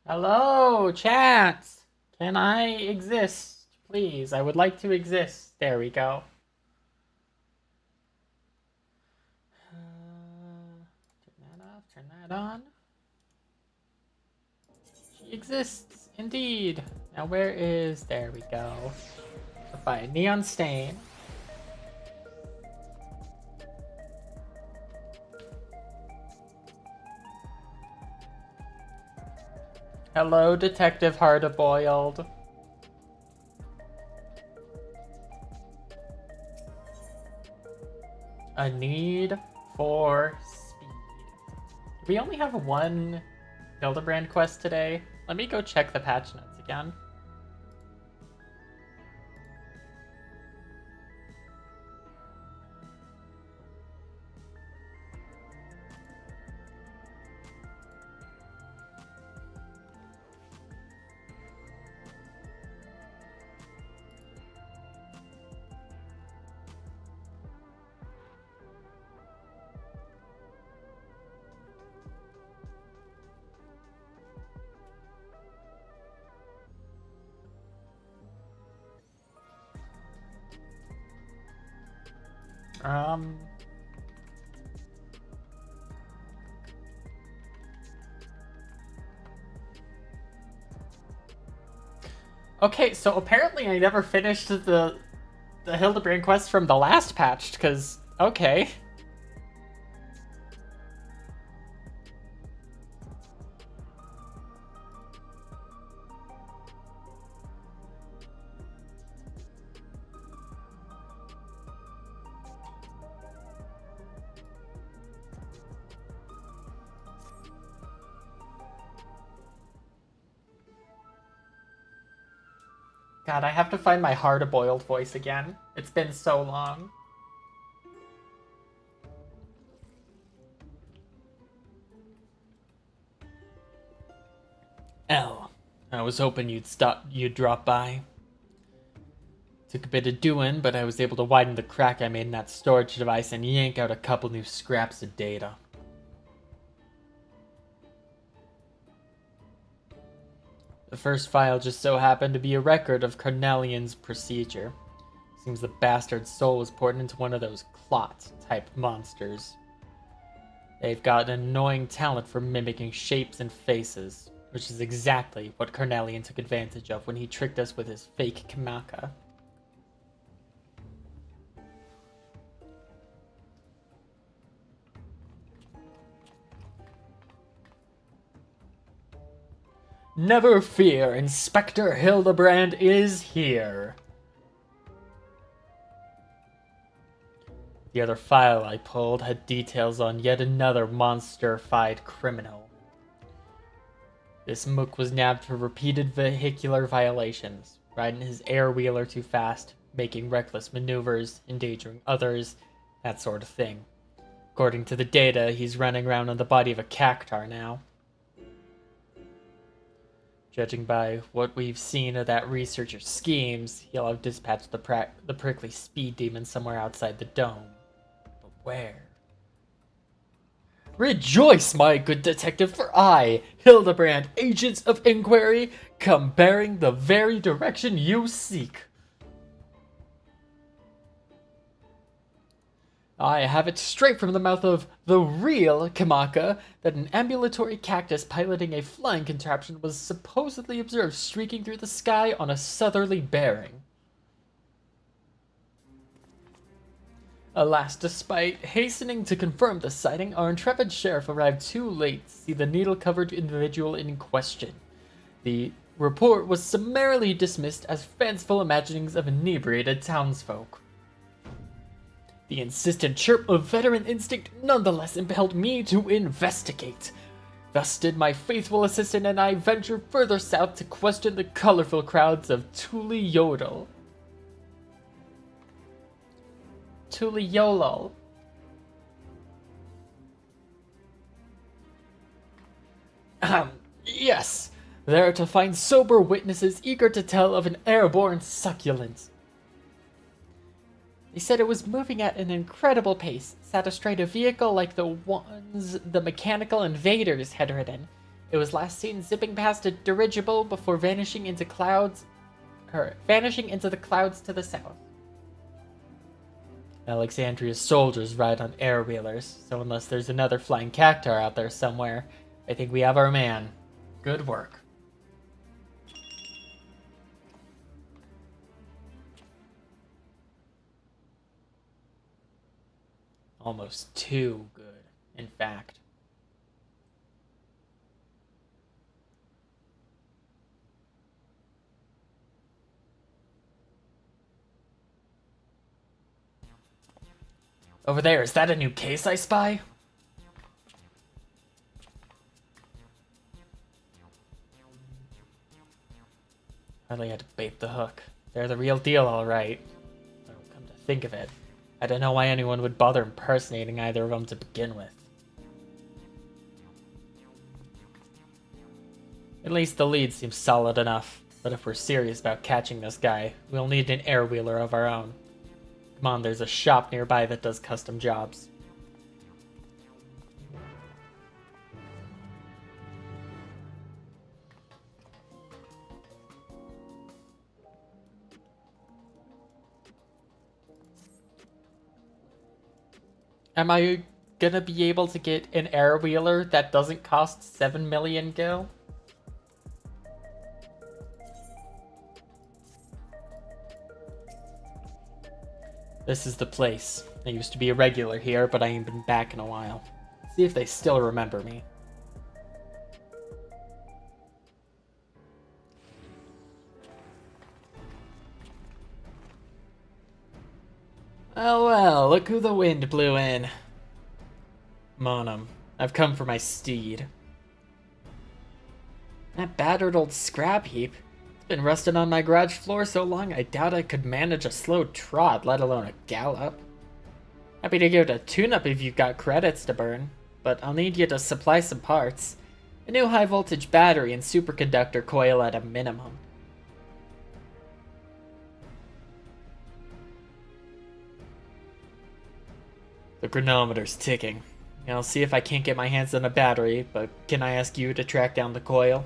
Hello, chat. Can I exist, please? I would like to exist. There we go. Turn that off, turn that on. She exists, indeed. Now where is... There we go. By Neon Stain. Hello, Detective Hard-Boiled. A need for speed. Do we only have one Hildebrand quest today? Let me go check the patch notes again. Okay, so apparently I never finished the Hildebrand quest from the last patch, because, okay. God, I have to find my hard-boiled voice again. It's been so long. L, I was hoping you'd drop by. Took a bit of doing, but I was able to widen the crack I made in that storage device and yank out a couple new scraps of data. The first file just so happened to be a record of Carnelian's procedure. Seems the bastard's soul was poured into one of those clot-type monsters. They've got an annoying talent for mimicking shapes and faces, which is exactly what Carnelian took advantage of when he tricked us with his fake Kamaka. Never fear, Inspector Hildebrand is here. The other file I pulled had details on yet another monster-fied criminal. This mook was nabbed for repeated vehicular violations, riding his air-wheeler too fast, making reckless maneuvers, endangering others, that sort of thing. According to the data, he's running around on the body of a cactar now. Judging by what we've seen of that researcher's schemes, he'll have dispatched the prickly speed demon somewhere outside the dome. But where? Rejoice, my good detective, for I, Hildebrand, agents of inquiry, come bearing the very direction you seek. I have it straight from the mouth of the real Kamaka that an ambulatory cactus piloting a flying contraption was supposedly observed streaking through the sky on a southerly bearing. Alas, despite hastening to confirm the sighting, our intrepid sheriff arrived too late to see the needle-covered individual in question. The report was summarily dismissed as fanciful imaginings of inebriated townsfolk. The insistent chirp of veteran instinct nonetheless impelled me to investigate. Thus did my faithful assistant and I venture further south to question the colorful crowds of Tuliyodel. Tuliyolol. Yes, there to find sober witnesses eager to tell of an airborne succulent. They said it was moving at an incredible pace, sat astride a vehicle like the ones the mechanical invaders had ridden. It was last seen zipping past a dirigible before vanishing into the clouds to the south. Alexandria's soldiers ride on air wheelers, so unless there's another flying cactar out there somewhere, I think we have our man. Good work. Almost too good, in fact. Over there, is that a new case I spy? Hardly had to bait the hook. They're the real deal, all right. Oh, come to think of it, I don't know why anyone would bother impersonating either of them to begin with. At least the lead seems solid enough, but if we're serious about catching this guy, we'll need an air wheeler of our own. Come on, there's a shop nearby that does custom jobs. Am I gonna be able to get an air wheeler that doesn't cost 7 million gil? This is the place. I used to be a regular here, but I ain't been back in a while. See if they still remember me. Oh well, look who the wind blew in. Monum, I've come for my steed. That battered old scrap heap. It's been rusting on my garage floor so long I doubt I could manage a slow trot, let alone a gallop. Happy to give it a tune-up if you've got credits to burn, but I'll need you to supply some parts. A new high-voltage battery and superconductor coil at a minimum. The chronometer's ticking. I'll see if I can't get my hands on a battery, but can I ask you to track down the coil?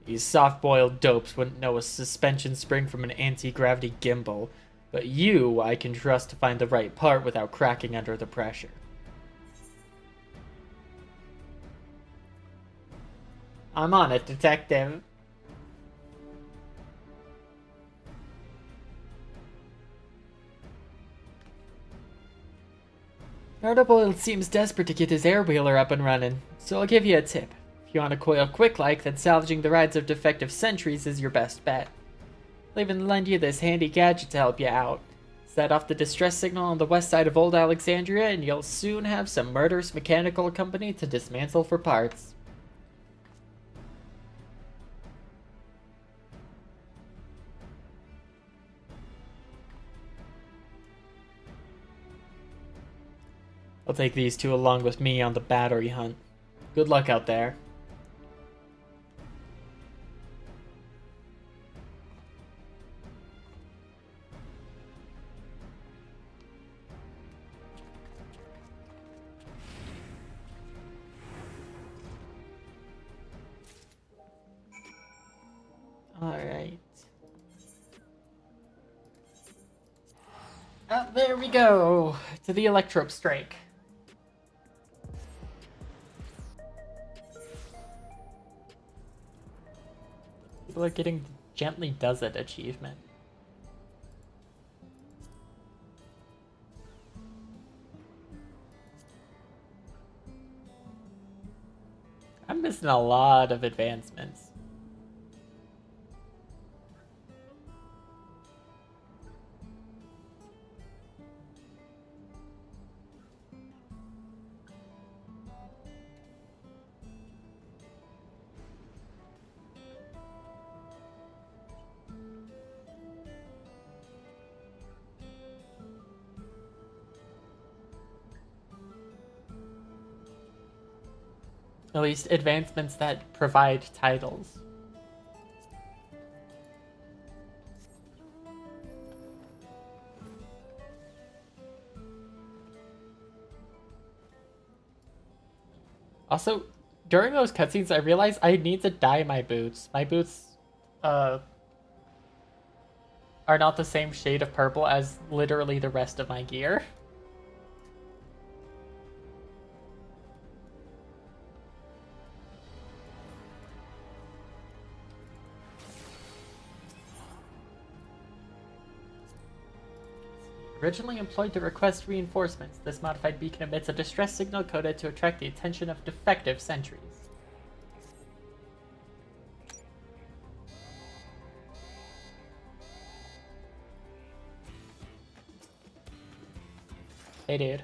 These soft-boiled dopes wouldn't know a suspension spring from an anti-gravity gimbal, but you I can trust to find the right part without cracking under the pressure. I'm on it, detective. Artaboyle seems desperate to get his air wheeler up and running, so I'll give you a tip. If you want a coil quick like, then salvaging the rides of defective sentries is your best bet. I'll even lend you this handy gadget to help you out. Set off the distress signal on the west side of Old Alexandria and you'll soon have some murderous mechanical company to dismantle for parts. I'll take these two along with me on the battery hunt. Good luck out there. Alright. Oh, there we go! To the Electrope Strike. People are getting the Gently Does It achievement. I'm missing a lot of advancements. At least advancements that provide titles. Also, during those cutscenes, I realized I need to dye my boots. My boots, are not the same shade of purple as literally the rest of my gear. Originally employed to request reinforcements, this modified beacon emits a distress signal coded to attract the attention of defective sentries. Hey, dude.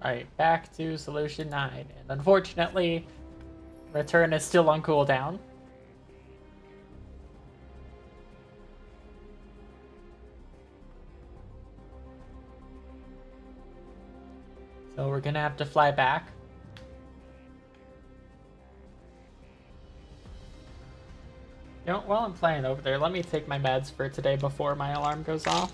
Alright, back to solution 9, and unfortunately, return is still on cooldown. So we're gonna have to fly back. You know, while I'm flying over there, let me take my meds for today before my alarm goes off.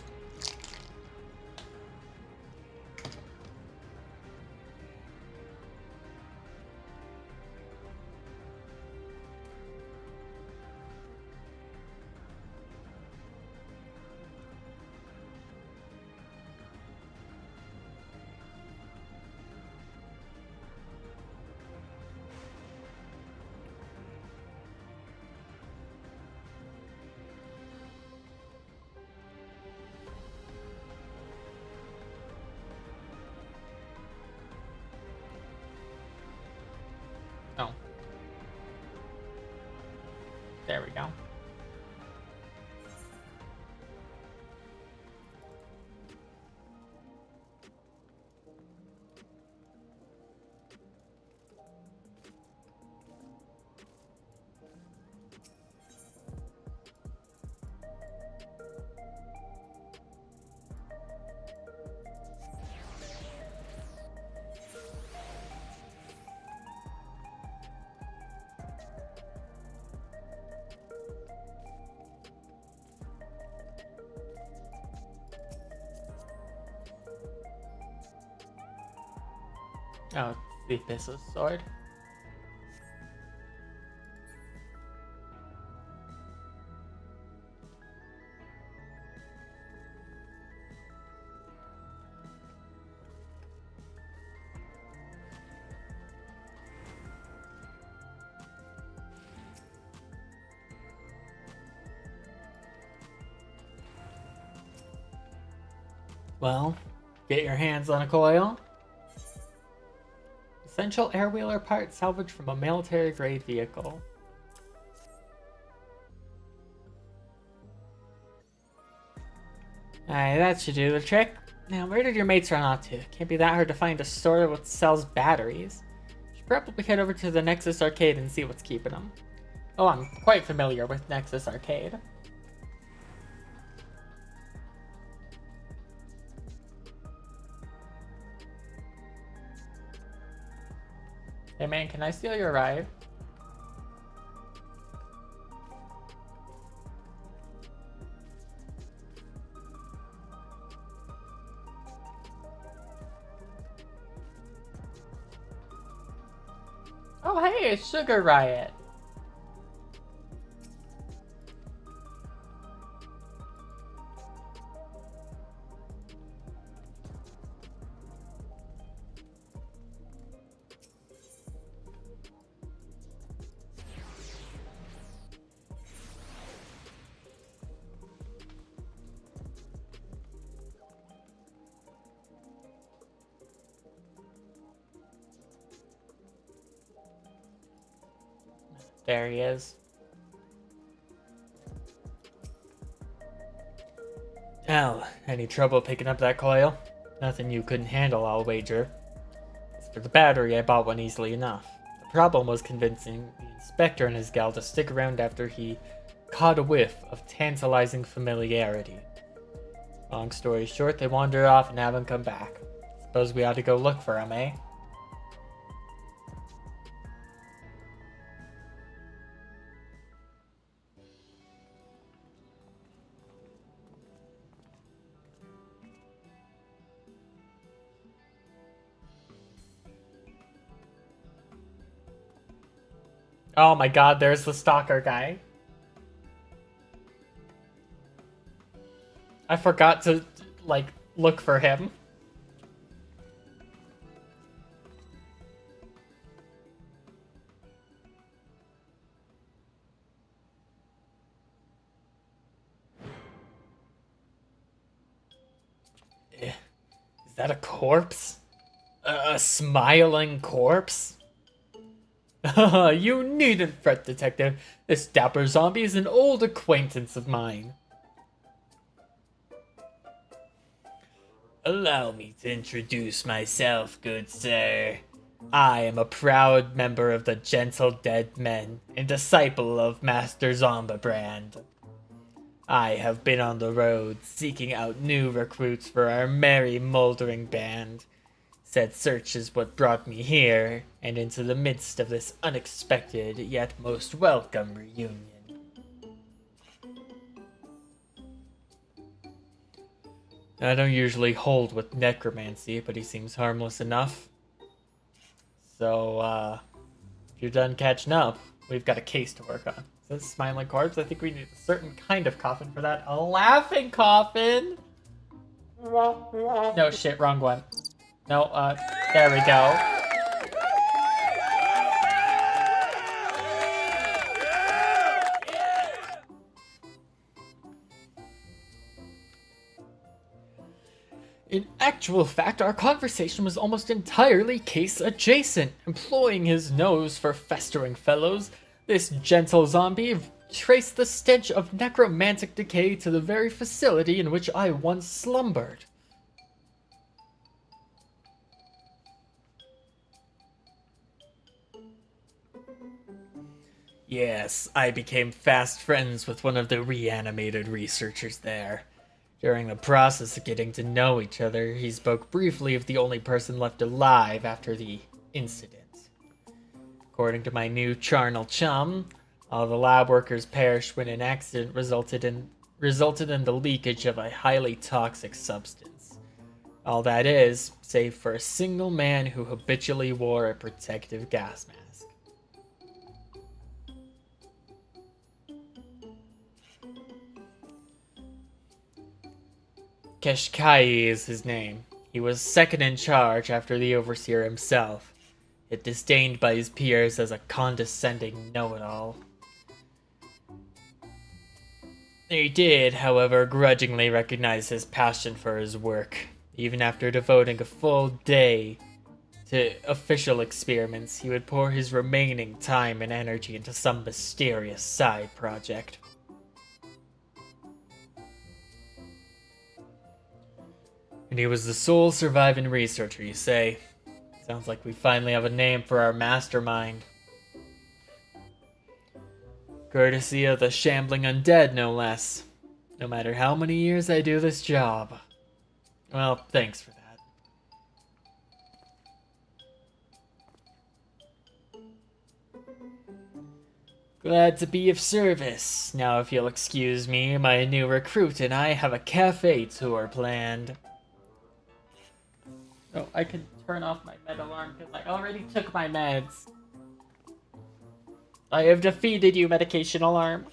Oh. There we go. Oh, the Abyssal Sword. Well, get your hands on a coil. Essential airwheeler part salvaged from a military-grade vehicle. Alright, that should do the trick. Now, where did your mates run off to? Can't be that hard to find a store that sells batteries. Should probably head over to the Nexus Arcade and see what's keeping them. Oh, I'm quite familiar with Nexus Arcade. Hey man, can I steal your ride? Oh hey, it's Sugar Riot. There he is. Al, any trouble picking up that coil? Nothing you couldn't handle, I'll wager. As for the battery, I bought one easily enough. The problem was convincing the inspector and his gal to stick around after he caught a whiff of tantalizing familiarity. Long story short, they wandered off and haven't come back. Suppose we ought to go look for him, eh? Oh my god, there's the stalker guy. I forgot to, like, look for him. Is that a corpse? A smiling corpse? You needn't fret, Detective. This dapper zombie is an old acquaintance of mine. Allow me to introduce myself, good sir. I am a proud member of the Gentle Dead Men and disciple of Master Zombabrand. I have been on the road seeking out new recruits for our merry moldering band. Said search is what brought me here, and into the midst of this unexpected yet most welcome reunion. I don't usually hold with necromancy, but he seems harmless enough. So, if you're done catching up, we've got a case to work on. Is that a smiling corpse? I think we need a certain kind of coffin for that. A laughing coffin? No shit, wrong one. No, there we go. In actual fact, our conversation was almost entirely case adjacent. Employing his nose for festering fellows, this gentle zombie traced the stench of necromantic decay to the very facility in which I once slumbered. Yes, I became fast friends with one of the reanimated researchers there. During the process of getting to know each other, he spoke briefly of the only person left alive after the incident. According to my new charnel chum, all the lab workers perished when an accident resulted in the leakage of a highly toxic substance. All that is, save for a single man who habitually wore a protective gas mask. Keshkai is his name. He was second in charge after the overseer himself, yet disdained by his peers as a condescending know-it-all. They did, however, grudgingly recognize his passion for his work, even after devoting a full day to official experiments. He would pour his remaining time and energy into some mysterious side project. And he was the sole surviving researcher, you say? Sounds like we finally have a name for our mastermind. Courtesy of the shambling undead, no less. No matter how many years I do this job. Well, thanks for that. Glad to be of service. Now, if you'll excuse me, my new recruit and I have a cafe tour planned. Oh, I can turn off my med alarm because I already took my meds. I have defeated you, medication alarm.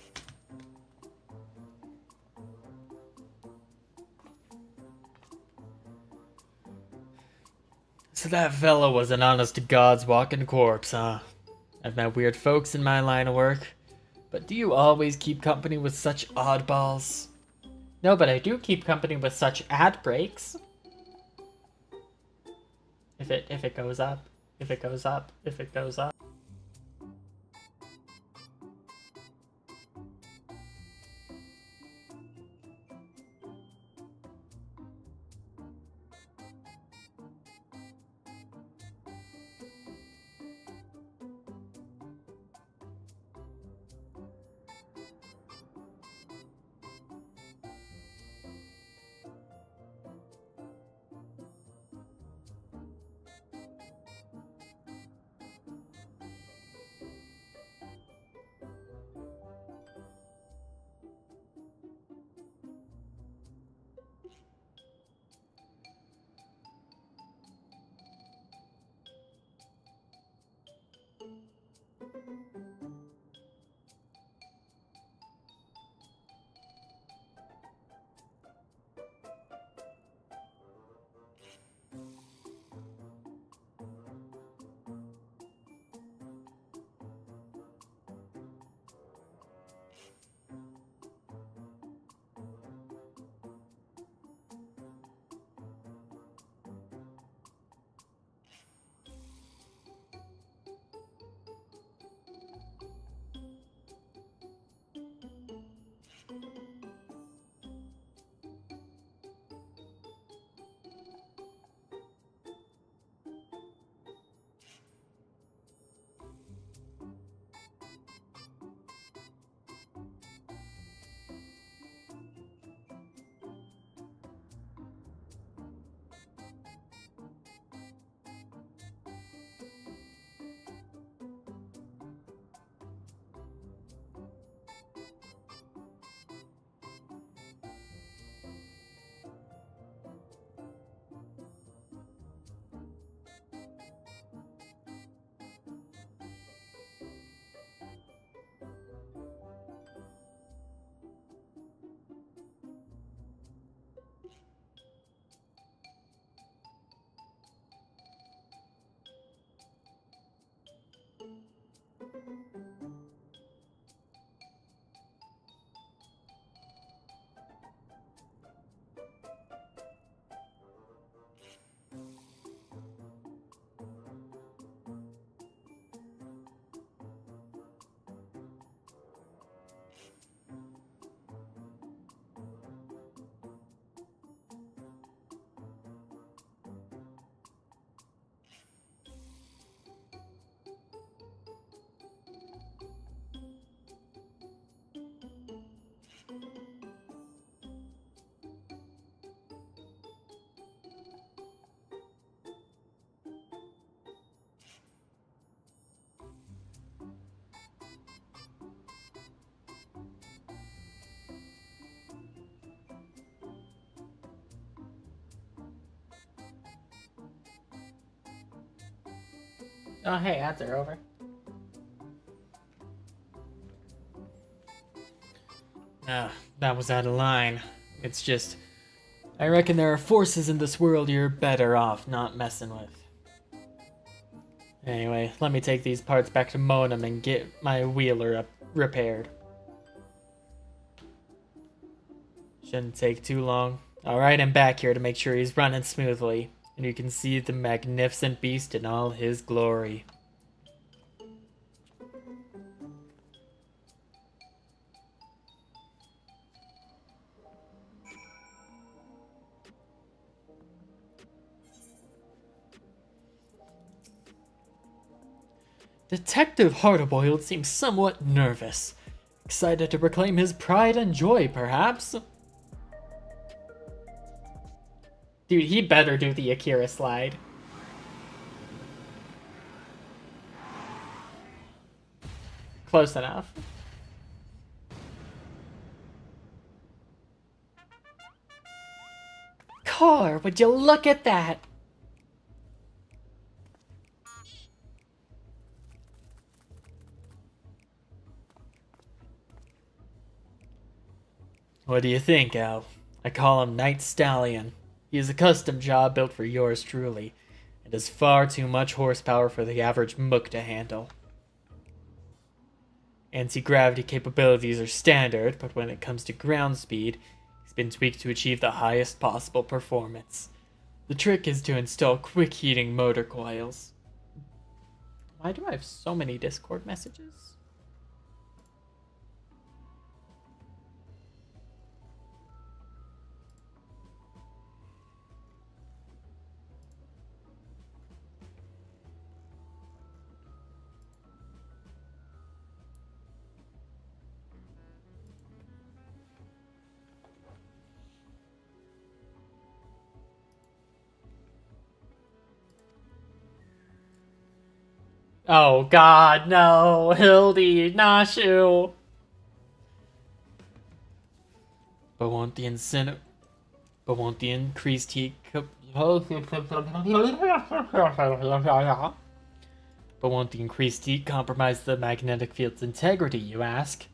So that fella was an honest-to-God's walking corpse, huh? I've met weird folks in my line of work, but do you always keep company with such oddballs? No, but I do keep company with such ad breaks. If it goes up, if it goes up, if it goes up. Oh, hey, ads are over. That was out of line. It's just, I reckon there are forces in this world you're better off not messing with. Anyway, let me take these parts back to Monum and get my wheeler repaired. Shouldn't take too long. Alright, I'm back here to make sure he's running smoothly, and you can see the magnificent beast in all his glory. Detective Hardboiled seems somewhat nervous. Excited to proclaim his pride and joy, perhaps? Dude, he better do the Akira slide. Close enough. Car, would you look at that? What do you think, Al? I call him Night Stallion. He is a custom job built for yours truly, and has far too much horsepower for the average mook to handle. Anti-gravity capabilities are standard, but when it comes to ground speed, he's been tweaked to achieve the highest possible performance. The trick is to install quick heating motor coils. Why do I have so many Discord messages? Oh god, no! Hildy, Nashu! But won't the increased heat But won't the increased heat compromise the magnetic field's integrity, you ask?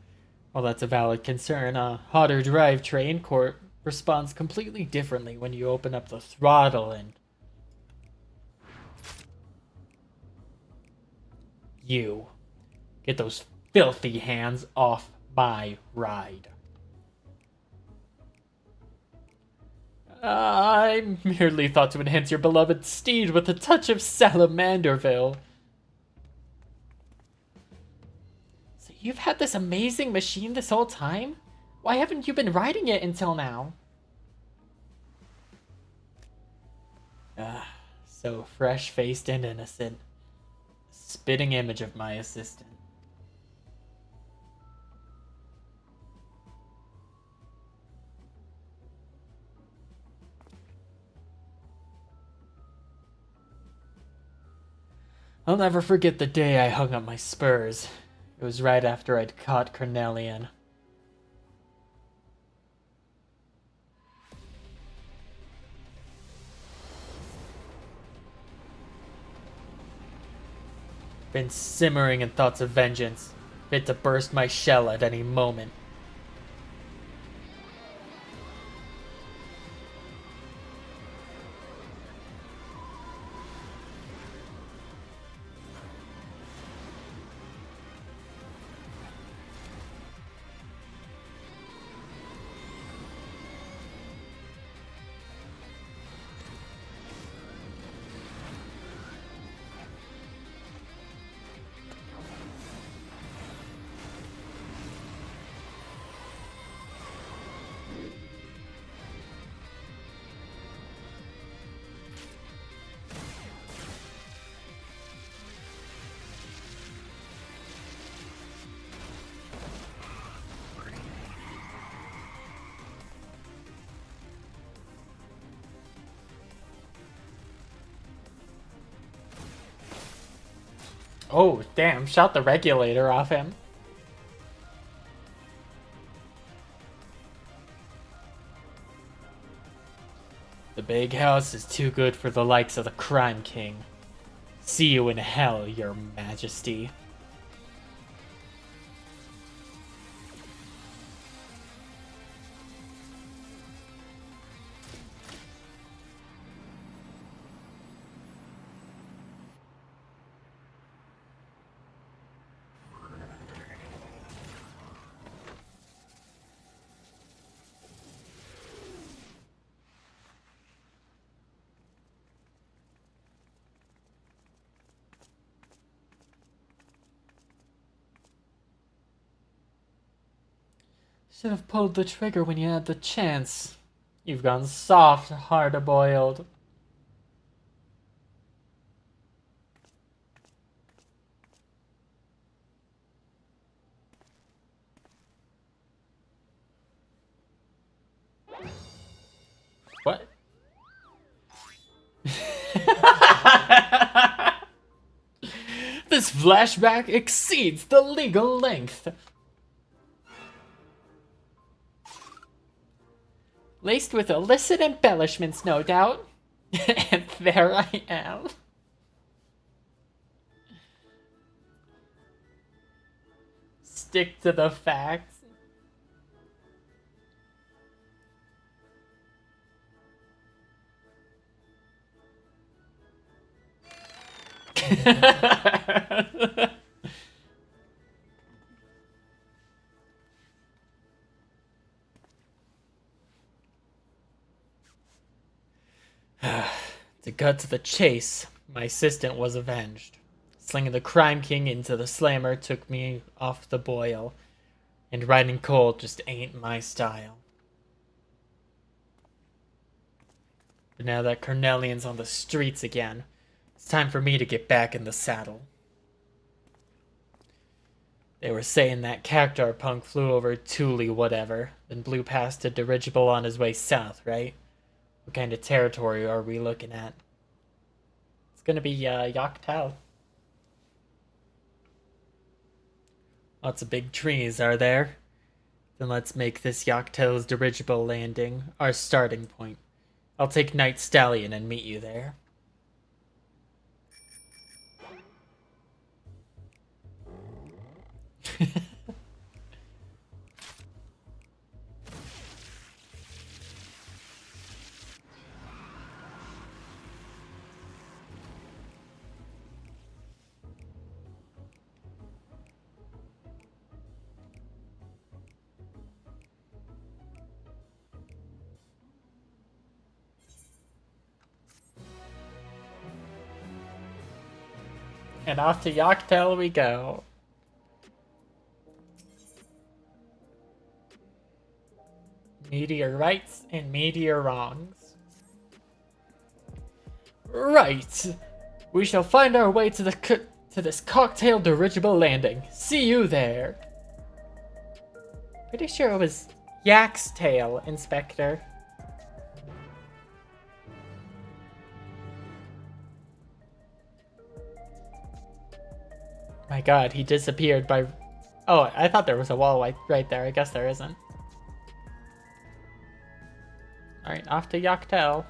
Well, that's a valid concern. A hotter drivetrain core responds completely differently when you open up the throttle and... You. Get those filthy hands off my ride. I merely thought to enhance your beloved steed with a touch of Salamanderville. So you've had this amazing machine this whole time? Why haven't you been riding it until now? So fresh-faced and innocent. Spitting image of my assistant. I'll never forget the day I hung up my spurs. It was right after I'd caught Cornelian. Been simmering in thoughts of vengeance, fit to burst my shell at any moment. Oh, damn, shot the regulator off him. The big house is too good for the likes of the Crime King. See you in hell, your majesty. Should have pulled the trigger when you had the chance. You've gone soft, hard-boiled. What? This flashback exceeds the legal length. Laced with illicit embellishments, no doubt. And there I am. Stick to the facts. To cut to the chase, my assistant was avenged. Slinging the Crime King into the slammer took me off the boil, and riding cold just ain't my style. But now that Cornelian's on the streets again, it's time for me to get back in the saddle. They were saying that Cactar punk flew over Thule whatever, then blew past a dirigible on his way south, right? What kind of territory are we looking at? It's gonna be, Yoctow. Lots of big trees, are there? Then let's make this Yoctow's dirigible landing our starting point. I'll take Night Stallion and meet you there. And off to Yoctow we go. Meteor rights and meteor wrongs. Right. We shall find our way to this cocktail dirigible landing. See you there. Pretty sure it was Yak's tail, Inspector. My god, he disappeared by... Oh, I thought there was a wall right there. I guess there isn't. Alright, off to Yoctow.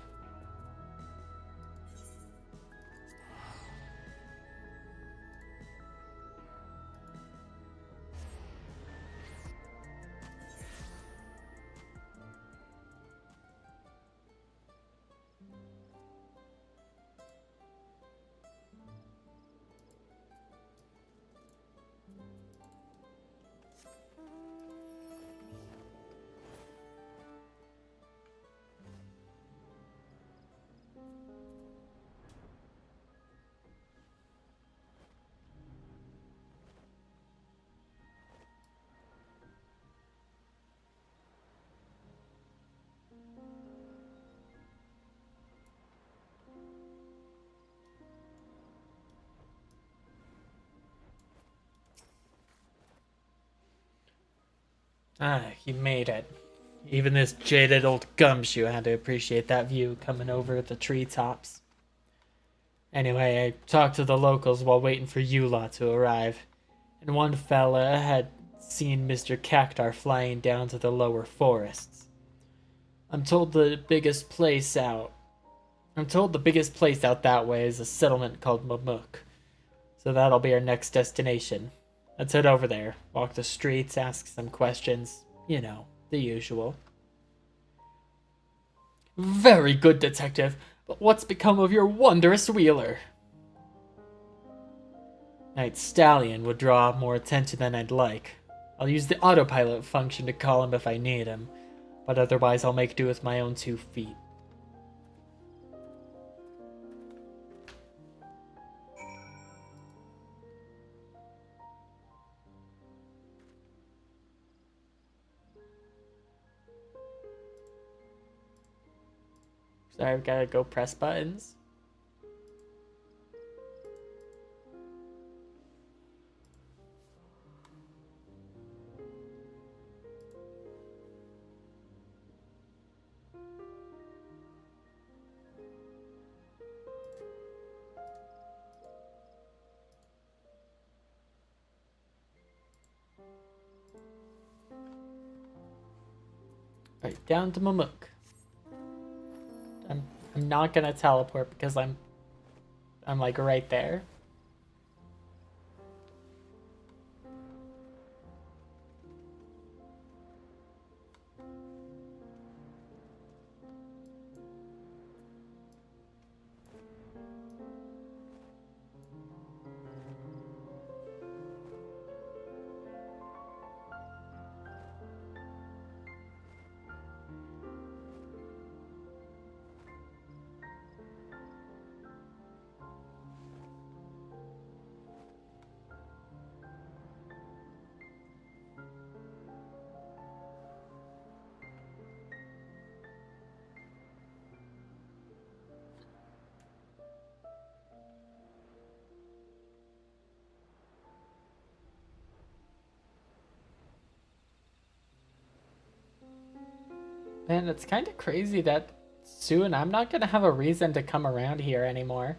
Ah, he made it. Even this jaded old gumshoe had to appreciate that view coming over the treetops. Anyway, I talked to the locals while waiting for you lot to arrive, and one fella had seen Mr. Cactar flying down to the lower forests. I'm told the biggest place out that way is a settlement called Mamuk. So that'll be our next destination. Let's head over there, walk the streets, ask some questions. You know, the usual. Very good, detective. But what's become of your wondrous wheeler? Night Stallion would draw more attention than I'd like. I'll use the autopilot function to call him if I need him, but otherwise I'll make do with my own 2 feet. Sorry, I've gotta go press buttons. Alright, down to Mamuk. I'm not gonna teleport because I'm like right there. Man, it's kind of crazy that soon I'm not gonna have a reason to come around here anymore.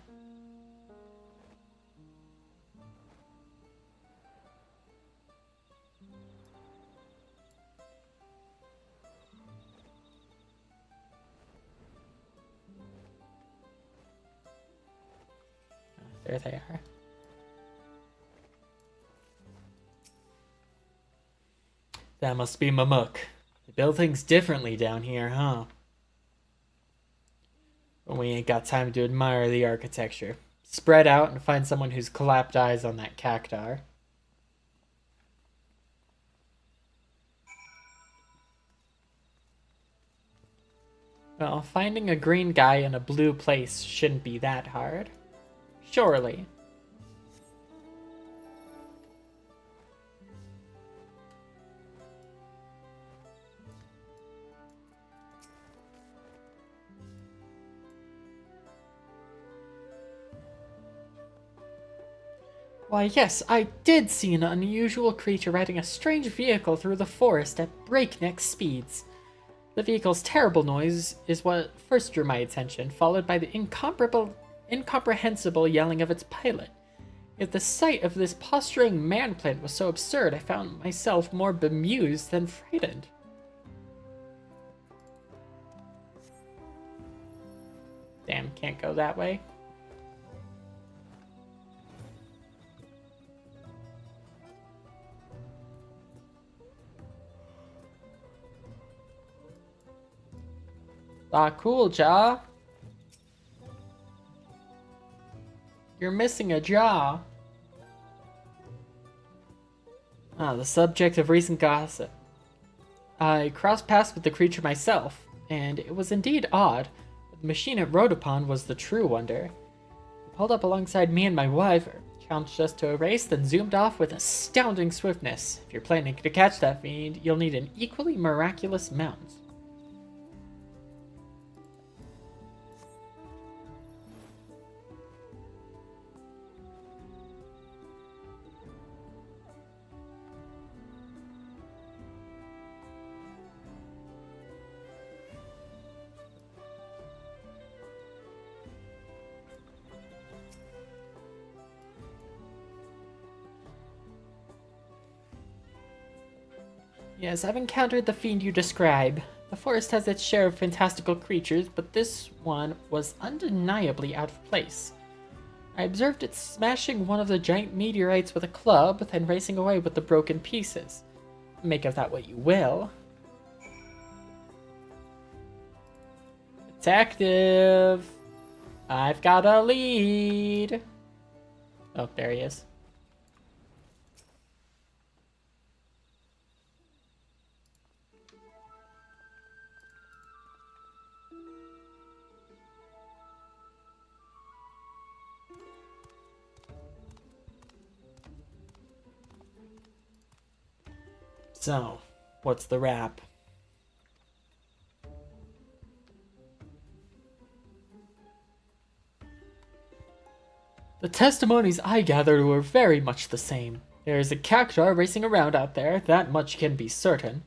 There they are. That must be Mamuk. They build things differently down here, huh? But we ain't got time to admire the architecture. Spread out and find someone who's clapped eyes on that cactar. Well, finding a green guy in a blue place shouldn't be that hard. Surely. Why, yes, I did see an unusual creature riding a strange vehicle through the forest at breakneck speeds. The vehicle's terrible noise is what first drew my attention, followed by the incomprehensible yelling of its pilot. Yet the sight of this posturing man-plant was so absurd, I found myself more bemused than frightened. Damn, can't go that way. Ah, cool, jaw. You're missing a jaw. Ah, the subject of recent gossip. I crossed paths with the creature myself, and it was indeed odd, but the machine it rode upon was the true wonder. It pulled up alongside me and my wife, challenged us to a race, then zoomed off with astounding swiftness. If you're planning to catch that fiend, you'll need an equally miraculous mount. Yes, I've encountered the fiend you describe. The forest has its share of fantastical creatures, but this one was undeniably out of place. I observed it smashing one of the giant meteorites with a club, then racing away with the broken pieces. Make of that what you will. Detective! I've got a lead! Oh, there he is. So, what's the rap? The testimonies I gathered were very much the same. There is a cactuar racing around out there, that much can be certain.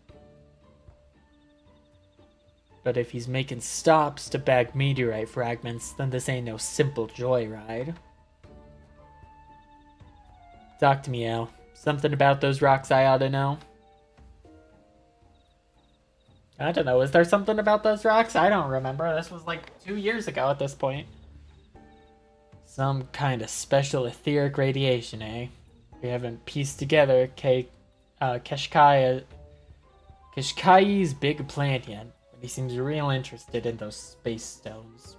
But if he's making stops to bag meteorite fragments, then this ain't no simple joyride. Talk to me, Al. Something about those rocks I ought to know? I don't know, is there something about those rocks? I don't remember. This was like 2 years ago at this point. Some kind of special etheric radiation, eh? We haven't pieced together Keshkai's big plan yet, but he seems real interested in those space stones.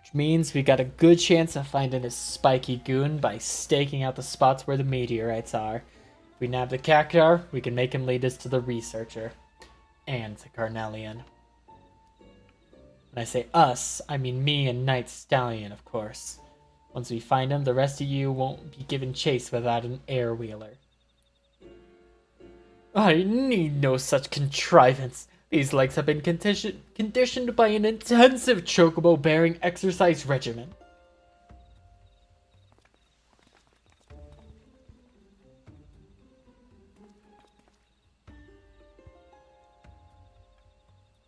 Which means we got a good chance of finding his spiky goon by staking out the spots where the meteorites are. If we nab the cactuar, we can make him lead us to the researcher. And to Carnelian. When I say us, I mean me and Night Stallion, of course. Once we find him, the rest of you won't be given chase without an air wheeler. I need no such contrivance. These legs have been conditioned by an intensive chocobo-bearing exercise regimen.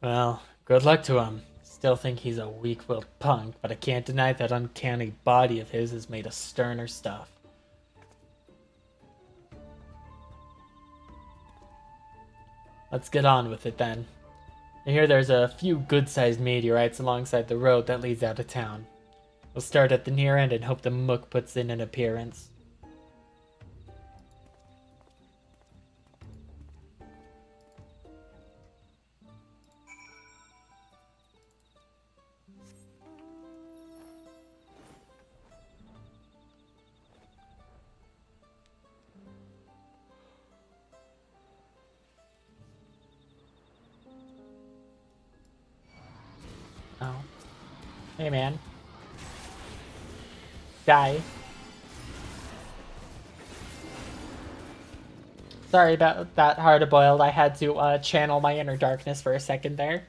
Well, good luck to him. Still think he's a weak-willed punk, but I can't deny that uncanny body of his is made of sterner stuff. Let's get on with it then. I hear there's a few good-sized meteorites alongside the road that leads out of town. We'll start at the near end and hope the Mook puts in an appearance. Oh. Hey, man. Die. Sorry about that, hard-boiled. I had to channel my inner darkness for a second there.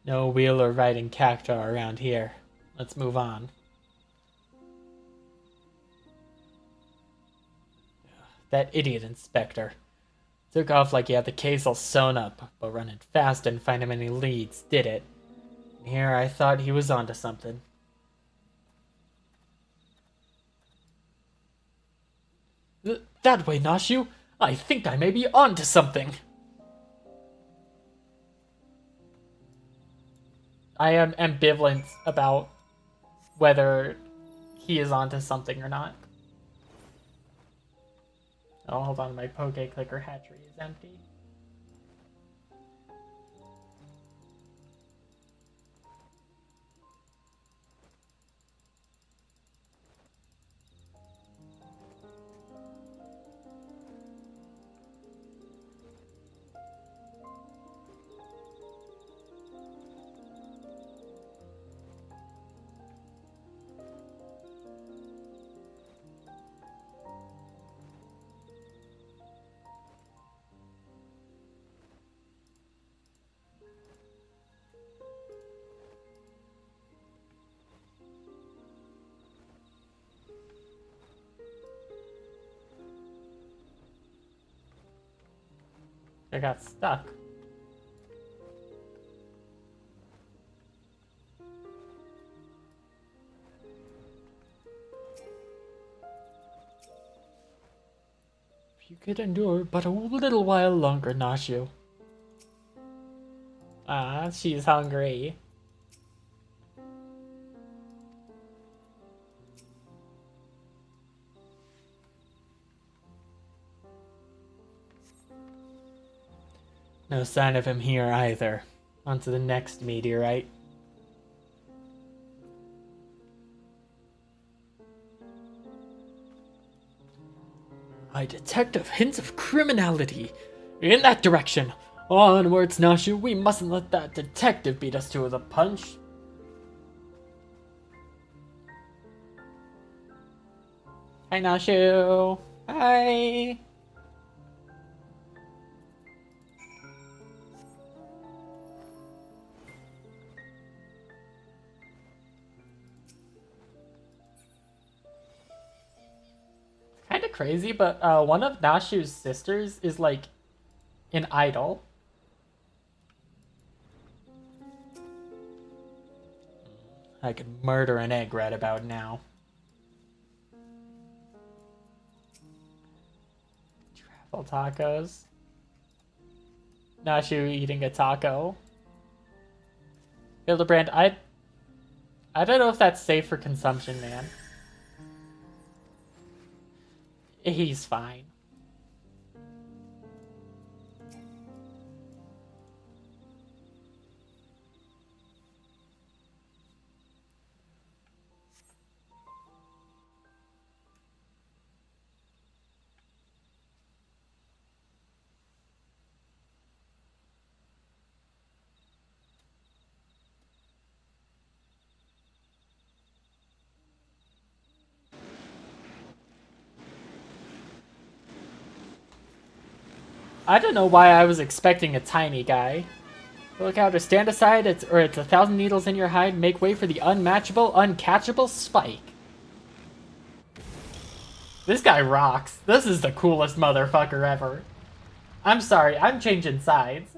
No wheel or riding cactuar around here. Let's move on. That idiot inspector. Took off like he had the case all sewn up, but running fast didn't find him any leads, did it? And here I thought he was onto something. That way, Nashu! I think I may be onto something! I am ambivalent about whether he is onto something or not. Oh, hold on, my Poke Clicker hatchery is empty. I got stuck. could endure but a little while longer, Nashu. Ah, she's hungry. No sign of him here either. On to the next meteorite. I detect hints of criminality. In that direction! Onwards, Nashu. We mustn't let that detective beat us to the punch. Hi, Nashu. Hi. Kind of crazy, but one of Nashu's sisters is like an idol. I could murder an egg right about now. Travel tacos. Nashu eating a taco. Hildebrand, I don't know if that's safe for consumption, man. He's fine. I don't know why I was expecting a tiny guy. Look out, or stand aside, it's 1,000 needles in your hide, make way for the unmatchable, uncatchable Spike. This guy rocks. This is the coolest motherfucker ever. I'm sorry, I'm changing sides.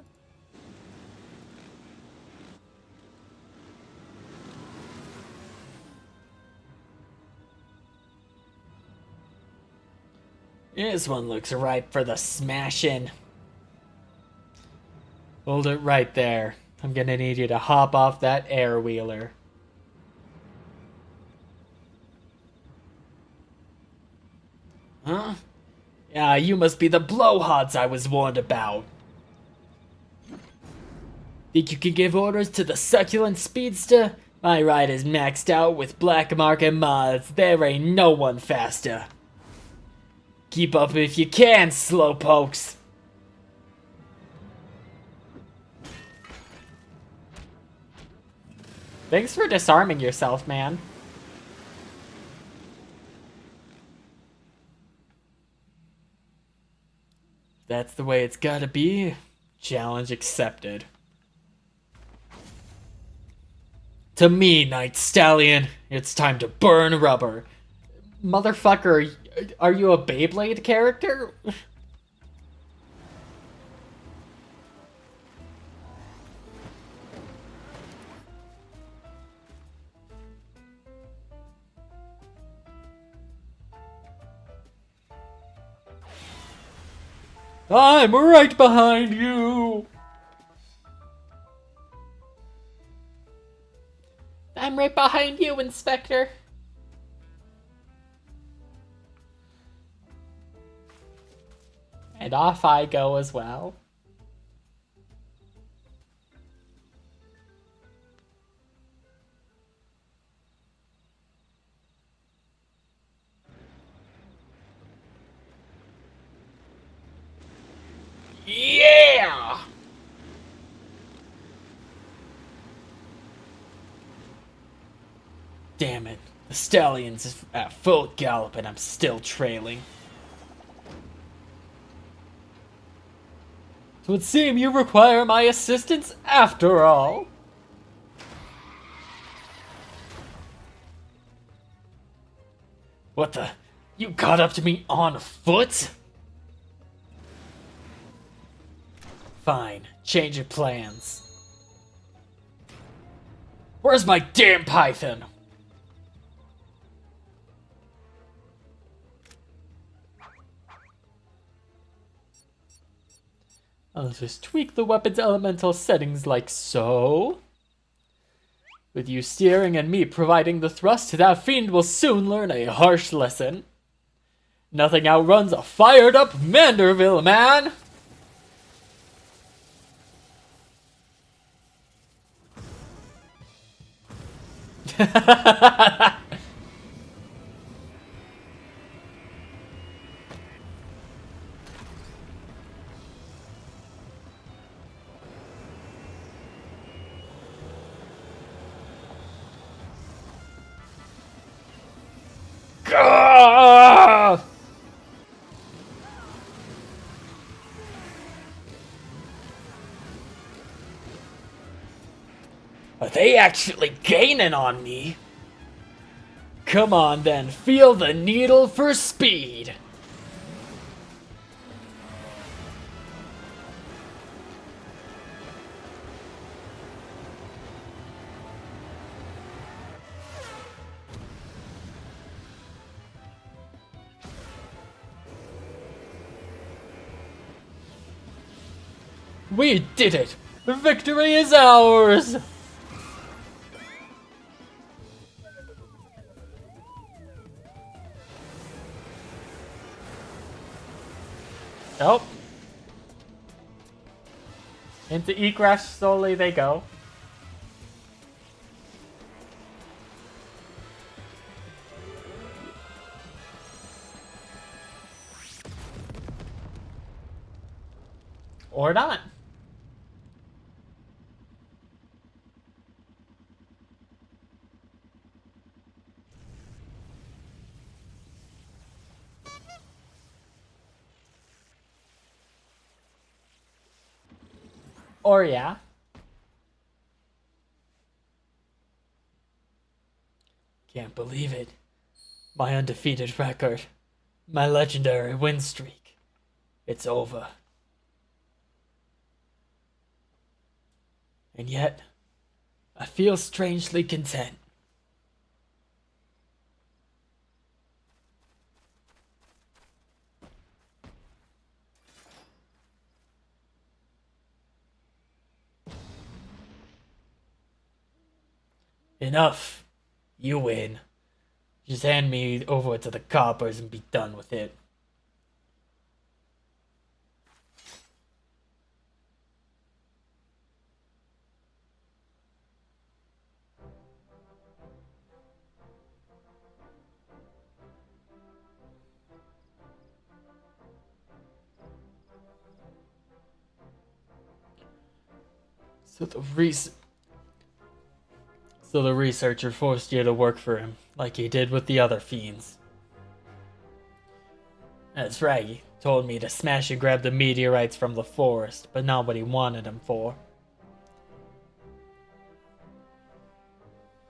This one looks ripe for the smashing. Hold it right there. I'm gonna need you to hop off that air wheeler. Huh? Yeah, you must be the blowhards I was warned about. Think you can give orders to the succulent speedster? My ride is maxed out with black market mods. There ain't no one faster. Keep up if you can, slowpokes. Thanks for disarming yourself, man. That's the way it's gotta be. Challenge accepted. To me, Night Stallion, it's time to burn rubber. Motherfucker, are you a Beyblade character? I'm right behind you! I'm right behind you, Inspector. And off I go as well. Yeah! Damn it. The stallion's at full gallop and I'm still trailing. It would seem you require my assistance after all. What the? You got up to me on foot? Fine, change your plans. Where's my damn python? I'll just tweak the weapon's elemental settings like so. With you steering and me providing the thrust, that fiend will soon learn a harsh lesson. Nothing outruns a fired-up Manderville, man! Gah! Are they actually gaining on me? Come on then, feel the needle for speed! We did it! Victory is ours! Nope. Into E-Crash slowly they go. Or not. Or yeah. Can't believe it. My undefeated record. My legendary win streak. It's over. And yet, I feel strangely content. Enough. You win. Just hand me over to the coppers and be done with it. So the researcher forced you to work for him, like he did with the other fiends. That's right, he told me to smash and grab the meteorites from the forest, but not what he wanted them for.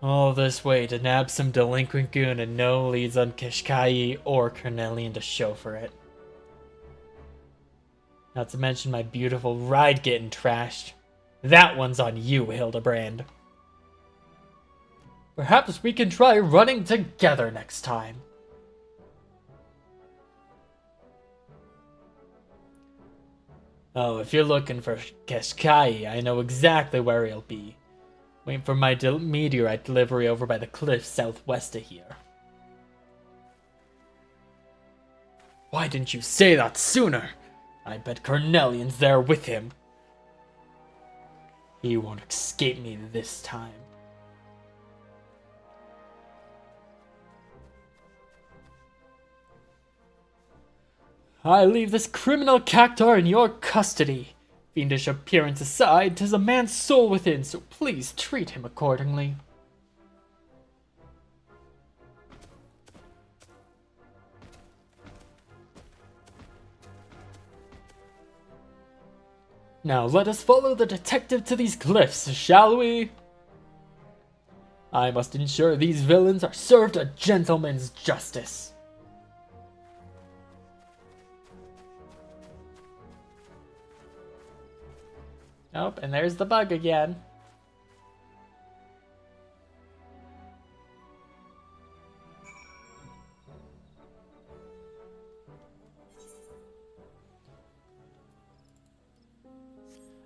All this way to nab some delinquent goon and no leads on Kishkai or Cornelian to show for it. Not to mention my beautiful ride getting trashed. That one's on you, Hildebrand. Perhaps we can try running together next time. Oh, if you're looking for Keshkai, I know exactly where he'll be. Waiting for my meteorite delivery over by the cliffs southwest of here. Why didn't you say that sooner? I bet Cornelian's there with him. He won't escape me this time. I leave this criminal cactuar in your custody. Fiendish appearance aside, 'tis a man's soul within, so please treat him accordingly. Now let us follow the detective to these cliffs, shall we? I must ensure these villains are served a gentleman's justice. Nope, and there's the bug again.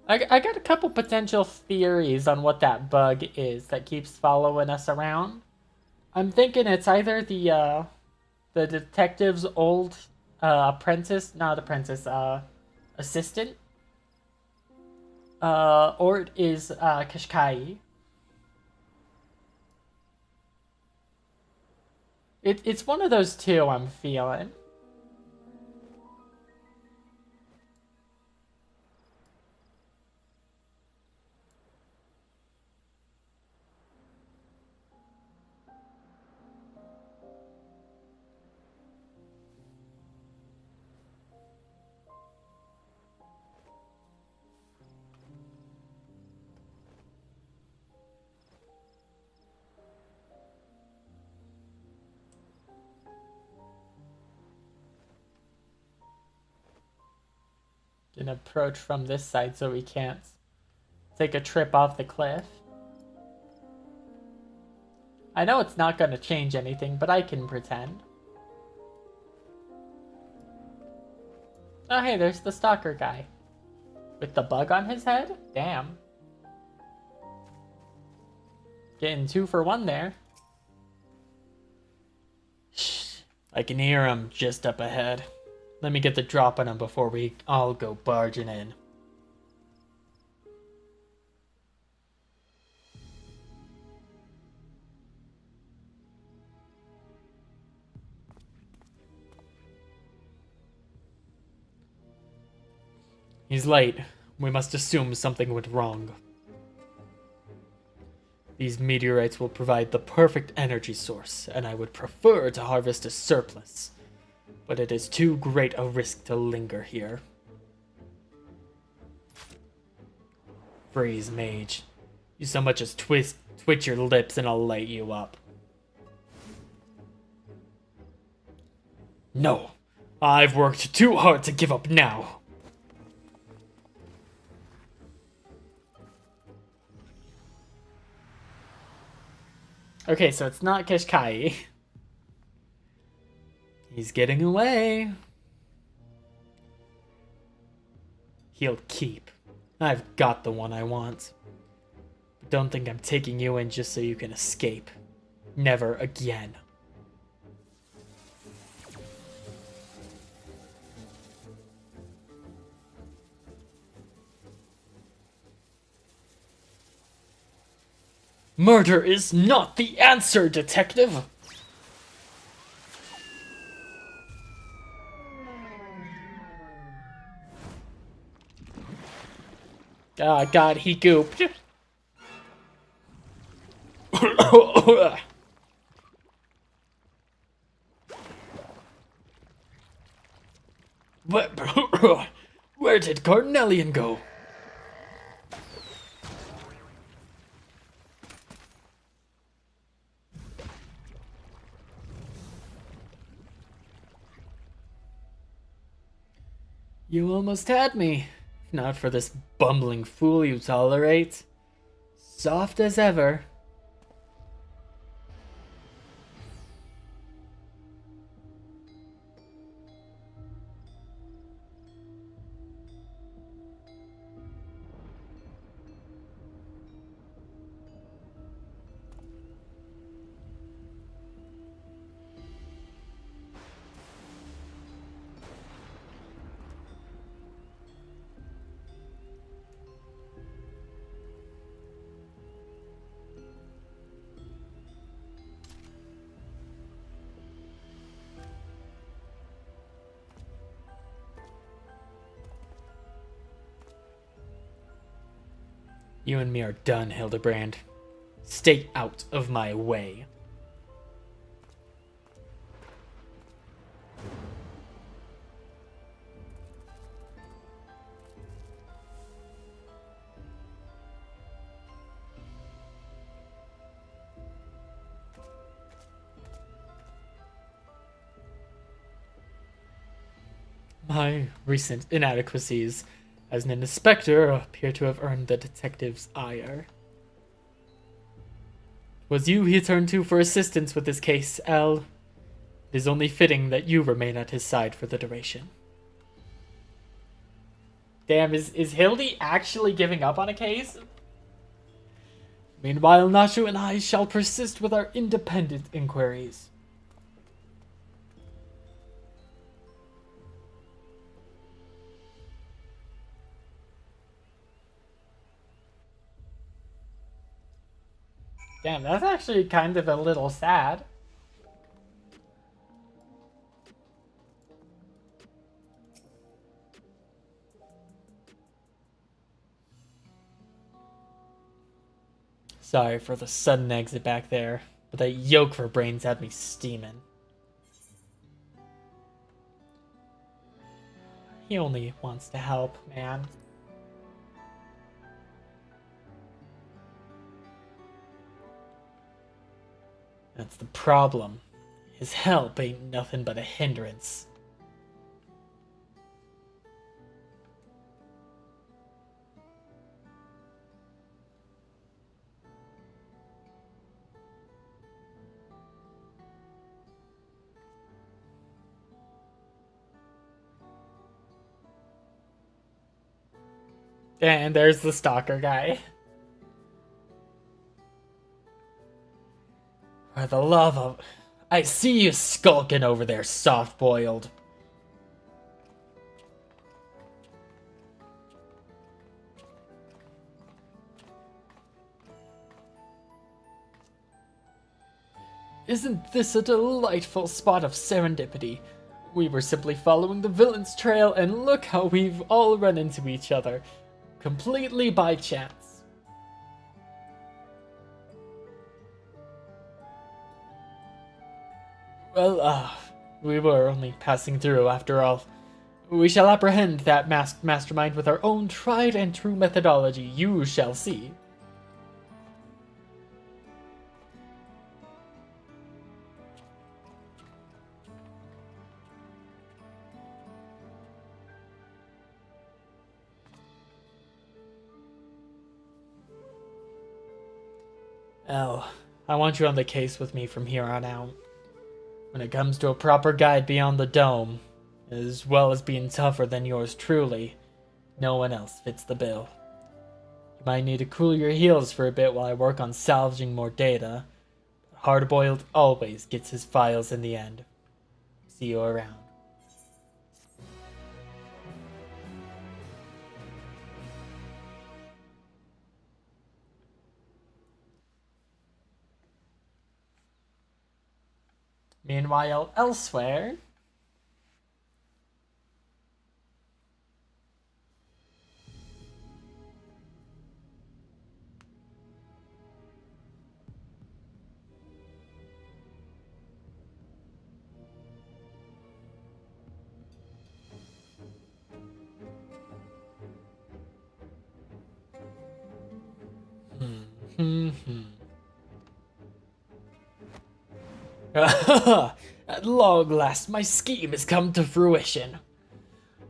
I got a couple potential theories on what that bug is that keeps following us around. I'm thinking it's either the detective's old apprentice, not apprentice, assistant, or it is Kashkai. It's one of those two I'm feeling. An approach from this side so we can't take a trip off the cliff. I know it's not going to change anything, but I can pretend. Oh hey, there's the stalker guy. With the bug on his head? Damn. Getting 2 for 1 there. Shh, I can hear him just up ahead. Let me get the drop on him before we all go barging in. He's late. We must assume something went wrong. These meteorites will provide the perfect energy source, and I would prefer to harvest a surplus. But it is too great a risk to linger here. Freeze, mage. You so much as twitch your lips and I'll light you up. No, I've worked too hard to give up now. Okay, so it's not Kashkai. He's getting away. He'll keep. I've got the one I want. But don't think I'm taking you in just so you can escape. Never again. Murder is not the answer, detective! Oh god, he gooped. Where did Carnelian go? You almost had me. Not for this bumbling fool you tolerate. Soft as ever. You and me are done, Hildebrand. Stay out of my way. My recent inadequacies as an inspector appear to have earned the detective's ire. It was you he turned to for assistance with this case, L. It is only fitting that you remain at his side for the duration. Damn, is Hildy actually giving up on a case? Meanwhile, Nacho and I shall persist with our independent inquiries. Damn, that's actually kind of a little sad. Sorry for the sudden exit back there, but that yolk for brains had me steaming. He only wants to help, man. That's the problem. His help ain't nothing but a hindrance. And there's the stalker guy. For the love of... I see you skulking over there, soft-boiled. Isn't this a delightful spot of serendipity? We were simply following the villain's trail, and look how we've all run into each other. Completely by chance. Well, we were only passing through after all. We shall apprehend that masked mastermind with our own tried and true methodology, you shall see. Elle, I want you on the case with me from here on out. When it comes to a proper guide beyond the dome, as well as being tougher than yours truly, no one else fits the bill. You might need to cool your heels for a bit while I work on salvaging more data, but Hard-Boiled always gets his files in the end. See you around. Meanwhile, elsewhere... At long last, my scheme has come to fruition.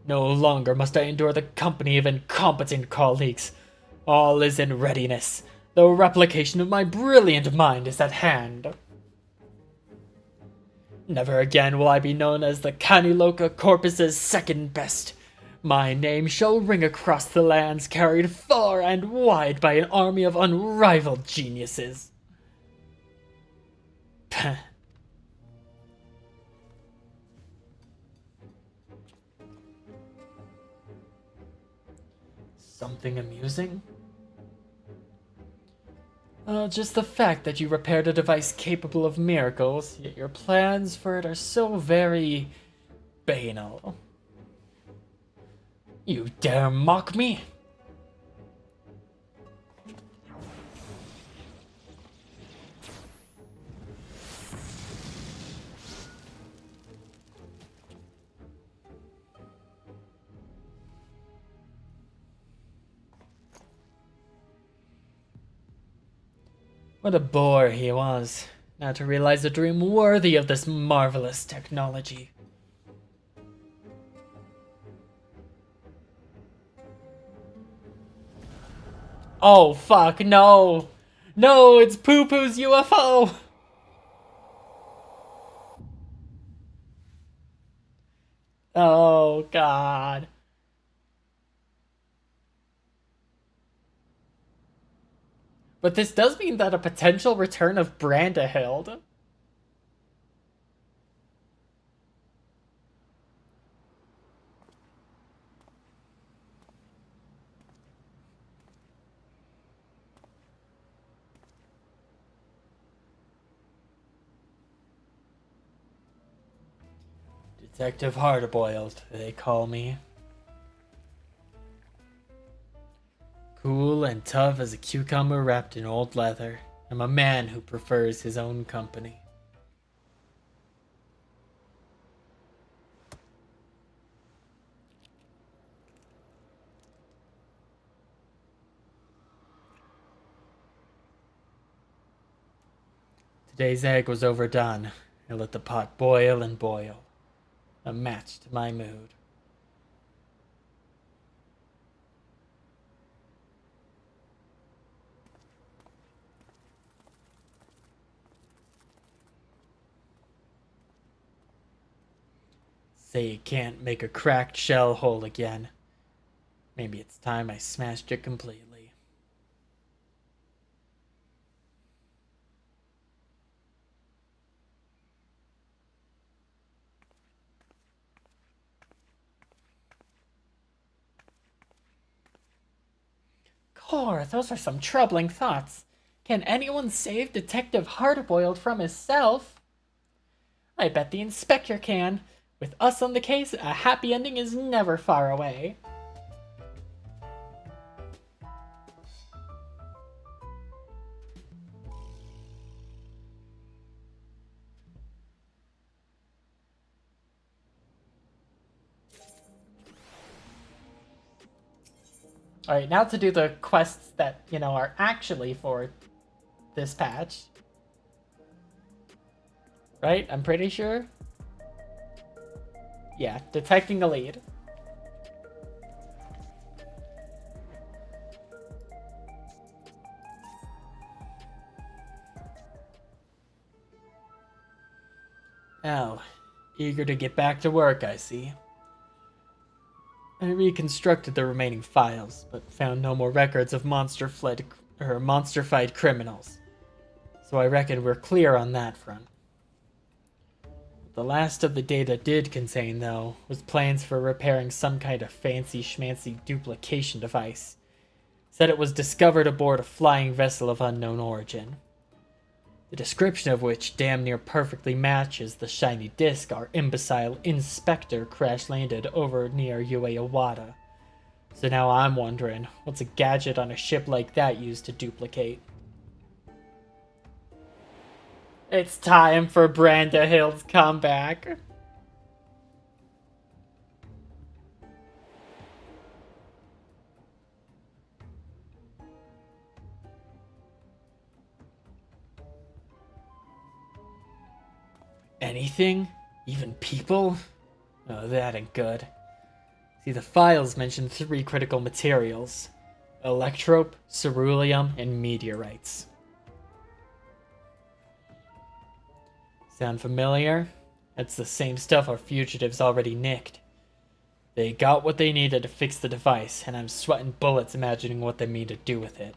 No longer must I endure the company of incompetent colleagues. All is in readiness. The replication of my brilliant mind is at hand. Never again will I be known as the Caniloca Corpus's second best. My name shall ring across the lands, carried far and wide by an army of unrivaled geniuses. Something amusing? Just the fact that you repaired a device capable of miracles, yet your plans for it are so very... banal. You dare mock me? What a bore he was, not to realize a dream worthy of this marvelous technology. Oh fuck, no! No, it's Poo Poo's UFO! Oh god. But this does mean that a potential return of Brandahild. Detective Hardboiled, they call me. Cool and tough as a cucumber wrapped in old leather. I'm a man who prefers his own company. Today's egg was overdone. I let the pot boil and boil. A match to my mood. Say you can't make a cracked shell whole again. Maybe it's time I smashed it completely. Core, those are some troubling thoughts. Can anyone save Detective Hardboiled from himself? I bet the inspector can. With us on the case, a happy ending is never far away. Alright, now to do the quests that, are actually for this patch. Right? I'm pretty sure. Yeah, detecting the lead. Oh, eager to get back to work, I see. I reconstructed the remaining files, but found no more records of monster-fied criminals. So I reckon we're clear on that front. The last of the data did contain, though, was plans for repairing some kind of fancy-schmancy duplication device. Said it was discovered aboard a flying vessel of unknown origin. The description of which damn near perfectly matches the shiny disc our imbecile inspector crash-landed over near Uaewada. So now I'm wondering, what's a gadget on a ship like that used to duplicate? It's time for Brandahild's comeback. Anything? Even people? Oh, that ain't good. See, the files mention 3 critical materials. Electrope, ceruleum, and meteorites. Sound familiar? That's the same stuff our fugitives already nicked. They got what they needed to fix the device, and I'm sweating bullets imagining what they mean to do with it.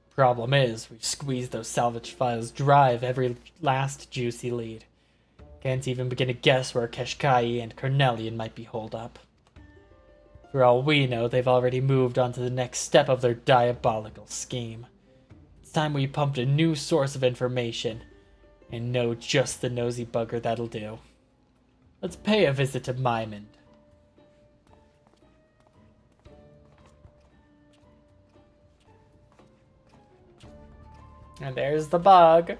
Problem is, we've squeezed those salvage files dry of every last juicy lead. Can't even begin to guess where Keshkai and Cornelian might be holed up. For all we know, they've already moved on to the next step of their diabolical scheme. It's time we pumped a new source of information, and know just the nosy bugger that'll do. Let's pay a visit to Mymond. And there's the bug.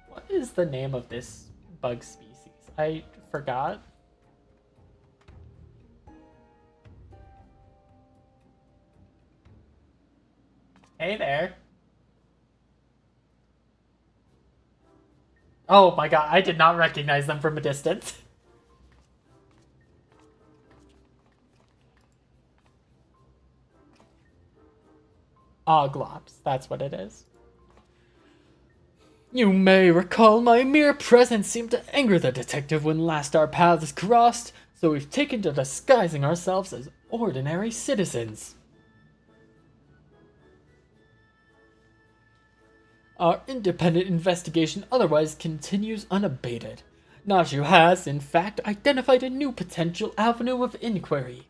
What is the name of this bug species? I forgot. Hey there. Oh my god, I did not recognize them from a distance. Oglops, that's what it is. You may recall my mere presence seemed to anger the detective when last our paths crossed, so we've taken to disguising ourselves as ordinary citizens. Our independent investigation otherwise continues unabated. Naju has, in fact, identified a new potential avenue of inquiry.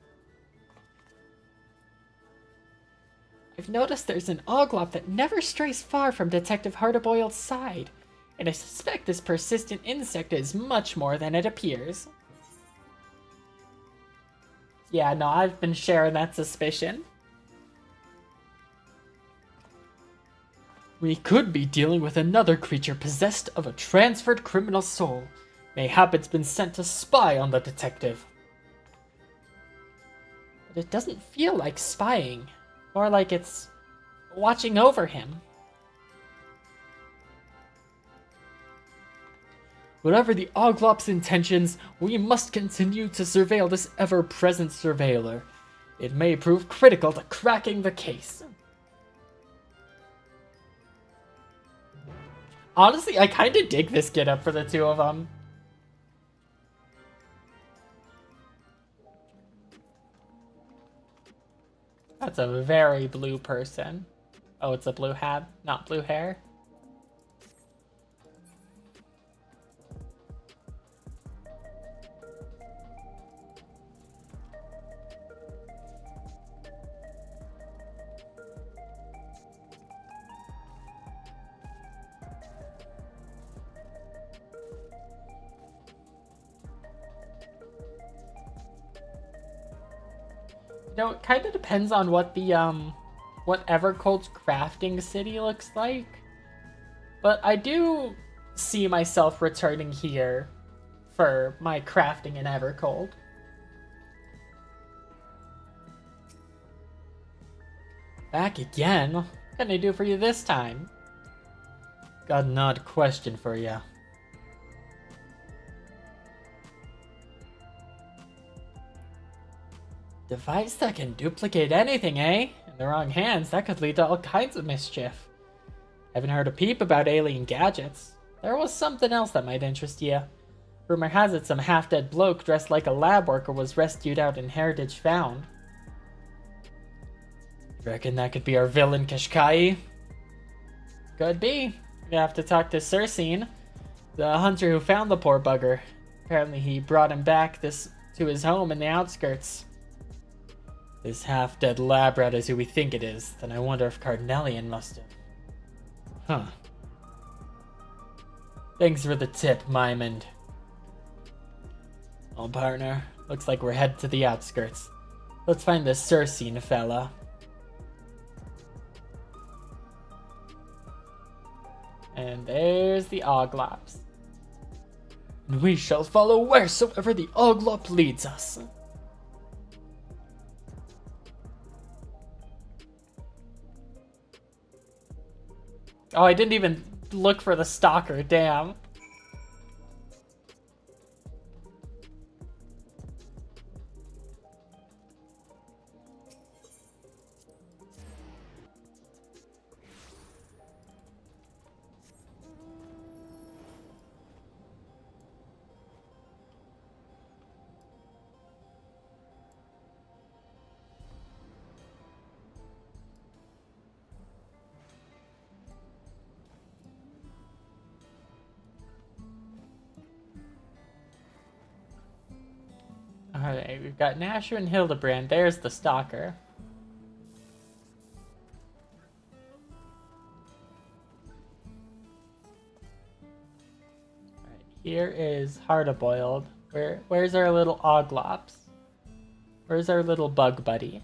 I've noticed there's an oglop that never strays far from Detective Hardboiled's side, and I suspect this persistent insect is much more than it appears. Yeah, no, I've been sharing that suspicion. We could be dealing with another creature possessed of a transferred criminal soul. Mayhap it's been sent to spy on the detective. But it doesn't feel like spying. More like it's watching over him. Whatever the Oglop's intentions, we must continue to surveil this ever-present surveiller. It may prove critical to cracking the case. Honestly, I kind of dig this get-up for the two of them. That's a very blue person. Oh, it's a blue hat, not blue hair. No, it kind of depends on what the, what Evercold's crafting city looks like. But I do see myself returning here for my crafting in Evercold. Back again? What can I do for you this time? Got an odd question for you. Device that can duplicate anything, eh? In the wrong hands, that could lead to all kinds of mischief. Haven't heard a peep about alien gadgets. There was something else that might interest you. Rumor has it some half-dead bloke dressed like a lab worker was rescued out in Heritage Found. Reckon that could be our villain, Kashkai? Could be. You have to talk to Cersine, the hunter who found the poor bugger. Apparently he brought him back to his home in the outskirts. This half-dead lab rat is who we think it is. Then I wonder if Cardinalian must have. Huh. Thanks for the tip, Mymond. Oh, partner. Looks like we're headed to the outskirts. Let's find this Cersine fella. And there's the Oglops. And we shall follow wheresoever the Oglop leads us. Oh, I didn't even look for the stalker, damn. Alright, we've got Nasher and Hildebrand. There's the stalker. Alright, here is Hardboiled. Where's our little Oglops? Where's our little bug buddy?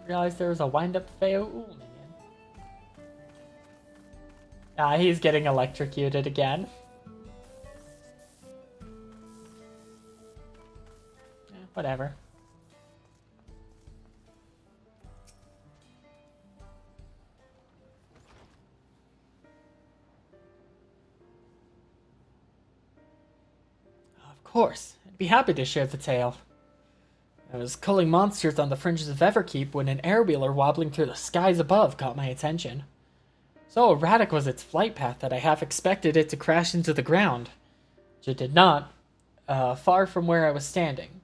Realized there was a wind-up Feo minion. Ah, he's getting electrocuted again. Whatever. Of course, I'd be happy to share the tale. I was culling monsters on the fringes of Everkeep when an airwheeler wobbling through the skies above caught my attention. So erratic was its flight path that I half expected it to crash into the ground, which it did not, far from where I was standing.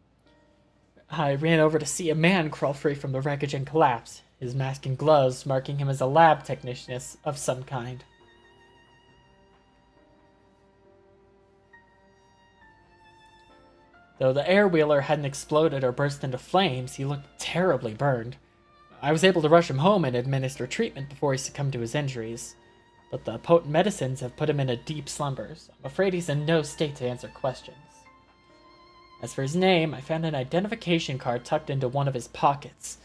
I ran over to see a man crawl free from the wreckage and collapse, his mask and gloves marking him as a lab technician of some kind. Though the airwheeler hadn't exploded or burst into flames, he looked terribly burned. I was able to rush him home and administer treatment before he succumbed to his injuries, but the potent medicines have put him in a deep slumber, so I'm afraid he's in no state to answer questions. As for his name, I found an identification card tucked into one of his pockets.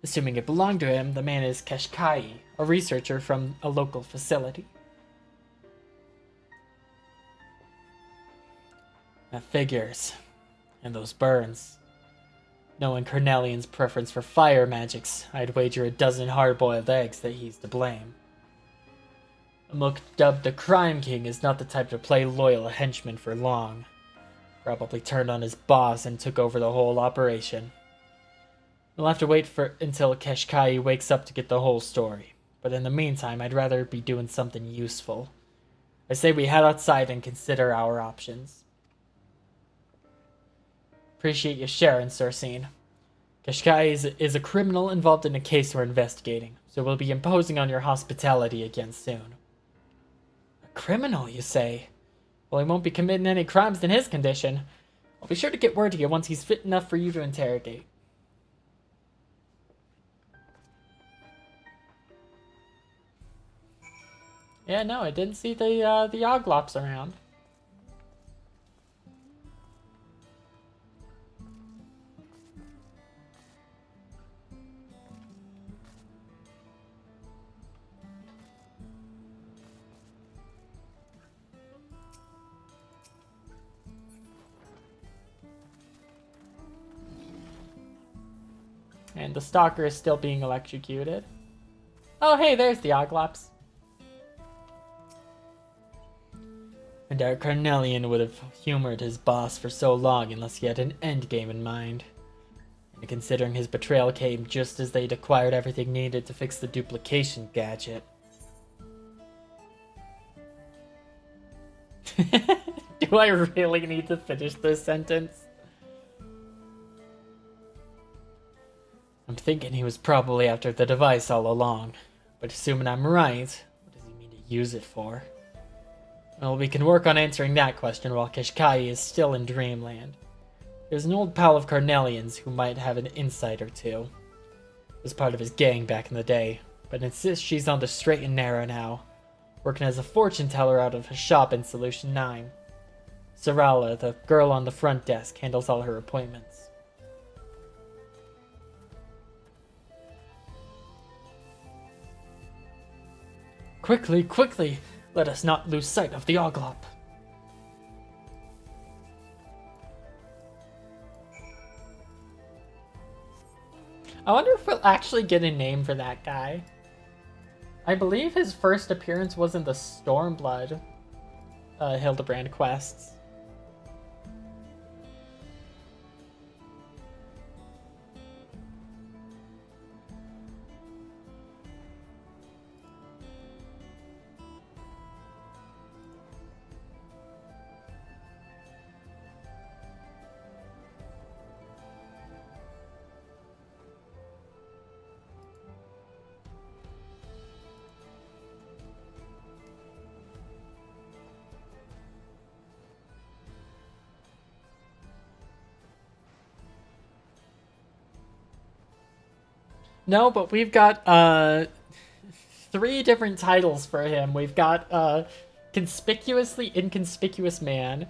Assuming it belonged to him, the man is Ffxiv, a researcher from a local facility. That figures. And those burns. Knowing Cornelian's preference for fire magics, I'd wager a dozen hard-boiled eggs that he's to blame. A mook dubbed the Crime King is not the type to play loyal henchman for long. Probably turned on his boss and took over the whole operation. We'll have to wait until Ffxiv wakes up to get the whole story, but in the meantime I'd rather be doing something useful. I say we head outside and consider our options. Appreciate you sharing, Cersine. Ffxiv is a criminal involved in a case we're investigating, so we'll be imposing on your hospitality again soon. A criminal, you say? Well, he won't be committing any crimes in his condition. I'll be sure to get word to you once he's fit enough for you to interrogate. Yeah, no, I didn't see the Oglops around. And the stalker is still being electrocuted. Oh, hey, there's the Oglops. And our Cornelian would have humored his boss for so long unless he had an endgame in mind. And considering his betrayal came just as they'd acquired everything needed to fix the duplication gadget. Do I really need to finish this sentence? I'm thinking he was probably after the device all along, but assuming I'm right, what does he mean to use it for? Well, we can work on answering that question while Ffxiv is still in Dreamland. There's an old pal of Cornelian's who might have an insight or two. Was part of his gang back in the day, but insists she's on the straight and narrow now, working as a fortune teller out of a shop in Solution 9. Sarala, the girl on the front desk, handles all her appointments. Quickly, quickly! Let us not lose sight of the Oglop. I wonder if we'll actually get a name for that guy. I believe his first appearance was in the Stormblood Hildebrand quests. No, but we've got 3 different titles for him. We've got Conspicuously Inconspicuous Man,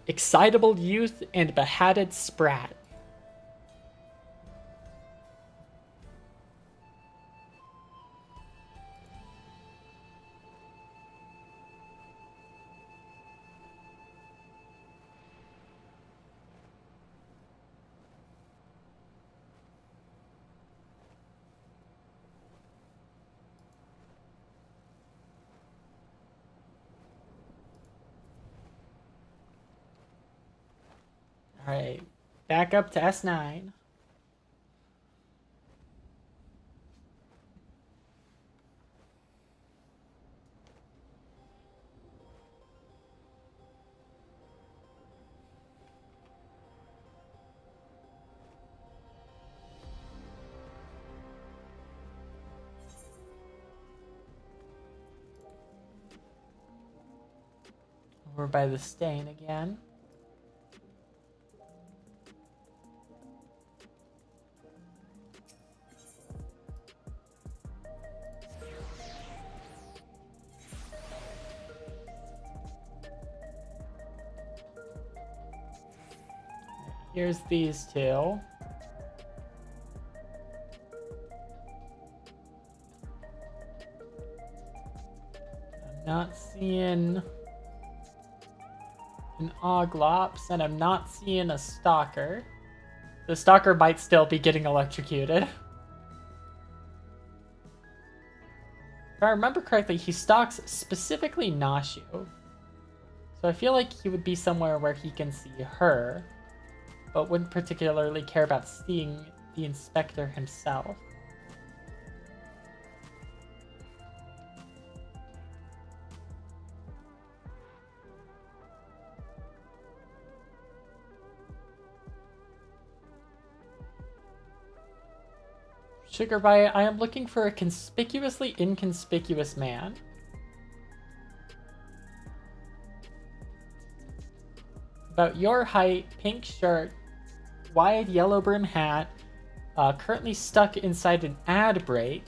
Excitable Youth, and Behatted Sprat. Alright. Back up to S9. Over by the stain again. Here's these two. I'm not seeing an Oglops, and I'm not seeing a Stalker. The Stalker might still be getting electrocuted. If I remember correctly, he stalks specifically Nashu. So I feel like he would be somewhere where he can see her, but wouldn't particularly care about seeing the Inspector himself. Sugar Pie, I am looking for a conspicuously inconspicuous man. About your height, pink shirt, wide yellow brim hat, currently stuck inside an ad break.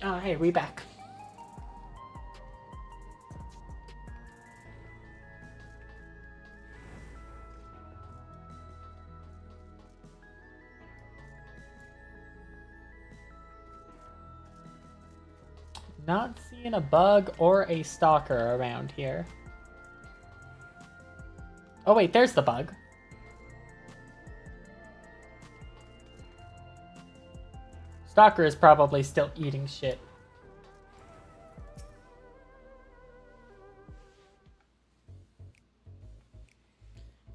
Oh, hey, we back. Not seeing a bug or a stalker around here. Oh wait, there's the bug. Stalker is probably still eating shit.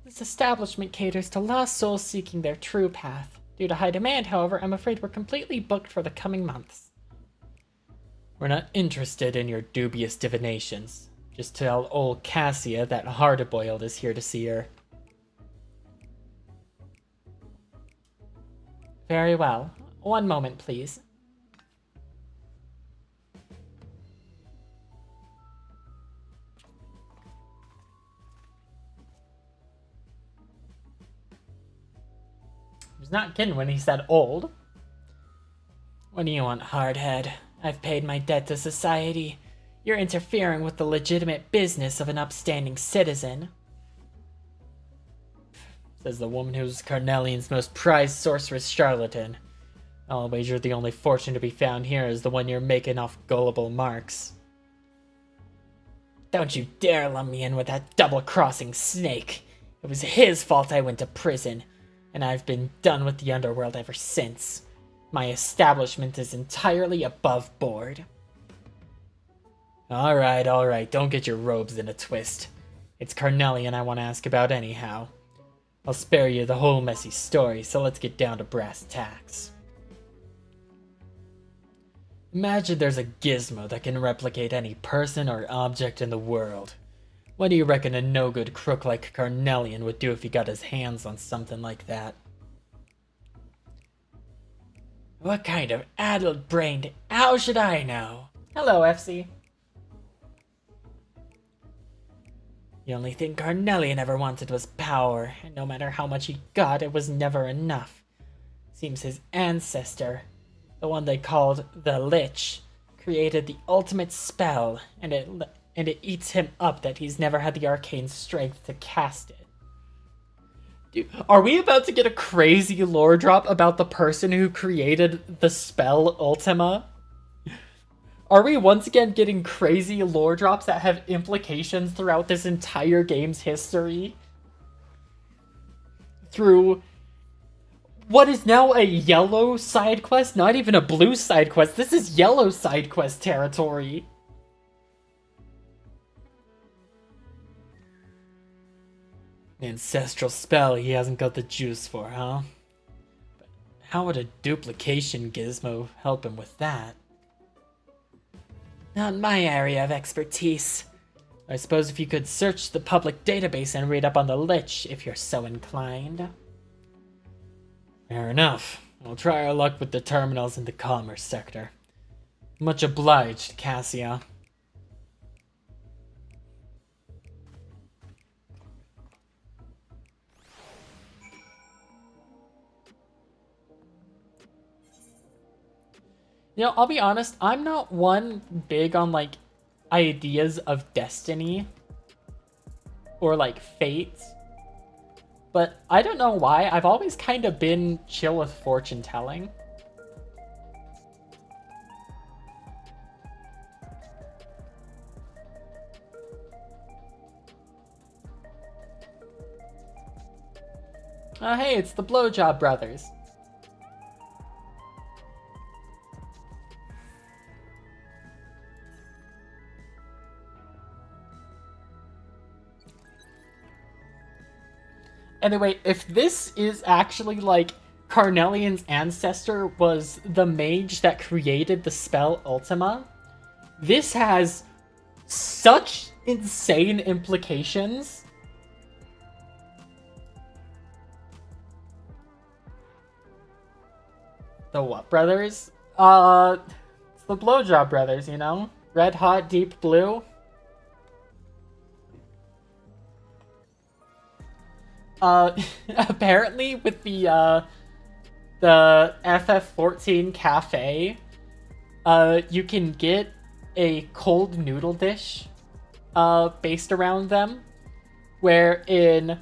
This establishment caters to lost souls seeking their true path. Due to high demand, however, I'm afraid we're completely booked for the coming months. We're not interested in your dubious divinations. Just tell old Cassia that Hard-Boiled is here to see her. Very well. One moment, please. I was not kidding when he said old. What do you want, Hardhead? I've paid my debt to society. You're interfering with the legitimate business of an upstanding citizen. Says the woman who's Carnelian's most prized sorceress charlatan. I'll wager the only fortune to be found here is the one you're making off gullible marks. Don't you dare lump me in with that double-crossing snake. It was his fault I went to prison, and I've been done with the underworld ever since. My establishment is entirely above board. Alright, don't get your robes in a twist. It's Carnelian I want to ask about anyhow. I'll spare you the whole messy story, so let's get down to brass tacks. Imagine there's a gizmo that can replicate any person or object in the world. What do you reckon a no-good crook like Carnelian would do if he got his hands on something like that? What kind of addled-brained owl should I know? Hello, FC. The only thing Carnelian ever wanted was power, and no matter how much he got, it was never enough. Seems his ancestor, the one they called the Lich, created the ultimate spell, and it eats him up that he's never had the arcane strength to cast it. Dude, are we about to get a crazy lore drop about the person who created the spell Ultima? Are we once again getting crazy lore drops that have implications throughout this entire game's history? Through what is now a yellow side quest? Not even a blue side quest. This is yellow side quest territory. Ancestral spell he hasn't got the juice for, huh? But how would a duplication gizmo help him with that? Not my area of expertise. I suppose if you could search the public database and read up on the Lich, if you're so inclined. Fair enough. We'll try our luck with the terminals in the commerce sector. Much obliged, Cassia. You know, I'll be honest, I'm not one big on, like, ideas of destiny or, like, fate. But I don't know why, I've always kind of been chill with fortune telling. Oh, hey, it's the Blowjob Brothers. Anyway, if this is actually, like, Carnelian's ancestor was the mage that created the spell Ultima, this has such insane implications. The what brothers? It's the Blowjob Brothers, you know? Red Hot Deep Blue. Apparently with the FF14 cafe, you can get a cold noodle dish based around them, wherein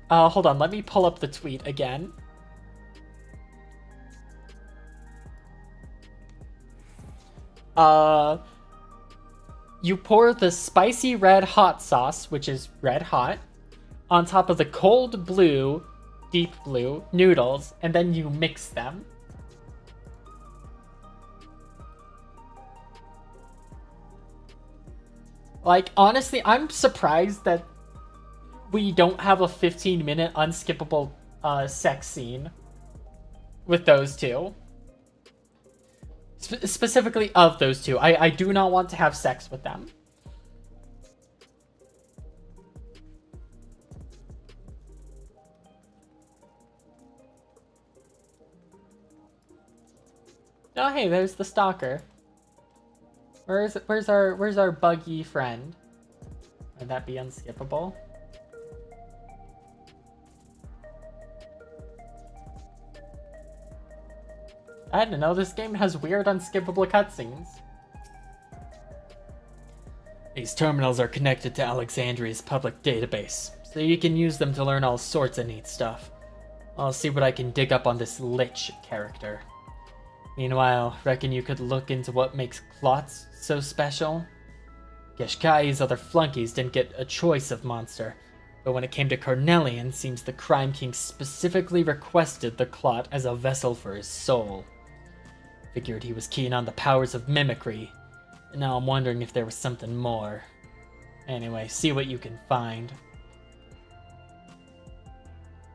hold on, let me pull up the tweet again. You pour the spicy red hot sauce, which is red hot, on top of the cold blue, deep blue noodles, and then you mix them. Like, honestly, I'm surprised that we don't have a 15-minute unskippable sex scene with those two. Specifically of those two. I do not want to have sex with them. Oh, hey, there's the stalker. Where's our buggy friend? Would that be unskippable? I don't know, this game has weird unskippable cutscenes. These terminals are connected to Alexandria's public database, so you can use them to learn all sorts of neat stuff. I'll see what I can dig up on this Lich character. Meanwhile, reckon you could look into what makes Klotz so special? Geshkai's other flunkies didn't get a choice of monster, but when it came to Cornelian, seems the Crime King specifically requested the Clot as a vessel for his soul. Figured he was keen on the powers of mimicry, and now I'm wondering if there was something more. Anyway, see what you can find.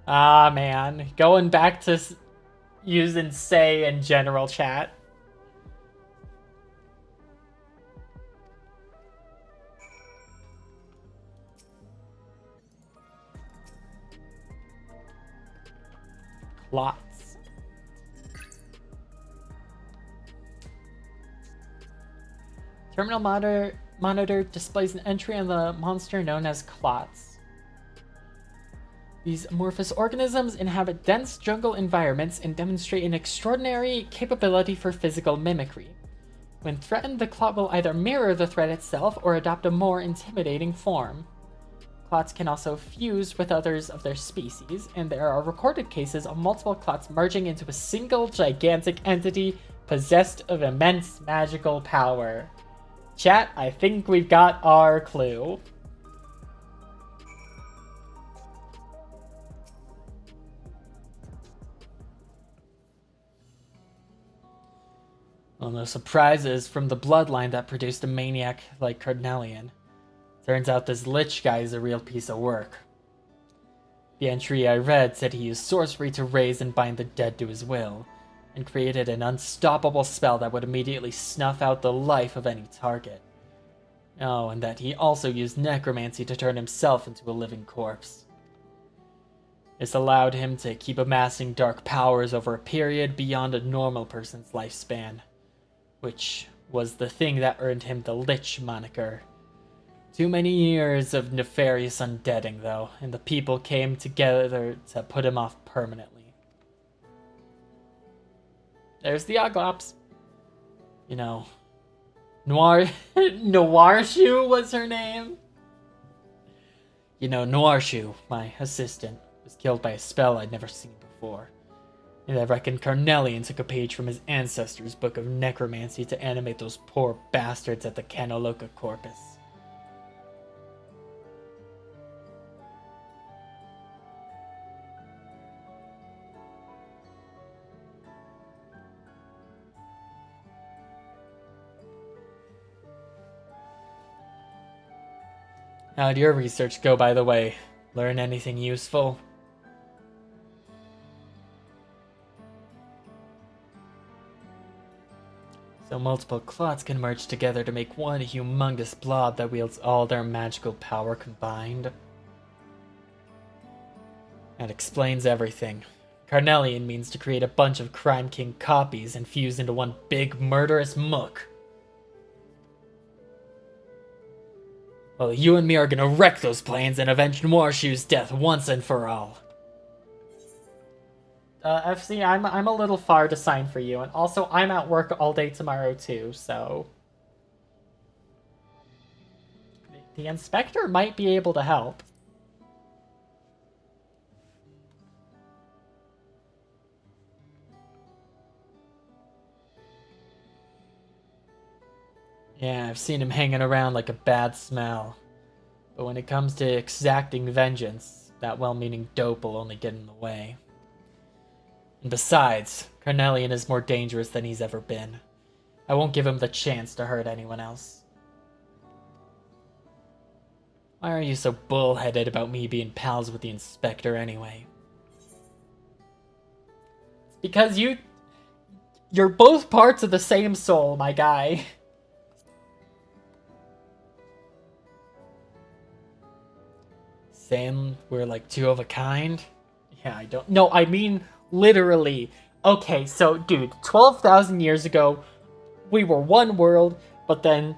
Ah, man. Going back to using say in general chat. Clots. Terminal monitor displays an entry on the monster known as Clots. These amorphous organisms inhabit dense jungle environments and demonstrate an extraordinary capability for physical mimicry. When threatened, the Clot will either mirror the threat itself or adopt a more intimidating form. Clots can also fuse with others of their species, and there are recorded cases of multiple Clots merging into a single gigantic entity possessed of immense magical power. Chat, I think we've got our clue. Well, no surprises from the bloodline that produced a maniac like Cornelian. Turns out this Lich guy is a real piece of work. The entry I read said he used sorcery to raise and bind the dead to his will, and created an unstoppable spell that would immediately snuff out the life of any target. Oh, and that he also used necromancy to turn himself into a living corpse. This allowed him to keep amassing dark powers over a period beyond a normal person's lifespan, which was the thing that earned him the Lich moniker. Too many years of nefarious undeading, though, and the people came together to put him off permanently. There's the Oglops. You know, Noirshu was her name. You know, Noirshu, my assistant, was killed by a spell I'd never seen before. And I reckon Cornelian took a page from his ancestors' book of necromancy to animate those poor bastards at the Canoloca Corpus. How'd your research go, by the way? Learn anything useful? So multiple Clots can merge together to make one humongous blob that wields all their magical power combined. That explains everything. Carnelian means to create a bunch of Crime King copies and fuse into one big murderous mook. Well, you and me are gonna wreck those plans and avenge Noirshu's death once and for all. FC, I'm a little far to sign for you, and also I'm at work all day tomorrow too, so... The inspector might be able to help. Yeah, I've seen him hanging around like a bad smell. But when it comes to exacting vengeance, that well-meaning dope will only get in the way. And besides, Carnelian is more dangerous than he's ever been. I won't give him the chance to hurt anyone else. Why are you so bullheaded about me being pals with the inspector anyway? It's because you're both parts of the same soul, my guy. Saying we're like two of a kind? Yeah, I don't... No, I mean literally. Okay, so dude, 12,000 years ago, we were one world, but then,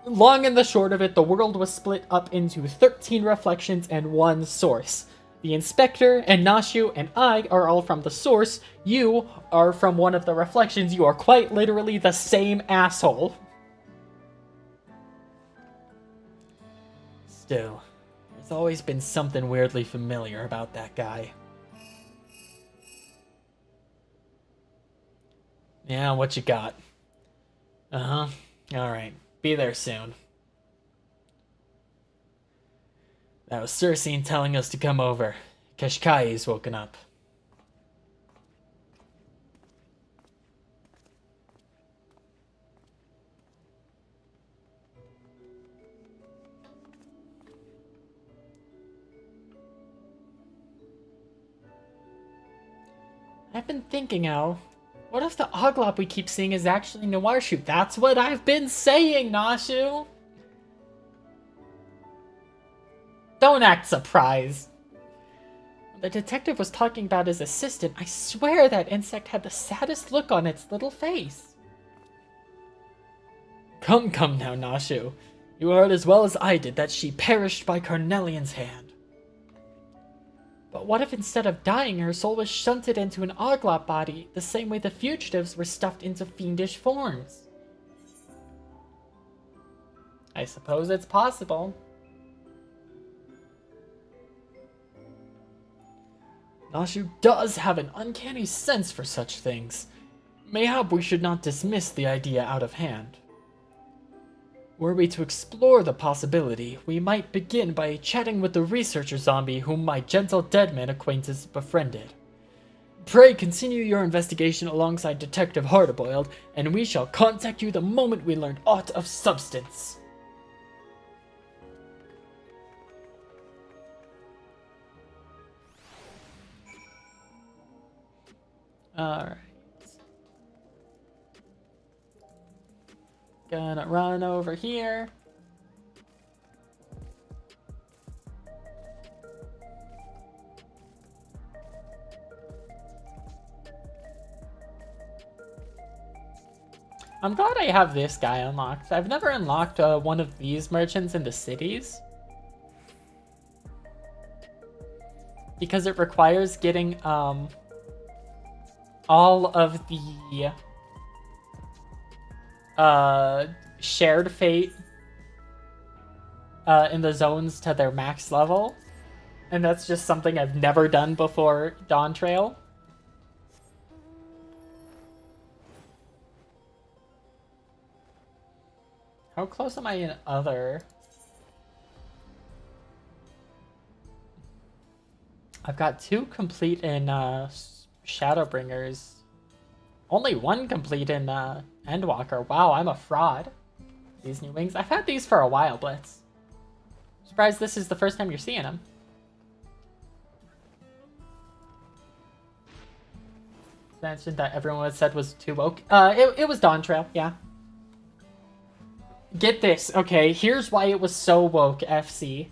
long and the short of it, the world was split up into 13 reflections and one source. The Inspector and Nashu and I are all from the source. You are from one of the reflections. You are quite literally the same asshole. Still, there's always been something weirdly familiar about that guy. Yeah, what you got? Uh-huh. Alright. Be there soon. That was Cersei telling us to come over. Kashkai's woken up. I've been thinking, Al. What if the Oglop we keep seeing is actually Noirshu? That's what I've been saying, Nashu! Don't act surprised. When the detective was talking about his assistant, I swear that insect had the saddest look on its little face. Come now, Nashu. You heard as well as I did that she perished by Carnelian's hand. But what if instead of dying, her soul was shunted into an Oglop body, the same way the fugitives were stuffed into fiendish forms? I suppose it's possible. Nashu does have an uncanny sense for such things. Mayhap we should not dismiss the idea out of hand. Were we to explore the possibility, we might begin by chatting with the researcher zombie whom my gentle deadman acquaintance befriended. Pray continue your investigation alongside Detective Hardboiled, and we shall contact you the moment we learn aught of substance. Alright. Gonna run over here. I'm glad I have this guy unlocked. I've never unlocked one of these merchants in the cities. Because it requires getting all of the shared fate in the zones to their max level. And that's just something I've never done before Dawn Trail. How close am I in other? I've got 2 complete in Shadowbringers. Only 1 complete in Endwalker. Wow, I'm a fraud. These new wings. I've had these for a while, Blitz. Surprised this is the first time you're seeing them. Mentioned that everyone had said was too woke. It was Dawn Trail, yeah. Get this, okay, here's why it was so woke, FC.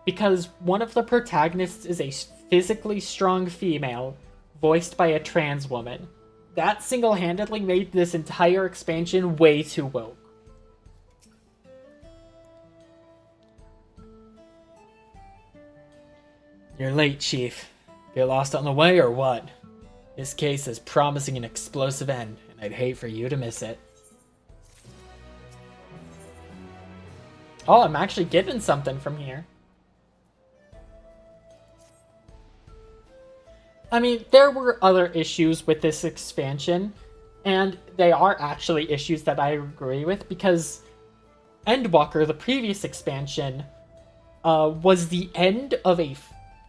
Because one of the protagonists is a physically strong female, voiced by a trans woman. That single-handedly made this entire expansion way too woke. You're late, Chief. Get lost on the way or what? This case is promising an explosive end, and I'd hate for you to miss it. Oh, I'm actually getting something from here. I mean, there were other issues with this expansion, and they are actually issues that I agree with, because Endwalker, the previous expansion, was the end of a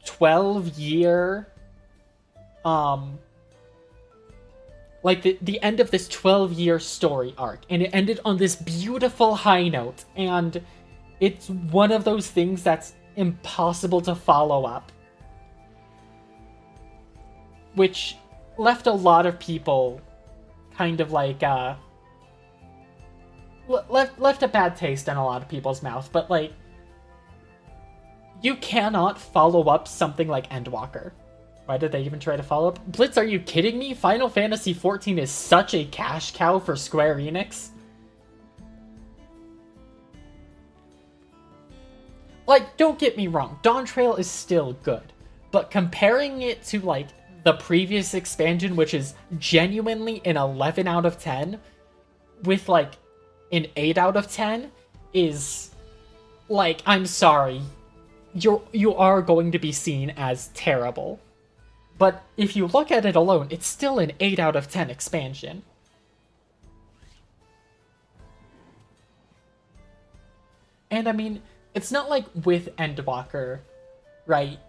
12-year, like the end of this 12-year story arc, and it ended on this beautiful high note, and it's one of those things that's impossible to follow up, which left a lot of people kind of like left a bad taste in a lot of people's mouth. But like, you cannot follow up something like Endwalker. Why did they even try to follow up? Blitz, are you kidding me? Final Fantasy XIV is such a cash cow for Square Enix. Like, don't get me wrong, Dawn Trail is still good, but comparing it to like the previous expansion, which is genuinely an 11 out of 10, with like an 8 out of 10, is like, I'm sorry, you are going to be seen as terrible. But if you look at it alone, it's still an 8 out of 10 expansion. And I mean, it's not like with Endwalker, right?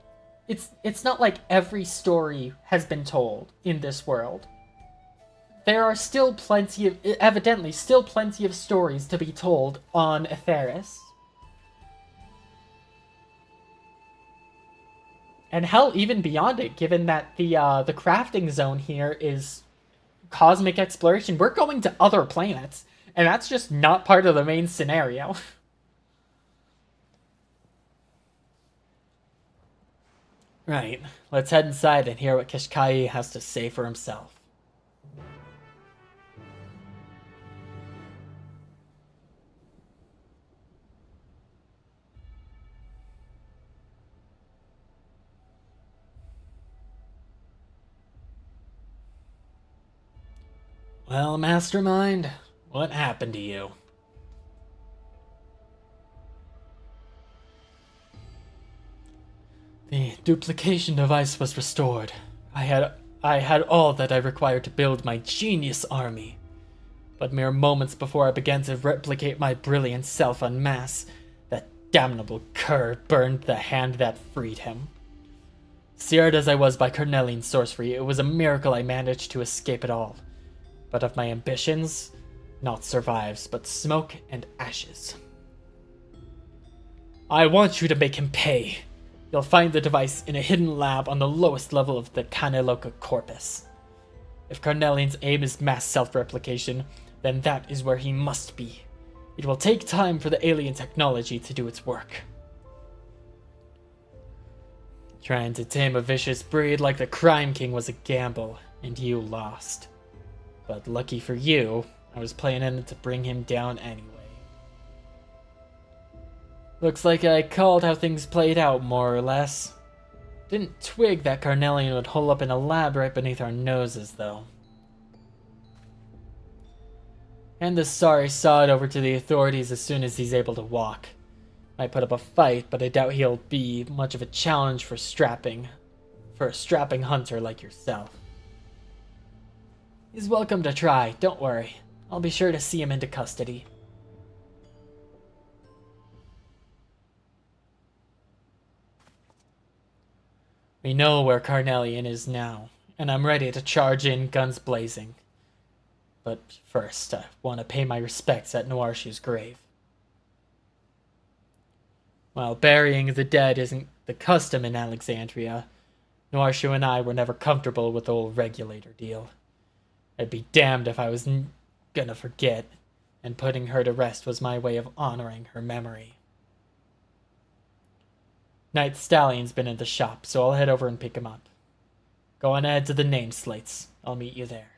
It's not like every story has been told in this world. There are still evidently still plenty of stories to be told on Aetheris. And hell, even beyond it, given that the crafting zone here is cosmic exploration. We're going to other planets, and that's just not part of the main scenario. Right, let's head inside and hear what Kishkai has to say for himself. Well, Mastermind, what happened to you? The duplication device was restored. I had all that I required to build my genius army. But mere moments before I began to replicate my brilliant self en masse, that damnable cur burned the hand that freed him. Seared as I was by Cornelian sorcery, it was a miracle I managed to escape it all. But of my ambitions, naught survives but smoke and ashes. I want you to make him pay. You'll find the device in a hidden lab on the lowest level of the Caneloca corpus. If Carnelian's aim is mass self-replication, then that is where he must be. It will take time for the alien technology to do its work. Trying to tame a vicious breed like the Crime King was a gamble, and you lost. But lucky for you, I was planning to bring him down anyway. Looks like I called how things played out, more or less. Didn't twig that Carnelian would hole up in a lab right beneath our noses, though. And the sorry sod over to the authorities as soon as he's able to walk. Might put up a fight, but I doubt he'll be much of a challenge for a strapping hunter like yourself. He's welcome to try, don't worry. I'll be sure to see him into custody. We know where Carnelian is now, and I'm ready to charge in guns blazing. But first, I want to pay my respects at Noarshu's grave. While burying the dead isn't the custom in Alexandria, Noarshu and I were never comfortable with the old regulator deal. I'd be damned if I was gonna forget, and putting her to rest was my way of honoring her memory. Night Stallion's been in the shop, so I'll head over and pick him up. Go on ahead to the name slates. I'll meet you there.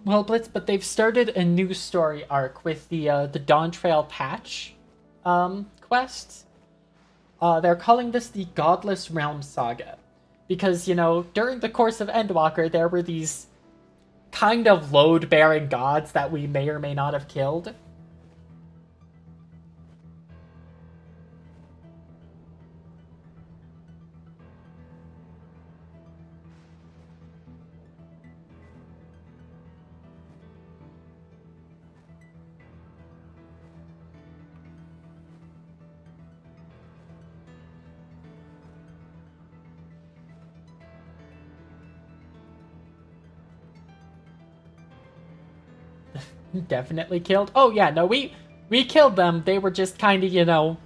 Well, Blitz, but they've started a new story arc with the Dawn Trail patch quest. They're calling this the Godless Realm Saga. Because, you know, during the course of Endwalker, there were these kind of load-bearing gods that we may or may not have killed. Definitely killed. Oh yeah, no, we killed them. They were just kind of, you know.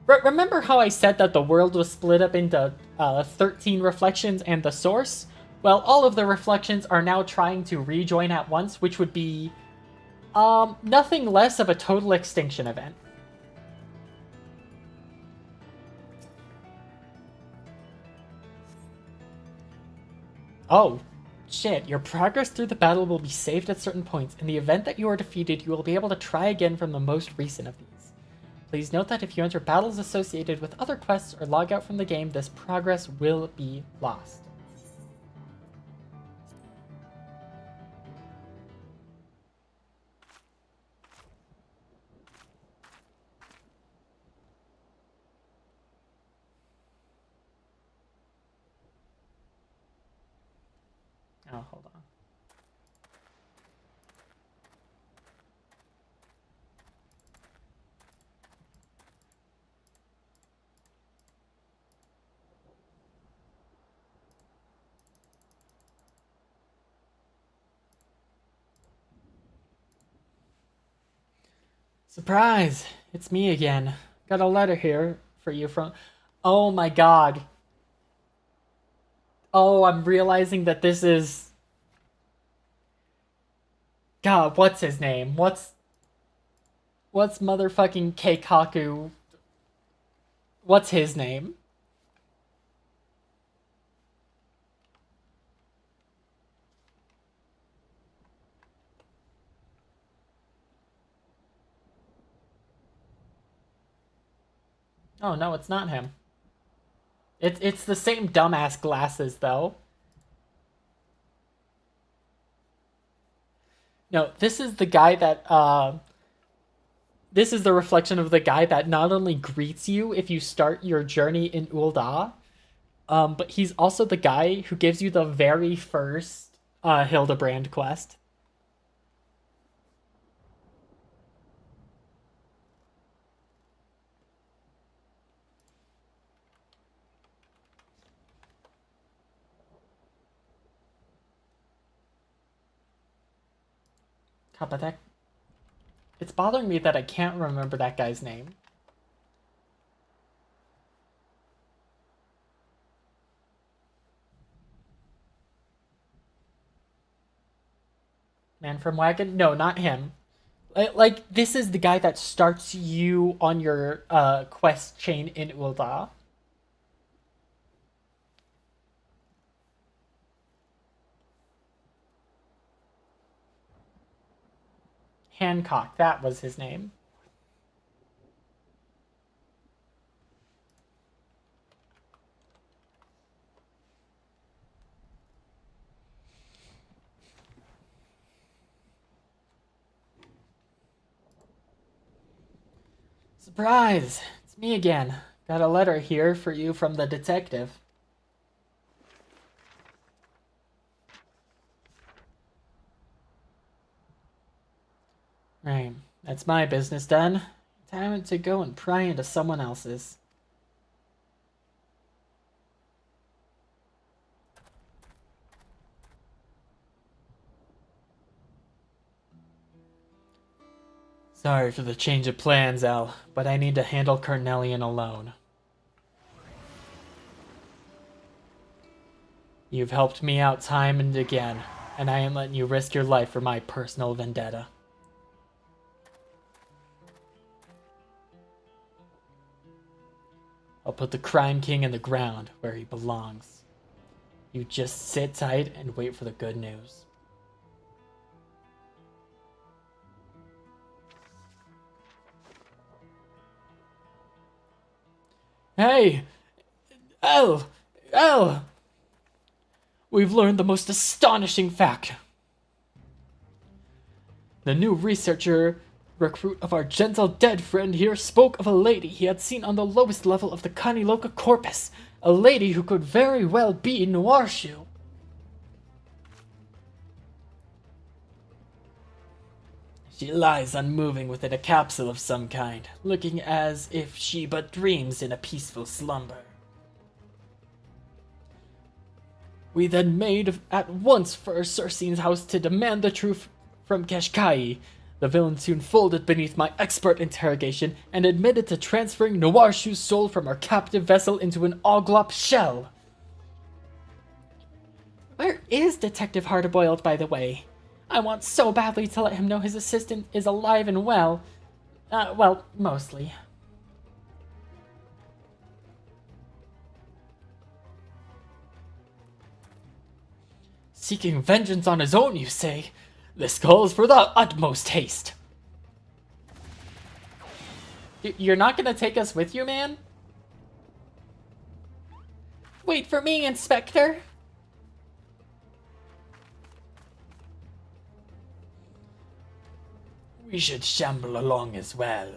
Remember how I said that the world was split up into 13 reflections and the source? Well, all of the reflections are now trying to rejoin at once, which would be nothing less of a total extinction event. Oh, shit, your progress through the battle will be saved at certain points. In the event that you are defeated, you will be able to try again from the most recent of these. Please note that if you enter battles associated with other quests or log out from the game, this progress will be lost. Oh, hold on. Surprise! It's me again. Got a letter here for you from... Oh my god. Oh, I'm realizing that this is... God, what's his name? What's motherfucking Keikaku? What's his name? Oh no, it's not him. It's the same dumbass glasses though. No, this is the guy that this is the reflection of the guy that not only greets you if you start your journey in Ul'dah, but he's also the guy who gives you the very first Hildebrand quest. God, but that... It's bothering me that I can't remember that guy's name. Man from Wagon? No, not him. Like, this is the guy that starts you on your quest chain in Ul'dah. Hancock, that was his name. Surprise! It's me again. Got a letter here for you from the detective. Right, that's my business done. Time to go and pry into someone else's. Sorry for the change of plans, Al, but I need to handle Carnelian alone. You've helped me out time and again, and I am letting you risk your life for my personal vendetta. I'll put the Crime King in the ground where he belongs. You just sit tight and wait for the good news. Hey! L! We've learned the most astonishing fact. The new researcher recruit of our gentle dead friend here spoke of a lady he had seen on the lowest level of the Kaniloka corpus. A lady who could very well be Noirshu. She lies unmoving within a capsule of some kind, looking as if she but dreams in a peaceful slumber. We then made at once for Circene's house to demand the truth from Keshkai. The villain soon folded beneath my expert interrogation and admitted to transferring Noirshu's soul from our captive vessel into an Oglop shell. Where is Detective Hardboiled, by the way? I want so badly to let him know his assistant is alive and well. Well, mostly. Seeking vengeance on his own, you say? This calls for the utmost haste. You're not gonna take us with you, man? Wait for me, Inspector. We should shamble along as well.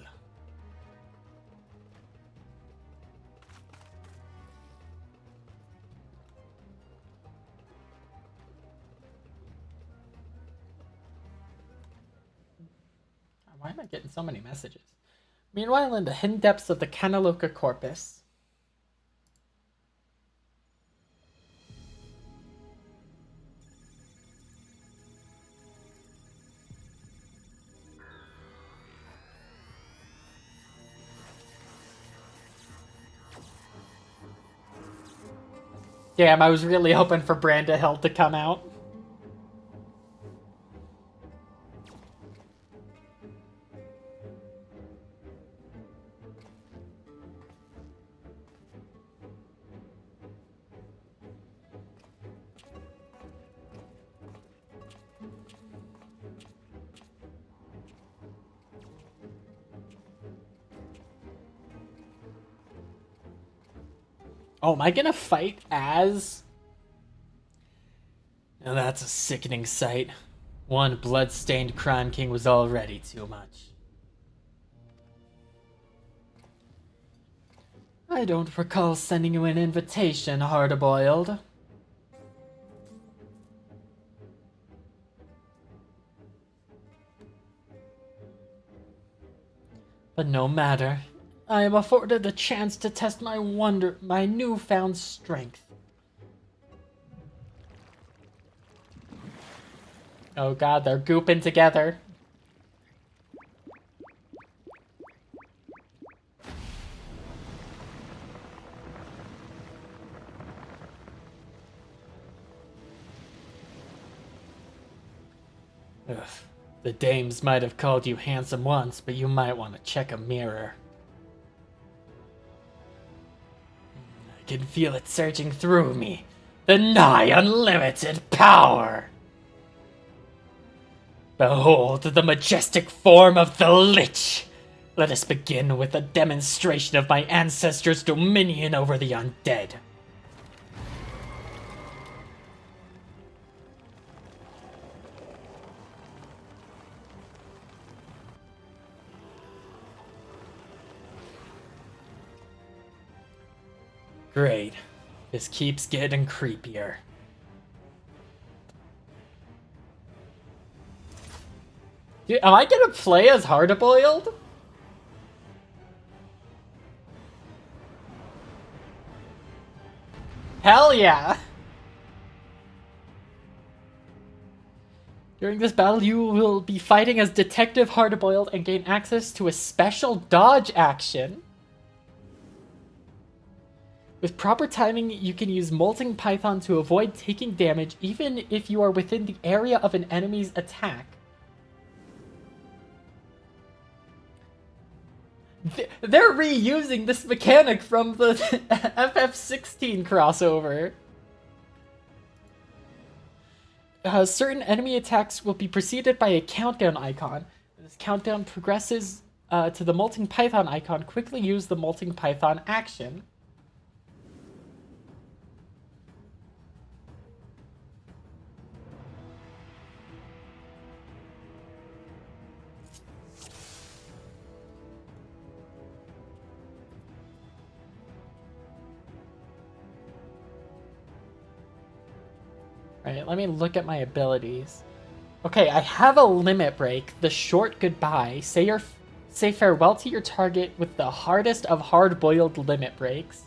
Why am I getting so many messages? Meanwhile, in the hidden depths of the Kaniloka corpus. Damn, I was really hoping for Brandahill to come out. Oh, am I gonna fight as? Now that's a sickening sight. One blood-stained crime king was already too much. I don't recall sending you an invitation, Hardboiled. But no matter. I am afforded the chance to test my newfound strength. Oh god, they're gooping together. Ugh. The dames might have called you handsome once, but you might want to check a mirror. I can feel it surging through me. The nigh unlimited power! Behold the majestic form of the Lich! Let us begin with a demonstration of my ancestors' dominion over the undead. Great. This keeps getting creepier. Dude, am I gonna play as Hardboiled? Hell yeah! During this battle, you will be fighting as Detective Hardboiled and gain access to a special dodge action. With proper timing, you can use Molting Python to avoid taking damage even if you are within the area of an enemy's attack. They're reusing this mechanic from the FF16 crossover. Certain enemy attacks will be preceded by a countdown icon. This countdown progresses to the Molting Python icon. Quickly use the Molting Python action. Alright, let me look at my abilities. Okay, I have a limit break, the short goodbye. Say farewell to your target with the hardest of hard-boiled limit breaks.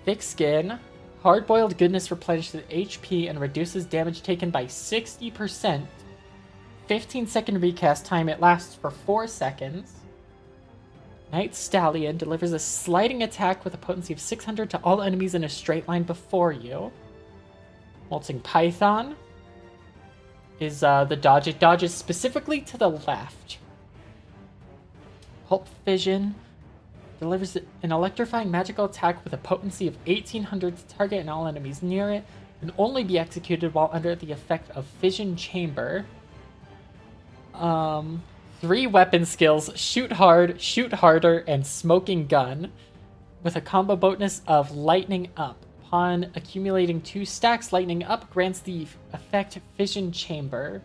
Thick skin. Hard-boiled goodness replenishes HP and reduces damage taken by 60%. 15-second recast time, it lasts for 4 seconds. Night Stallion delivers a sliding attack with a potency of 600 to all enemies in a straight line before you. Molting Python is the dodge. It dodges specifically to the left. Pulp Fission delivers an electrifying magical attack with a potency of 1800 to target and all enemies near it, and only be executed while under the effect of Fission Chamber. 3 weapon skills: Shoot Hard, Shoot Harder, and Smoking Gun, with a combo bonus of Lightning Up. Upon accumulating 2 stacks, Lightning Up grants the effect Fission Chamber.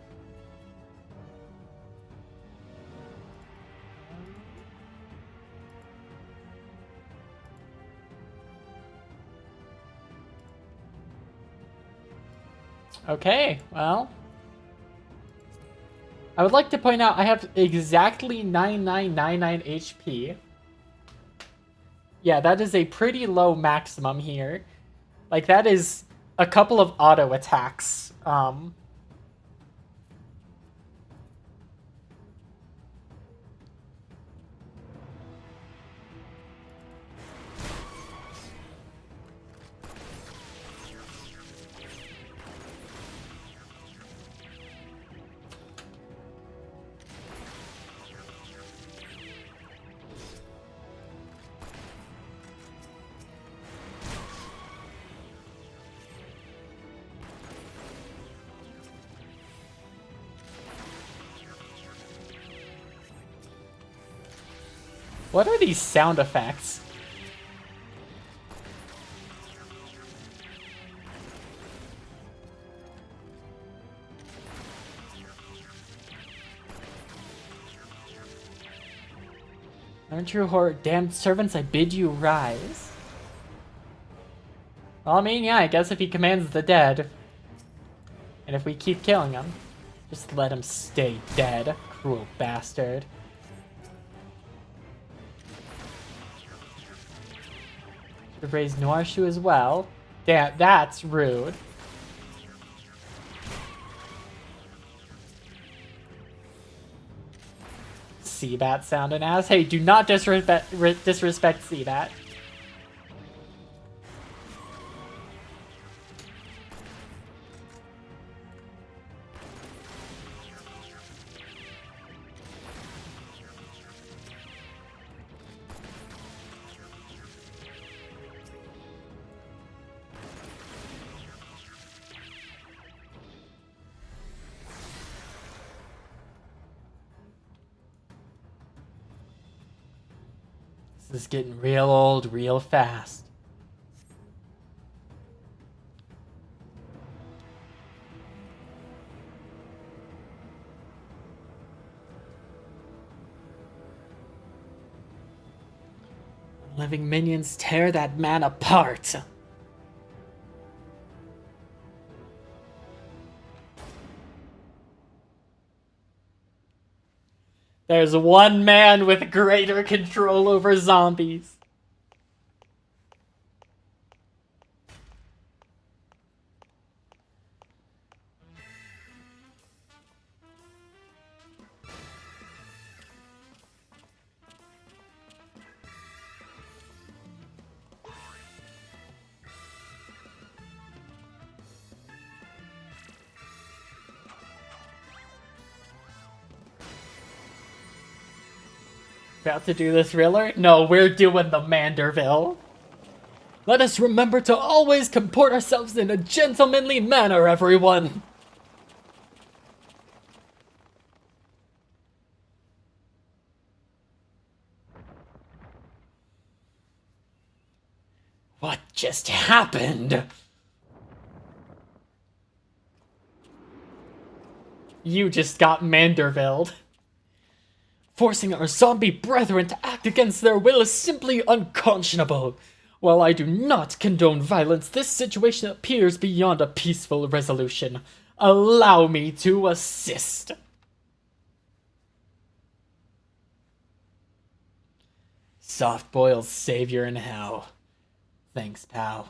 Okay, well, I would like to point out I have exactly 9999 HP. Yeah, that is a pretty low maximum here. Like, that is a couple of auto attacks. What are these sound effects? Aren't you horror damned servants, I bid you rise? Well, I mean, yeah, I guess if he commands the dead. And if we keep killing him, just let him stay dead, cruel bastard. Should have raised Noirshu as well. Damn, that's rude. Seabat sounding ass. Hey, do not disrespect Seabat. This is getting real old real fast. Living minions tear that man apart. There's one man with greater control over zombies. About to do this thriller? No, we're doing the Manderville. Let us remember to always comport ourselves in a gentlemanly manner, everyone. What just happened? You just got Mandervilled. Forcing our zombie brethren to act against their will is simply unconscionable. While I do not condone violence, this situation appears beyond a peaceful resolution. Allow me to assist. Soft-boiled savior in hell. Thanks, pal.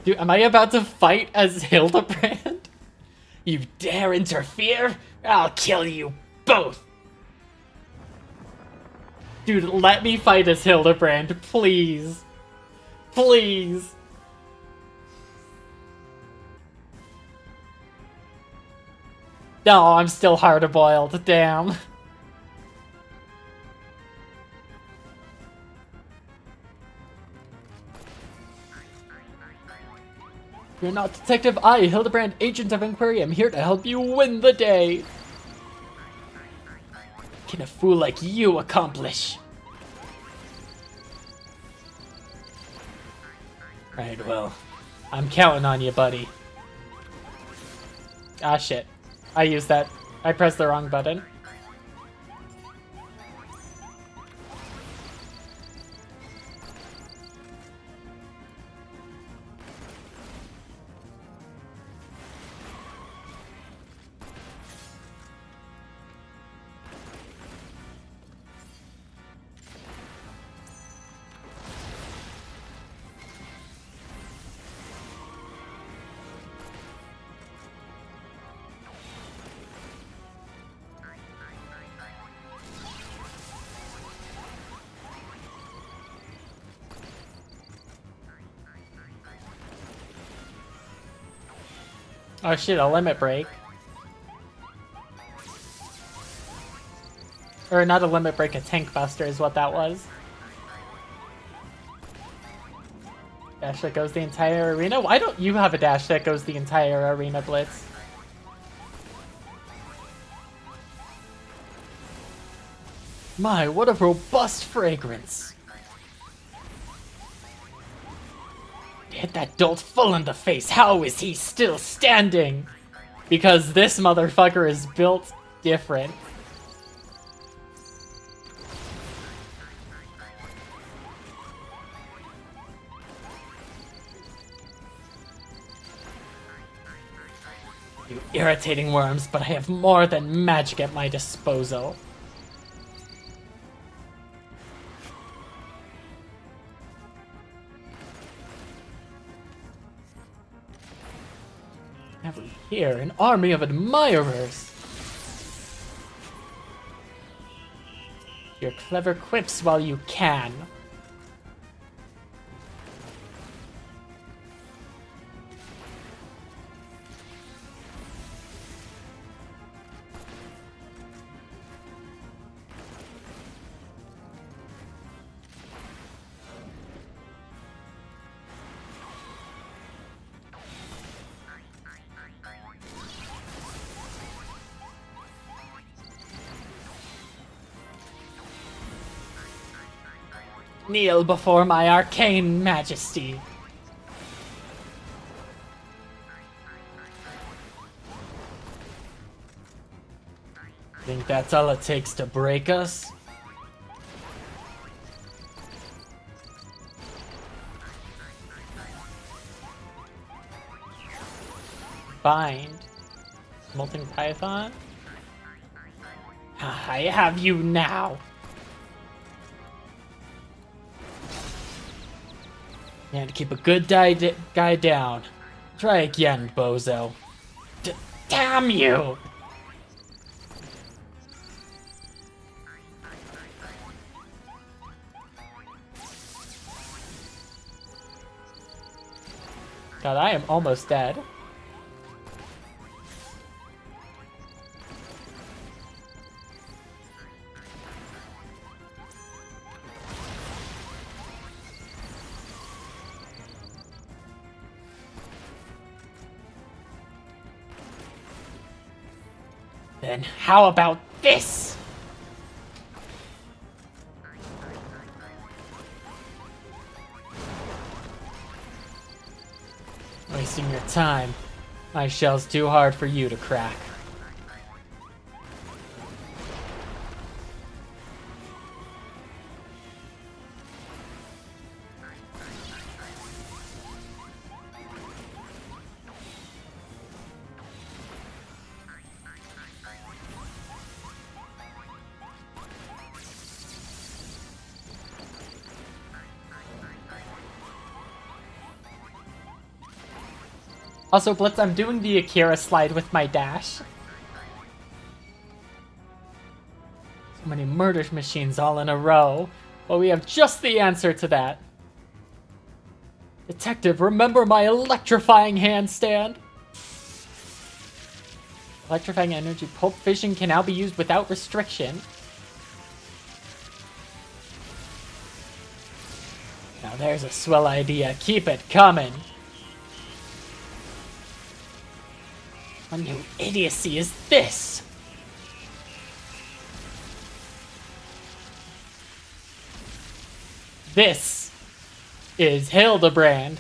Dude, am I about to fight as Hildebrand? You dare interfere? I'll kill you both! Dude, let me fight as Hildebrand, please. Please. No, I'm still hard-boiled, damn. You're not Detective I, Hildebrand, Agent of Inquiry. I'm here to help you win the day. Can a fool like you accomplish? Right, well, I'm counting on you, buddy. Ah, shit. I used that. I pressed the wrong button. Oh shit, a limit break. Or not a limit break, a tank buster is what that was. Dash that goes the entire arena? Why don't you have a dash that goes the entire arena, Blitz? My, what a robust fragrance! Hit that dolt full in the face. How is he still standing? Because this motherfucker is built different. You irritating worms, but I have more than magic at my disposal. Have we here an army of admirers? Your clever quips while you can. Kneel before my arcane majesty. Think that's all it takes to break us? Bind. Molten Python? I have you now. And keep a good guy down. Try again, bozo. Damn you! God, I am almost dead. Then how about this? Wasting your time. My shell's too hard for you to crack. Also, Blitz, I'm doing the Akira slide with my dash. So many murder machines all in a row. Well, we have just the answer to that. Detective, remember my electrifying handstand? Electrifying energy pulp vision can now be used without restriction. Now there's a swell idea. Keep it coming. What new idiocy is this? This is Hildebrand.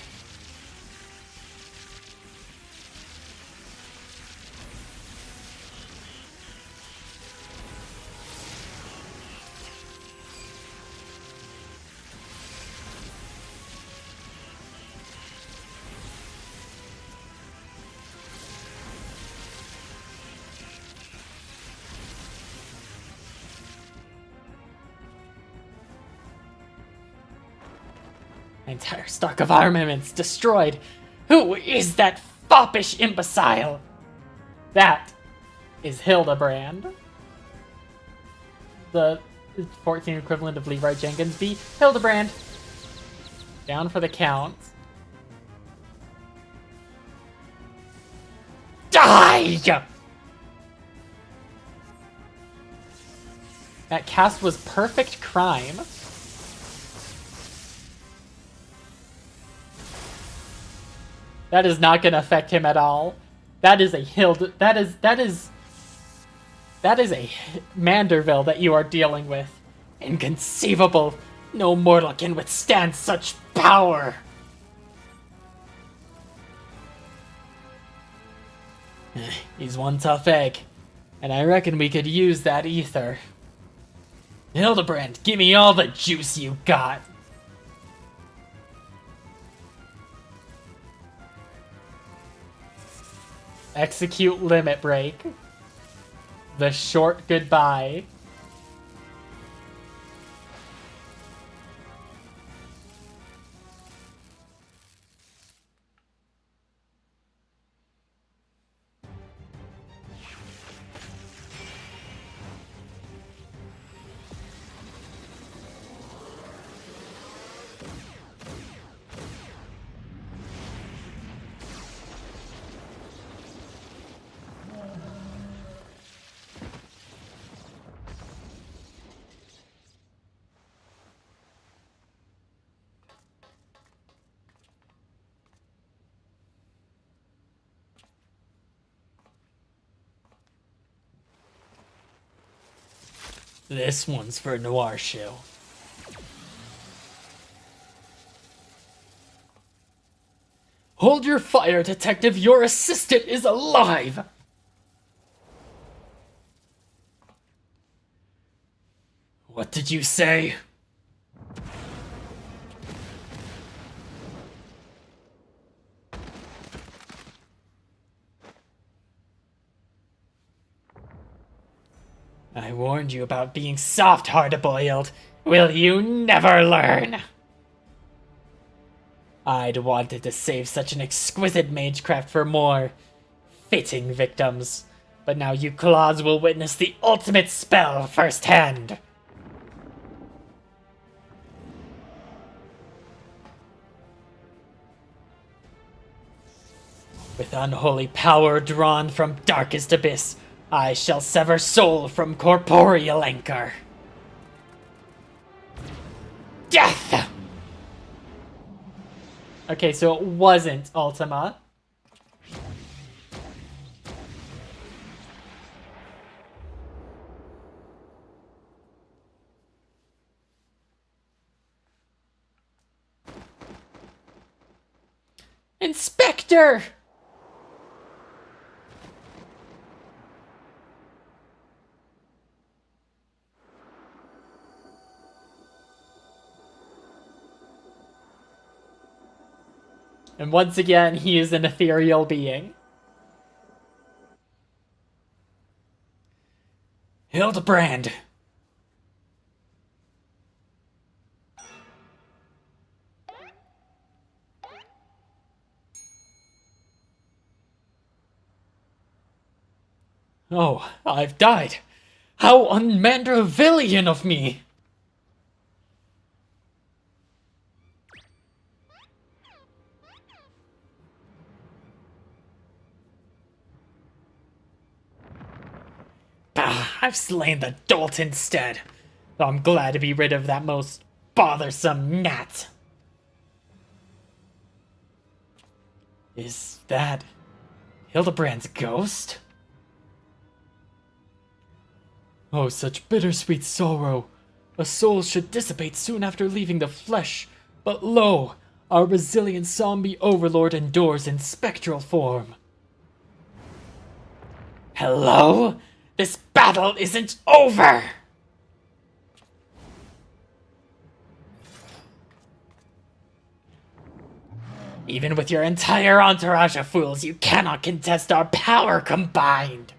My entire stock of armaments destroyed. Who is that foppish imbecile? That is Hildebrand. The 14 equivalent of Leroy Jenkins be Hildebrand. Down for the count. Die! That cast was perfect crime. That is not going to affect him at all. That is a that is a Manderville that you are dealing with. Inconceivable. No mortal can withstand such power. He's one tough egg, and I reckon we could use that ether. Hildebrand, give me all the juice you got. Execute limit break. The short goodbye. This one's for Noir Show. Hold your fire, detective. Your assistant is alive. What did you say? I warned you about being soft hard-boiled. Will you never learn? I'd wanted to save such an exquisite magecraft for more fitting victims, but now you claws will witness the ultimate spell firsthand. With unholy power drawn from darkest abyss, I shall sever soul from corporeal anchor. Death! Okay, so it wasn't Ultima. Inspector! And once again, he is an ethereal being. Hildebrand! Oh, I've died. How unmandervillian of me! Bah, I've slain the dolt instead. Though I'm glad to be rid of that most bothersome gnat. Is that Hildebrand's ghost? Oh, such bittersweet sorrow. A soul should dissipate soon after leaving the flesh. But lo, our resilient zombie overlord endures in spectral form. Hello? This battle isn't over! Even with your entire entourage of fools, you cannot contest our power combined!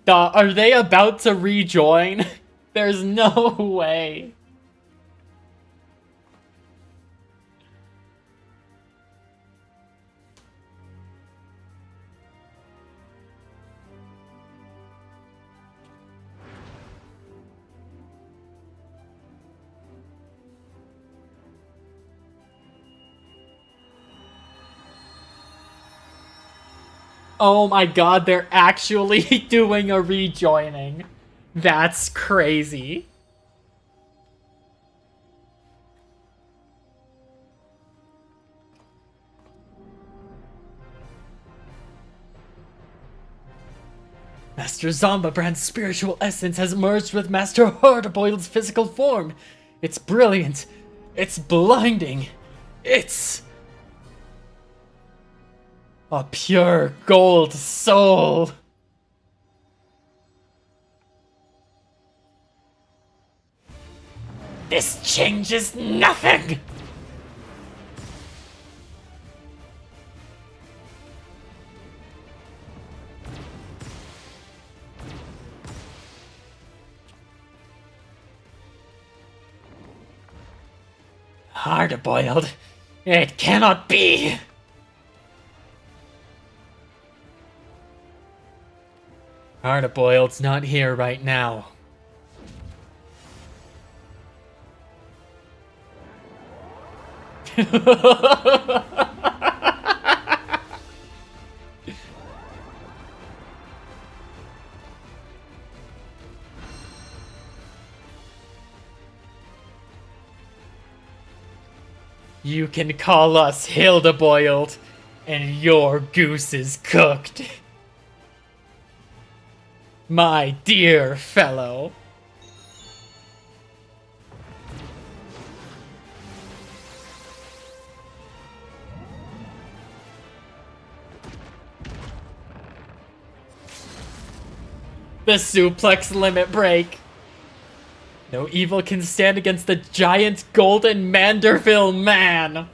Are they about to rejoin? There's no way. Oh my god, they're actually doing a rejoining. That's crazy. Master Zombabrand's spiritual essence has merged with Master Hardboiled's physical form. It's brilliant. It's blinding. It's a pure gold soul. This changes nothing. Hard-boiled. It cannot be. Hard-boiled's not here right now. You can call us Hilda-boiled, and your goose is cooked. My dear fellow. The suplex limit break. No evil can stand against the giant golden Manderville man.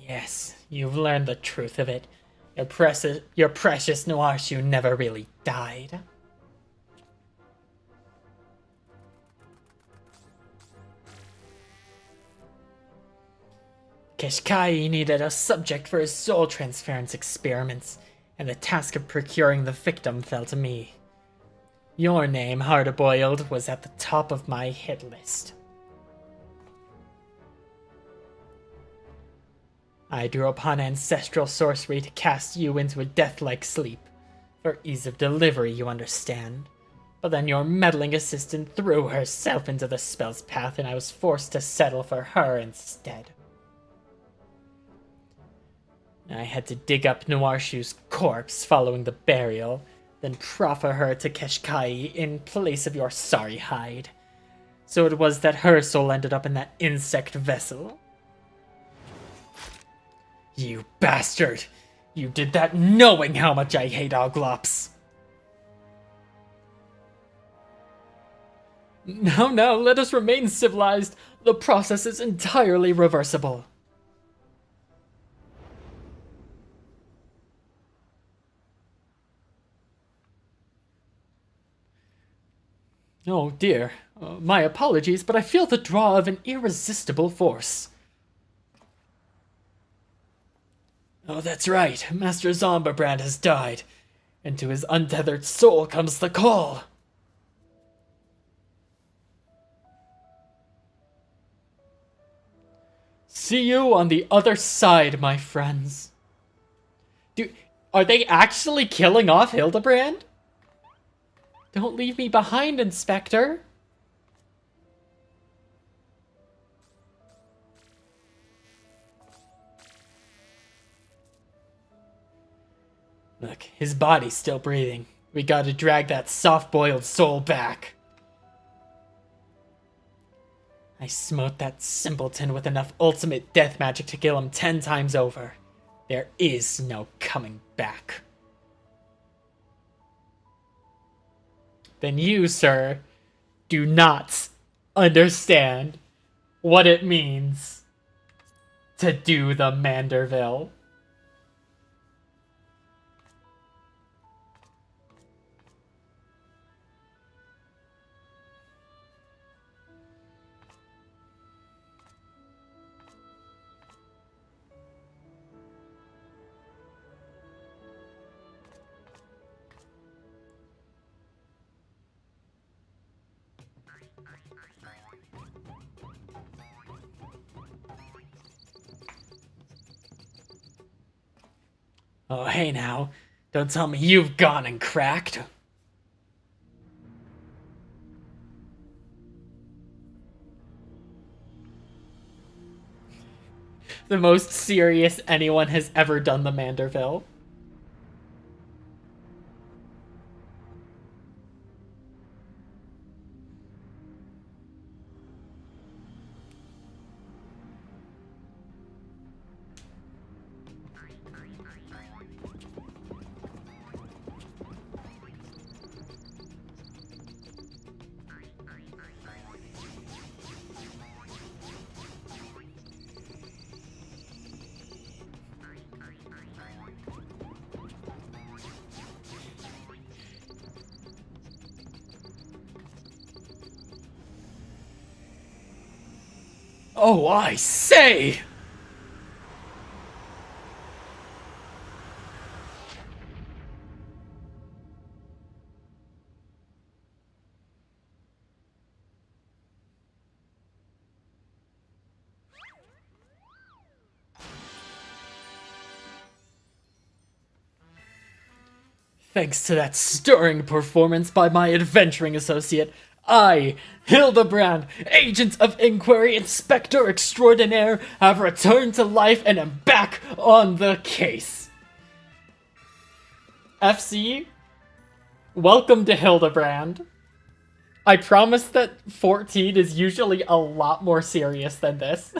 Yes, you've learned the truth of it. Your precious Noarshu never really died. Keshkai needed a subject for his soul transference experiments, and the task of procuring the victim fell to me. Your name, Hard-boiled, was at the top of my hit list. I drew upon ancestral sorcery to cast you into a death-like sleep. For ease of delivery, you understand. But then your meddling assistant threw herself into the spell's path, and I was forced to settle for her instead. I had to dig up Noirshoe's corpse following the burial, then proffer her to Keshkai in place of your sorry hide. So it was that her soul ended up in that insect vessel. You bastard! You did that knowing how much I hate Oglops! No, let us remain civilized. The process is entirely reversible. Oh dear, my apologies, but I feel the draw of an irresistible force. Oh, that's right, Master Zomberbrand has died, and to his untethered soul comes the call. See you on the other side, my friends. Are they actually killing off Hildebrand? Don't leave me behind, Inspector. Look, his body's still breathing. We gotta drag that soft-boiled soul back. I smote that simpleton with enough ultimate death magic to kill him 10 times over. There is no coming back. Then you, sir, do not understand what it means to do the Manderville. Oh, hey now. Don't tell me you've gone and cracked. The most serious anyone has ever done the Manderville. Oh, I say! Thanks to that stirring performance by my adventuring associate, I, Hildebrand, Agent of Inquiry, Inspector Extraordinaire, have returned to life and am back on the case. FC, welcome to Hildebrand. I promise that 14 is usually a lot more serious than this.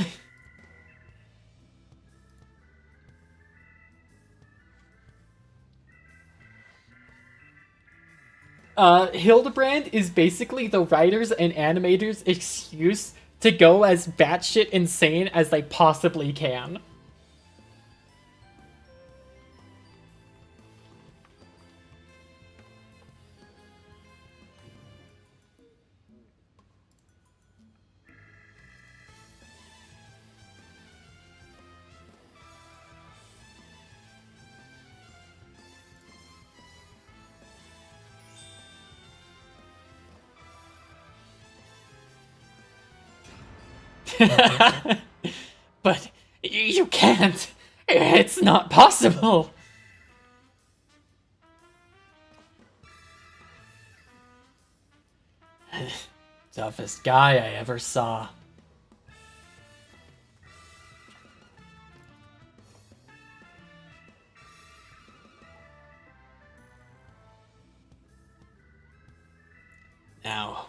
Hildebrand is basically the writers and animators' excuse to go as batshit insane as they possibly can. But you can't. It's not possible. Toughest guy I ever saw.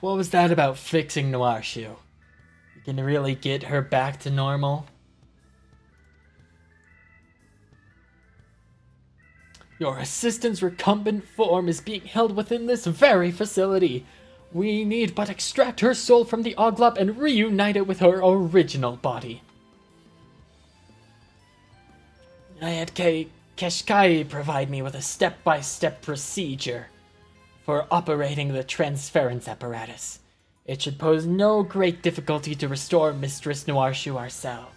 what was that about fixing Noirshoe? You can really get her back to normal? Your assistant's recumbent form is being held within this very facility. We need but extract her soul from the Oglop and reunite it with her original body. I had Keshkai provide me with a step-by-step procedure for operating the transference apparatus. It should pose no great difficulty to restore Mistress Noirshoe ourselves.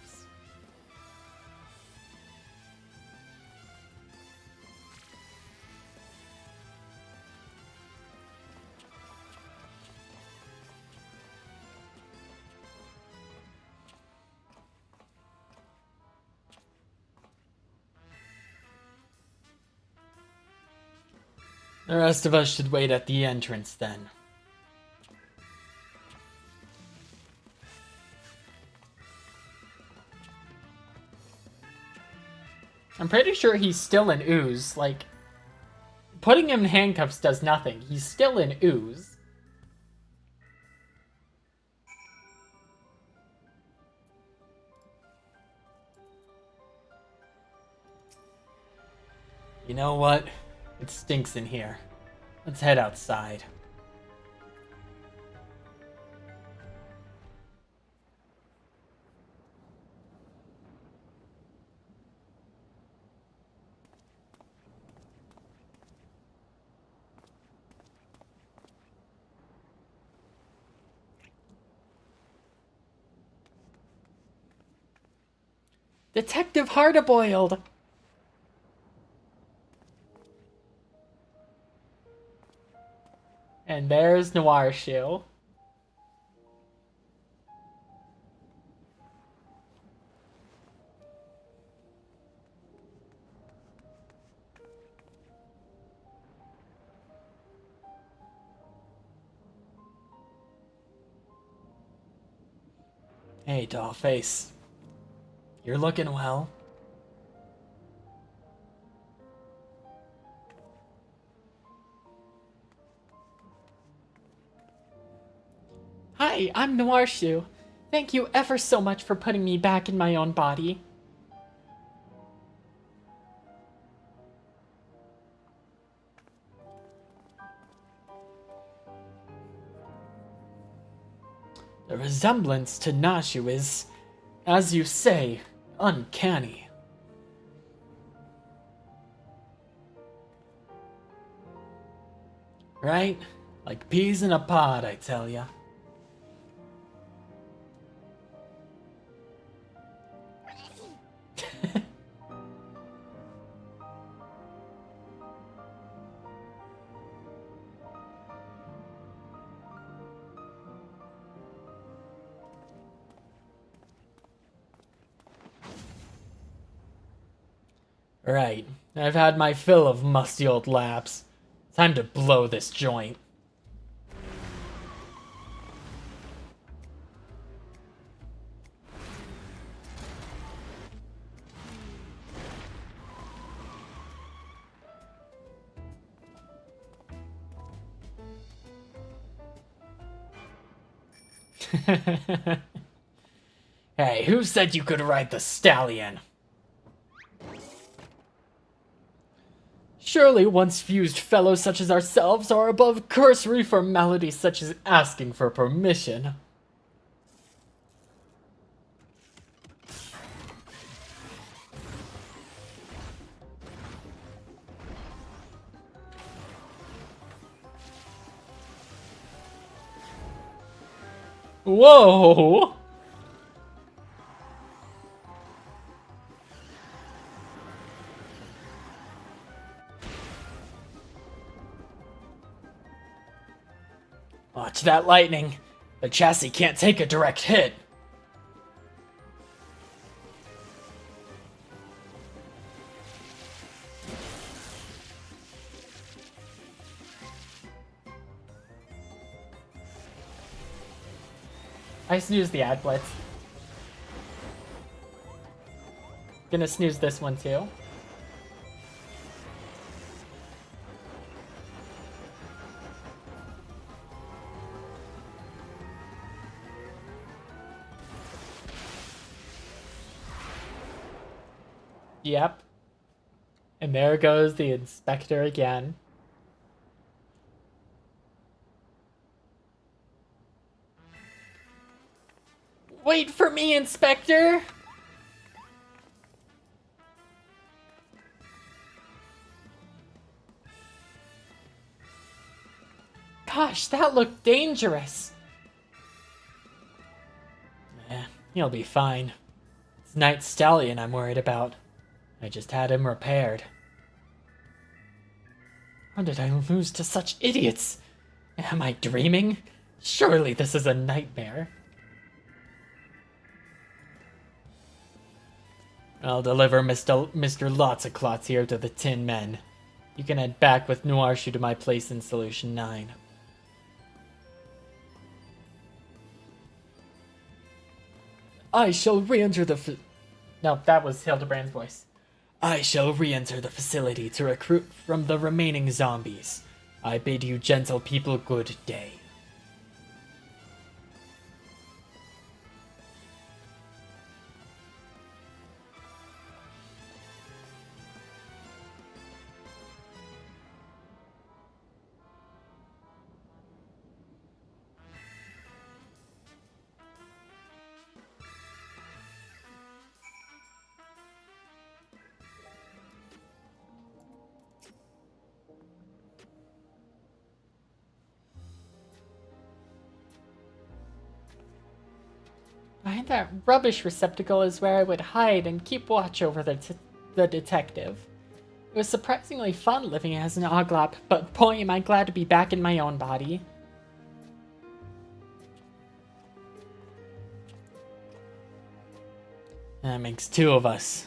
The rest of us should wait at the entrance then. I'm pretty sure he's still in ooze. Like, putting him in handcuffs does nothing. He's still in ooze. You know what? It stinks in here. Let's head outside. Detective Hardaboiled! And there's Noirshoe. Hey, Dollface. You're looking well. Hi, I'm Noirshoe. Thank you ever so much for putting me back in my own body. The resemblance to Nashu is, as you say, uncanny. Right? Like peas in a pod, I tell ya. Right. I've had my fill of musty old labs. Time to blow this joint. Hey, who said you could ride the stallion? Surely once-fused fellows such as ourselves are above cursory formalities such as asking for permission. Whoa! Watch that lightning. The chassis can't take a direct hit. I snoozed the ad blitz. Gonna snooze this one too. Yep. And there goes the inspector again. Wait for me, Inspector! Gosh, that looked dangerous. Yeah, he'll be fine. It's Night Stallion I'm worried about. I just had him repaired. How did I lose to such idiots? Am I dreaming? Surely this is a nightmare. I'll deliver Mr. Lots-a-Clots here to the Tin Men. You can head back with Noirshu to my place in Solution 9. I shall re-enter the No, that was Hildebrand's voice. I shall re-enter the facility to recruit from the remaining zombies. I bid you gentle people good day. Behind that rubbish receptacle is where I would hide and keep watch over the detective. It was surprisingly fun living as an Oglop, but boy am I glad to be back in my own body. That makes two of us.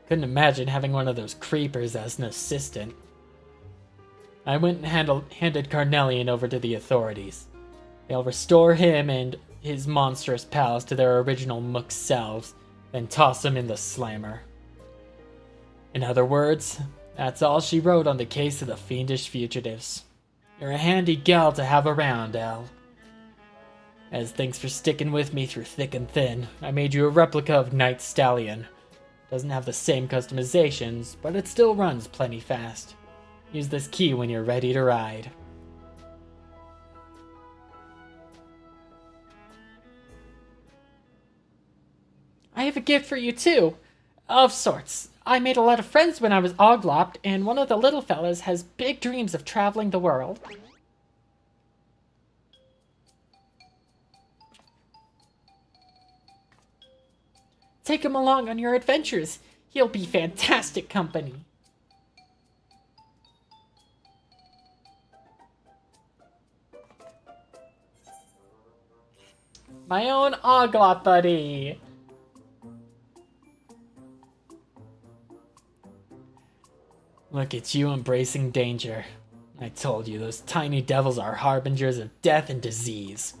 Couldn't imagine having one of those creepers as an assistant. I went and handed Carnelian over to the authorities. They'll restore him and his monstrous pals to their original mook selves, then toss them in the slammer. In other words, that's all she wrote on the case of the fiendish fugitives. You're a handy gal to have around, Elle. As thanks for sticking with me through thick and thin, I made you a replica of Night Stallion. Doesn't have the same customizations, but it still runs plenty fast. Use this key when you're ready to ride. I have a gift for you too. Of sorts. I made a lot of friends when I was Oglopped, and one of the little fellas has big dreams of traveling the world. Take him along on your adventures. He'll be fantastic company. My own Oglop buddy. Look at you embracing danger. I told you, those tiny devils are harbingers of death and disease.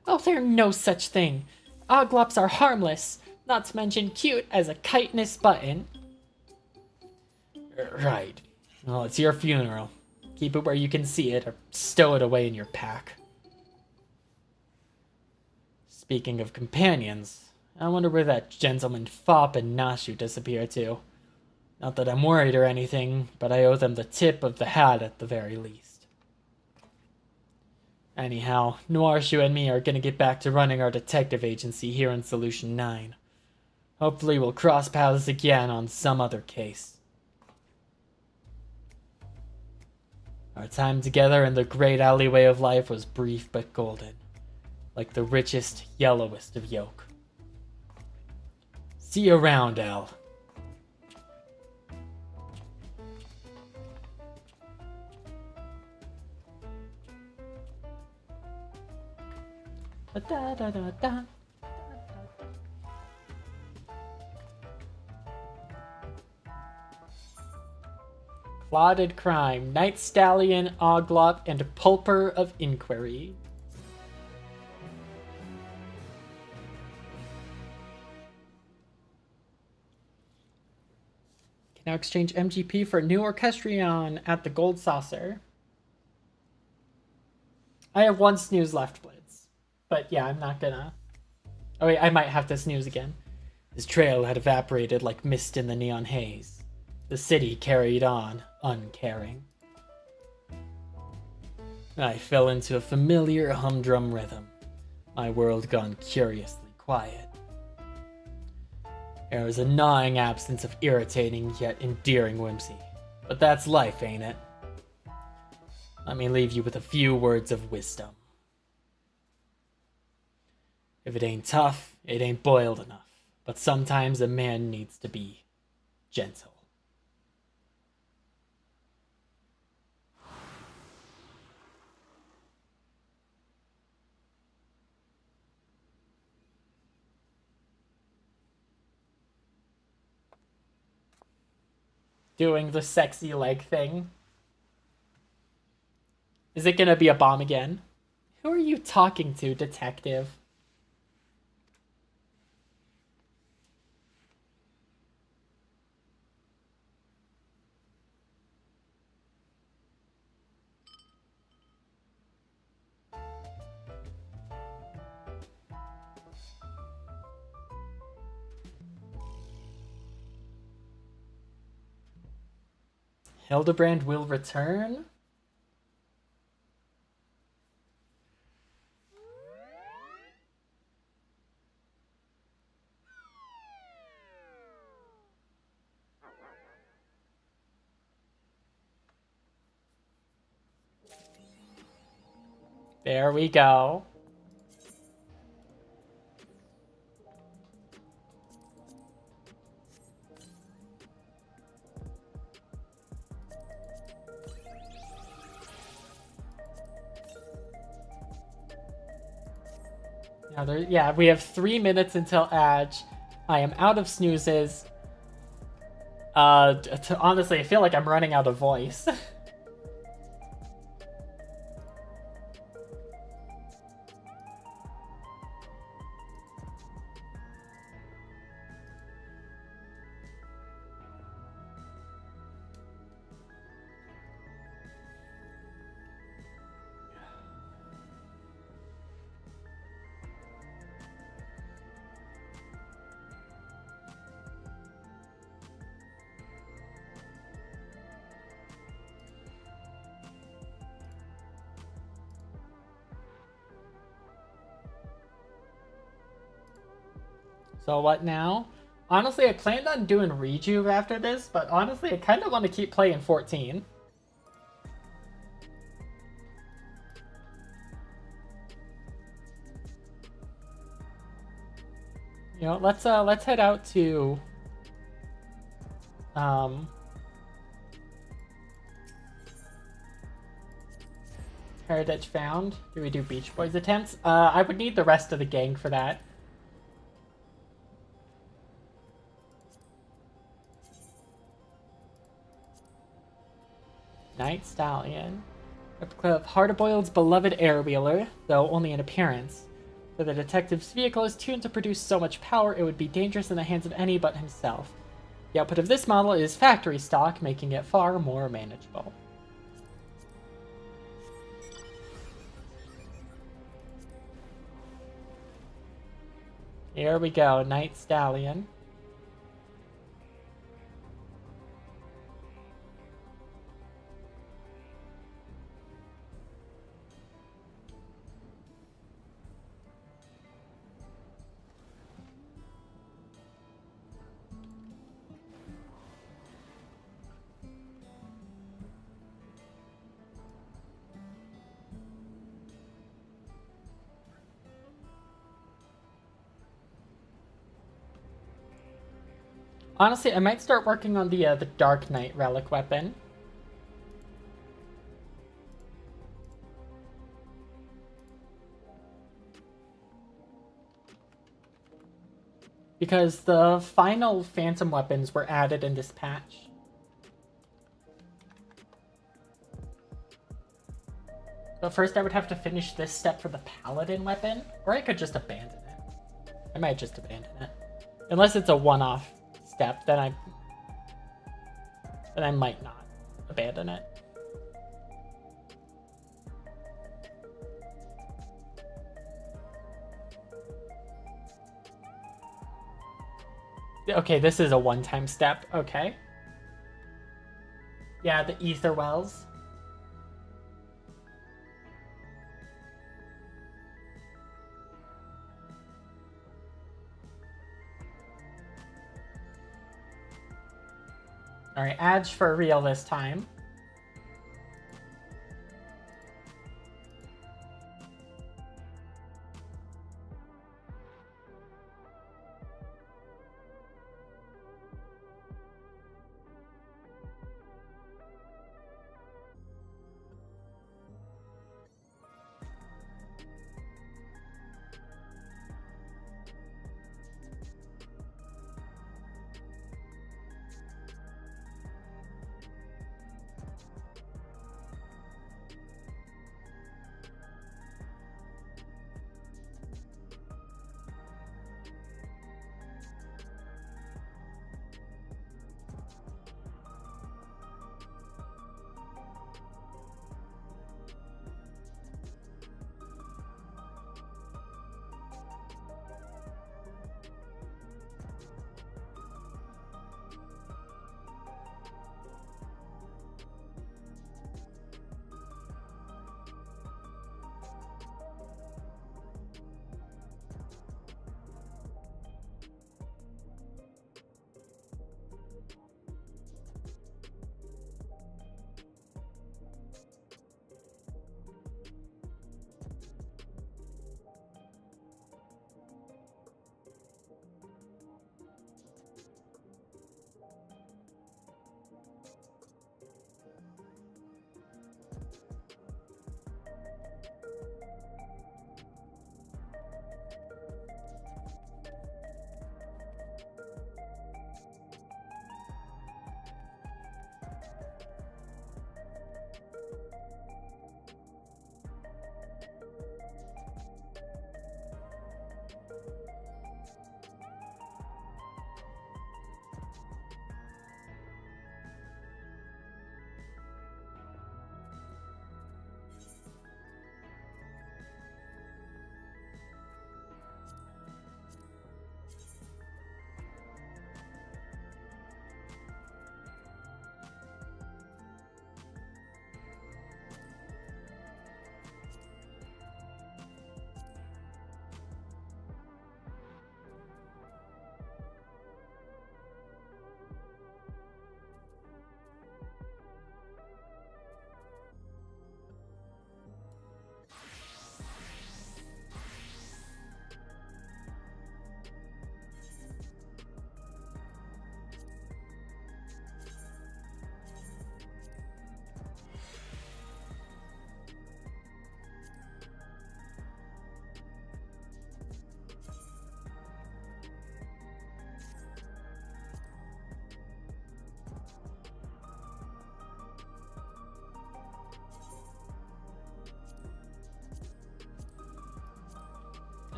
Oh, there's no such thing. Oglops are harmless, not to mention cute as a chitinous button. Right. Well, it's your funeral. Keep it where you can see it, or stow it away in your pack. Speaking of companions, I wonder where that gentleman Fop and Nashu disappeared to. Not that I'm worried or anything, but I owe them the tip of the hat at the very least. Anyhow, Noirshu and me are gonna get back to running our detective agency here in Solution 9. Hopefully we'll cross paths again on some other case. Our time together in the great alleyway of life was brief but golden, like the richest, yellowest of yolk. See you around, Elle. Da, da, da, da. Plotted crime, Night Stallion, Oglop, and Pulper of Inquiry. Can now exchange MGP for a new Orchestrion at the Gold Saucer. I have one snooze left, Blitz. But yeah, I'm not gonna... Oh wait, I might have to snooze again. His trail had evaporated like mist in the neon haze. The city carried on, uncaring. I fell into a familiar humdrum rhythm, my world gone curiously quiet. There was a gnawing absence of irritating yet endearing whimsy. But that's life, ain't it? Let me leave you with a few words of wisdom. If it ain't tough, it ain't boiled enough. But sometimes a man needs to be gentle. Doing the sexy leg thing. Is it gonna be a bomb again? Who are you talking to, detective? Hildebrand will return? There we go. Yeah, we have 3 minutes until Edge. I am out of snoozes. Honestly, I feel like I'm running out of voice. So what now? Honestly, I planned on doing Rejuve after this, but honestly, I kind of want to keep playing 14. You know, let's head out to Heritage Found. Do we do Beach Boys attempts? I would need the rest of the gang for that. Night Stallion. Replica of Hardboiled's beloved airwheeler, though only in appearance. For the detective's vehicle is tuned to produce so much power it would be dangerous in the hands of any but himself. The output of this model is factory stock, making it far more manageable. Here we go, Night Stallion. Honestly, I might start working on the Dark Knight relic weapon. Because the final phantom weapons were added in this patch. But first I would have to finish this step for the paladin weapon, or I could just abandon it. I might just abandon it. Unless it's a one-off step, then I might not abandon it. Okay, this is a one-time step. Okay. Yeah, the ether wells. Alright, Adge for real this time.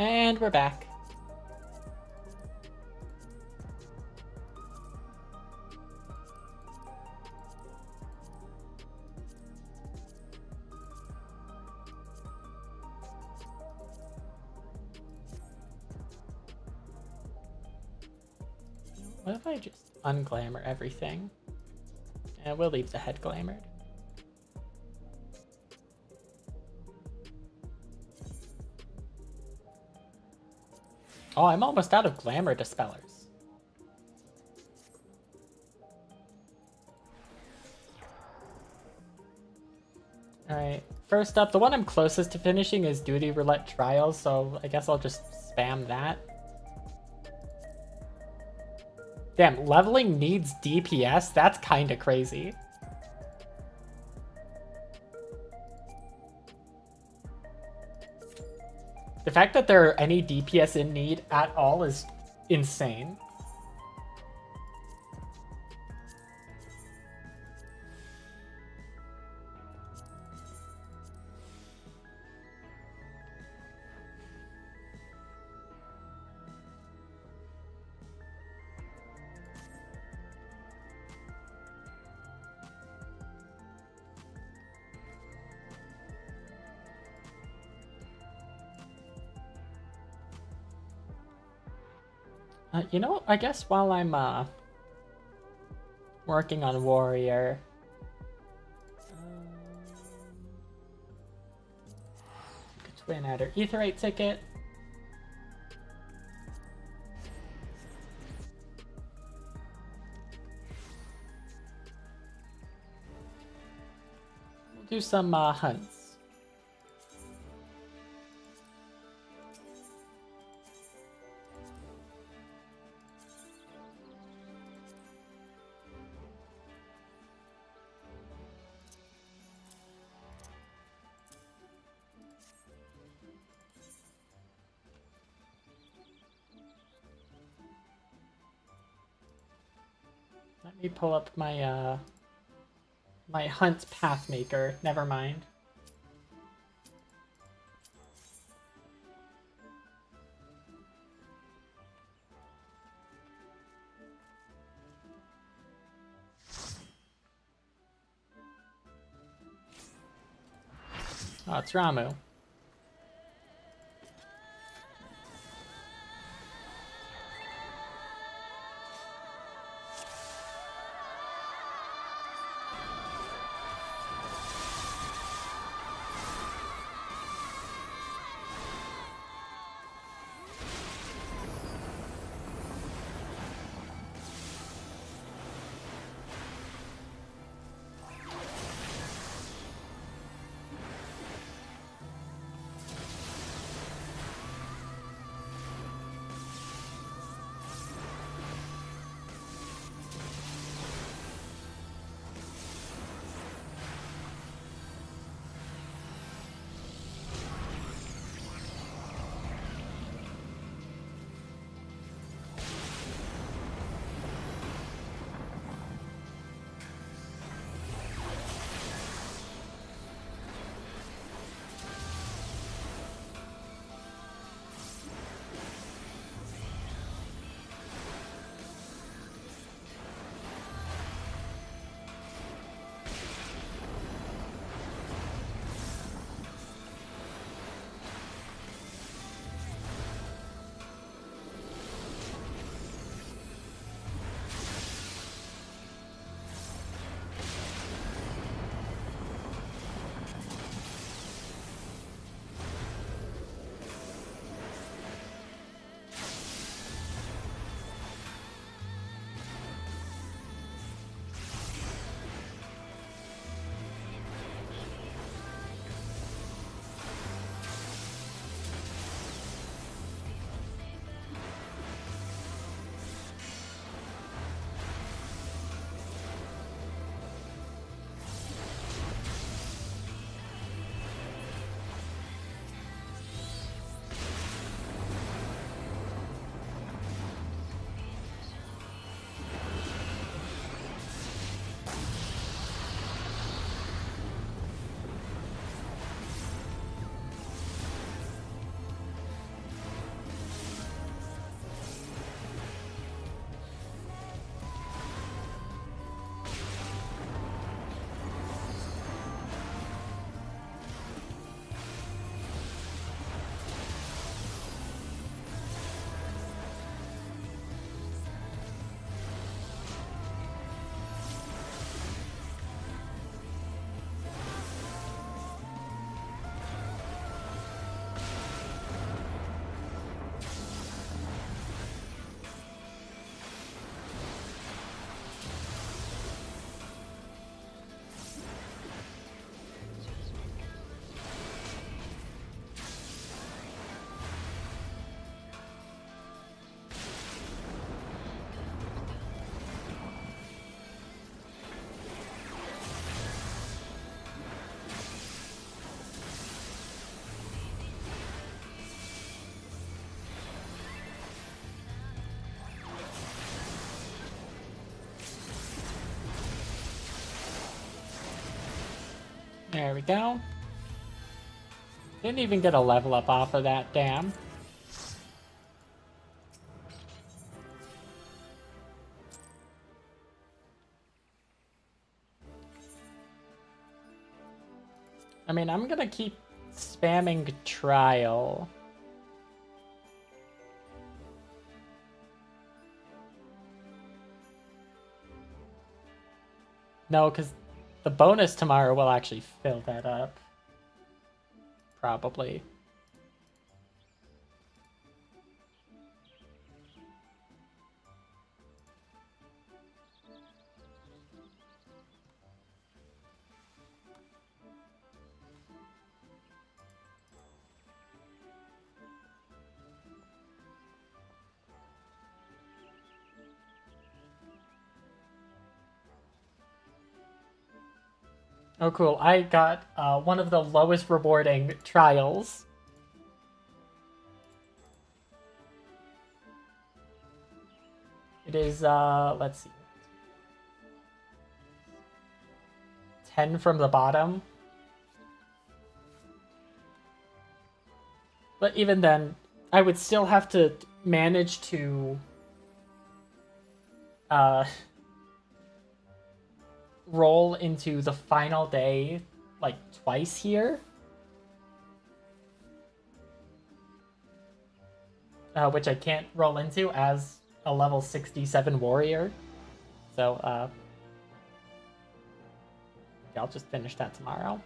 And we're back. What if I just unglamour everything? And we'll leave the head glamored. Oh, I'm almost out of glamour dispellers. Alright, first up, the one I'm closest to finishing is Duty Roulette Trials, so I guess I'll just spam that. Damn, leveling needs DPS? That's kinda crazy. The fact that there are any DPS in need at all is insane. You know, I guess while I'm working on Warrior, could win either Aetherite ticket. We'll do some hunts. Let me pull up my my hunt pathmaker. Never mind. Oh, it's Ramu. There we go. Didn't even get a level up off of that, damn. I mean, I'm gonna keep spamming trial. No, because the bonus tomorrow will actually fill that up. Probably. Oh, cool. I got one of the lowest rewarding trials. It is, let's see. 10 from the bottom. But even then, I would still have to manage to roll into the final day like twice here. Which I can't roll into as a level 67 warrior. So I'll just finish that tomorrow.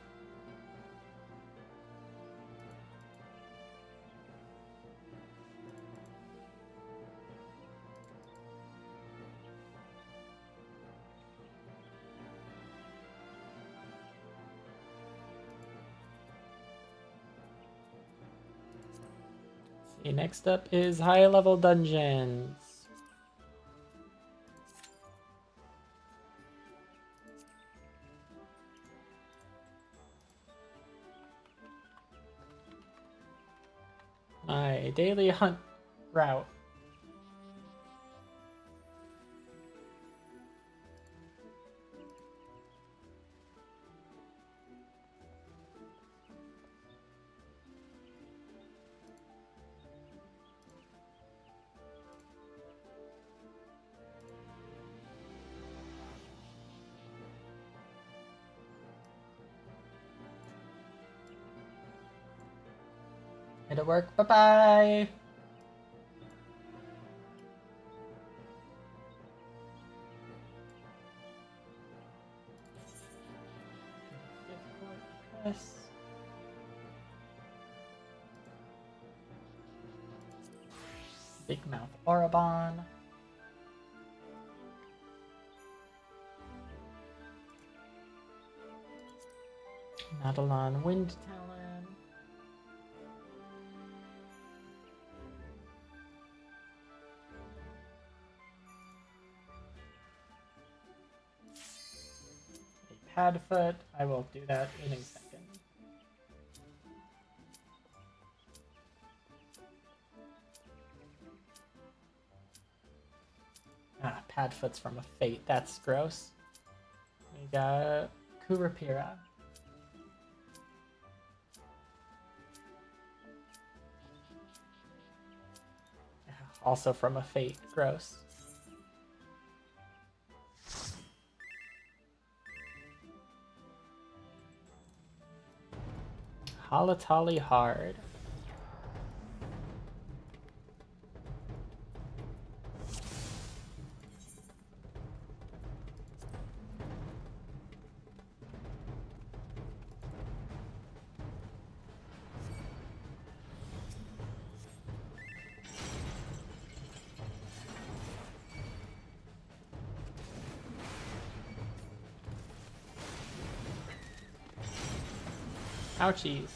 Okay, next up is high level dungeons. My daily hunt route. It'll work. Bye-bye. Big Mouth Orabon. Nadalon Wind Talon. A Padfoot. I will do that in a second. Ah, Padfoot's from a Fate. That's gross. We got Kurapira. Also from a Fate. Gross. Halatali Hard. Ouchies.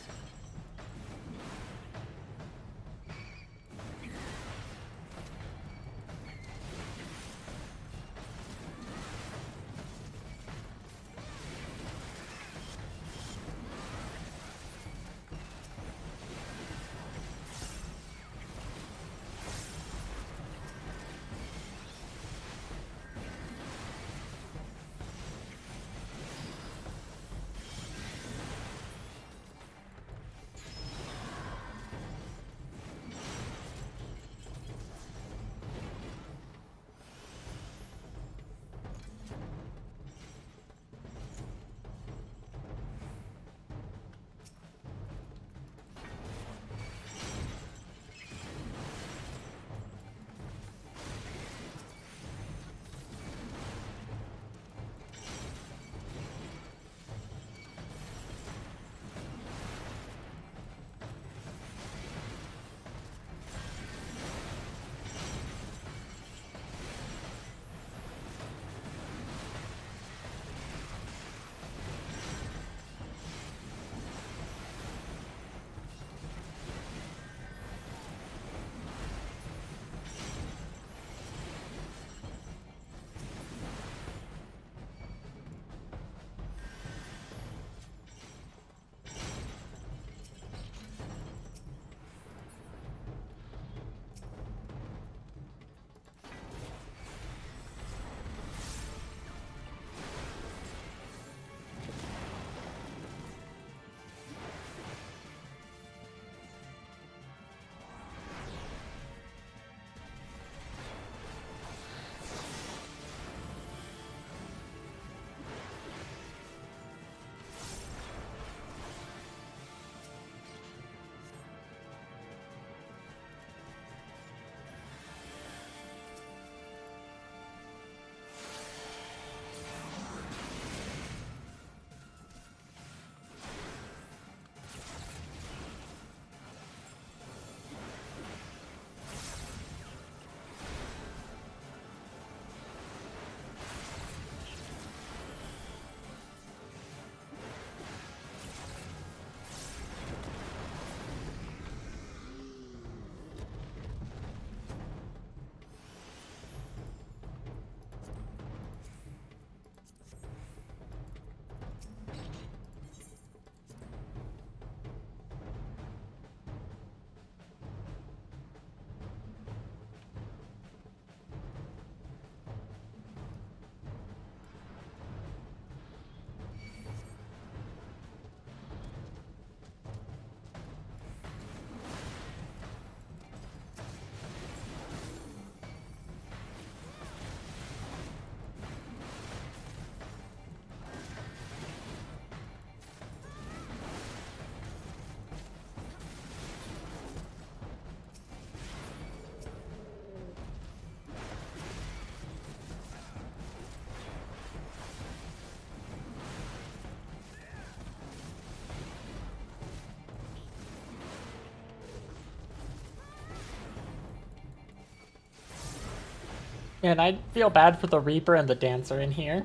And I feel bad for the Reaper and the Dancer in here.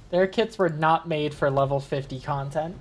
Their kits were not made for level 50 content.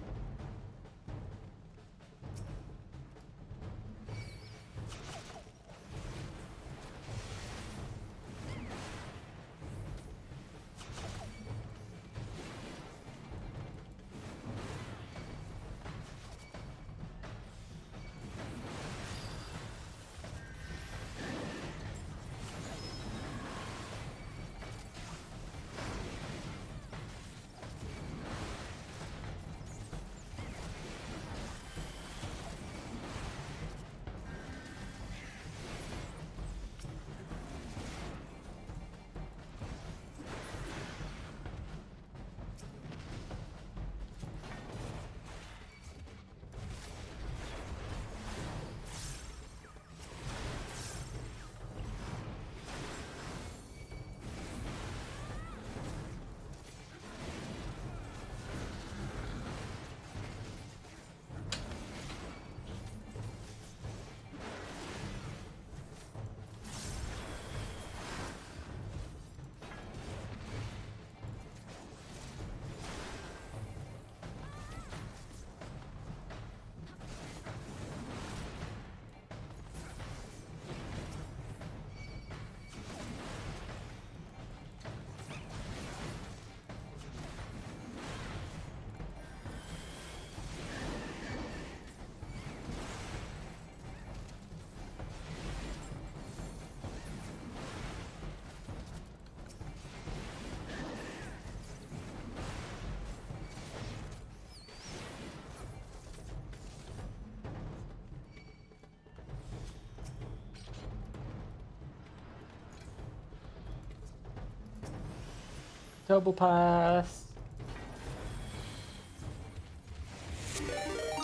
Double pass.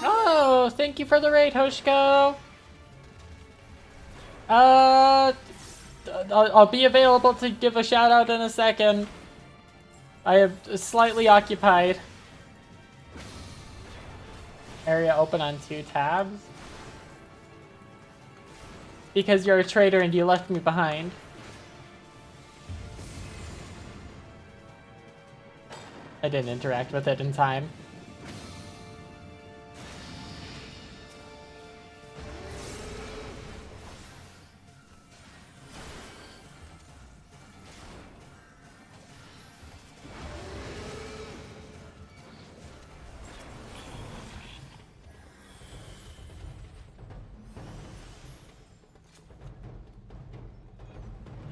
Oh, thank you for the raid, Hoshiko. I'll be available to give a shout out in a second. I am slightly occupied. Area open on 2 tabs. Because you're a traitor and you left me behind. I didn't interact with it in time.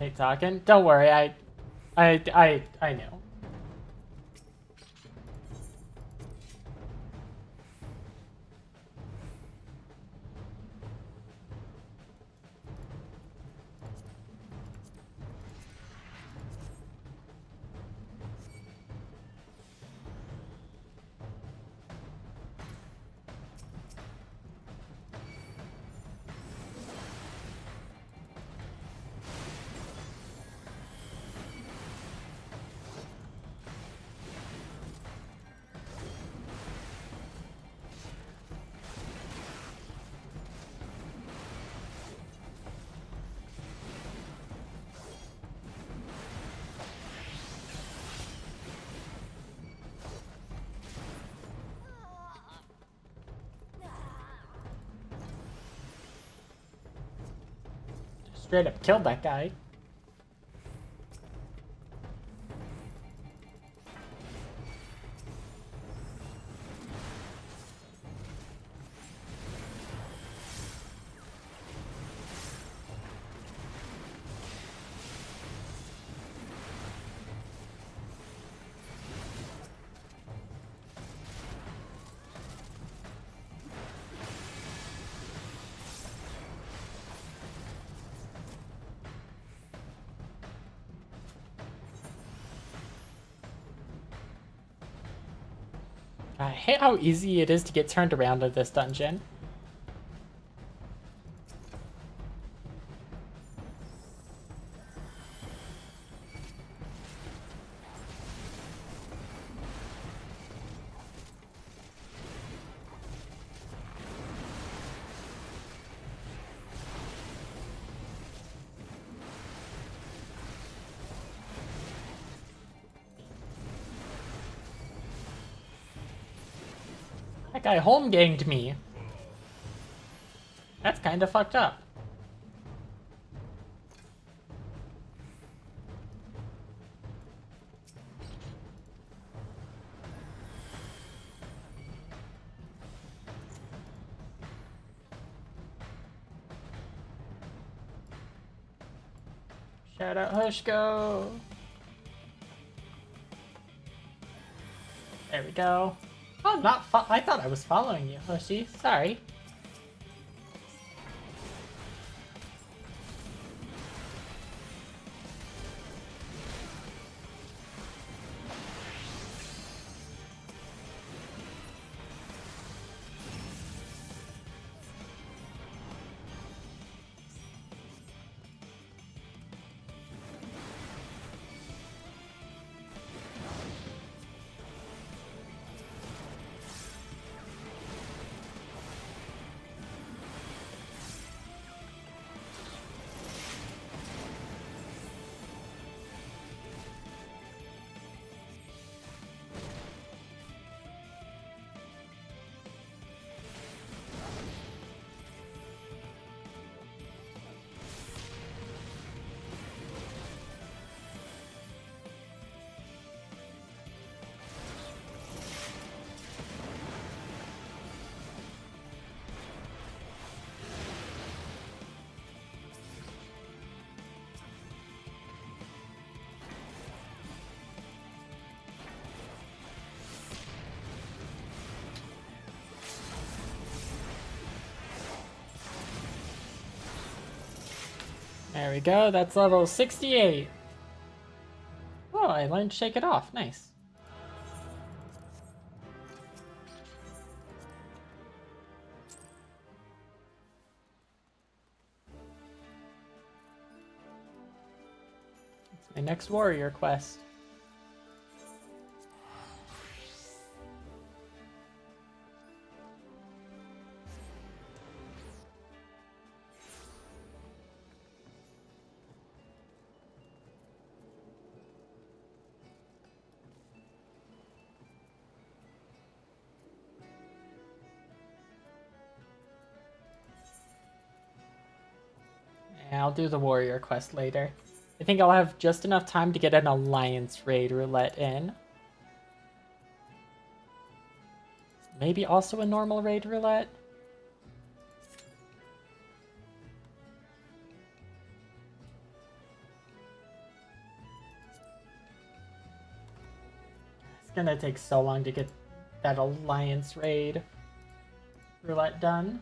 Hey, talking? Don't worry, I know. Straight up killed that guy. I hate how easy it is to get turned around in this dungeon. That guy home ganged me. That's kind of fucked up. Shout out Hushko. There we go. Oh, I thought I was following you, Hushy. Sorry. There we go, that's level 68. Oh, I learned Shake It Off, nice. It's my next warrior quest. I'll do the warrior quest later. I think I'll have just enough time to get an alliance raid roulette in. Maybe also a normal raid roulette. It's gonna take so long to get that alliance raid roulette done.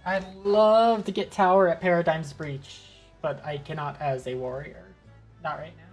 I'd love to get tower at Paradigm's Breach, but I cannot as a warrior. Not right now.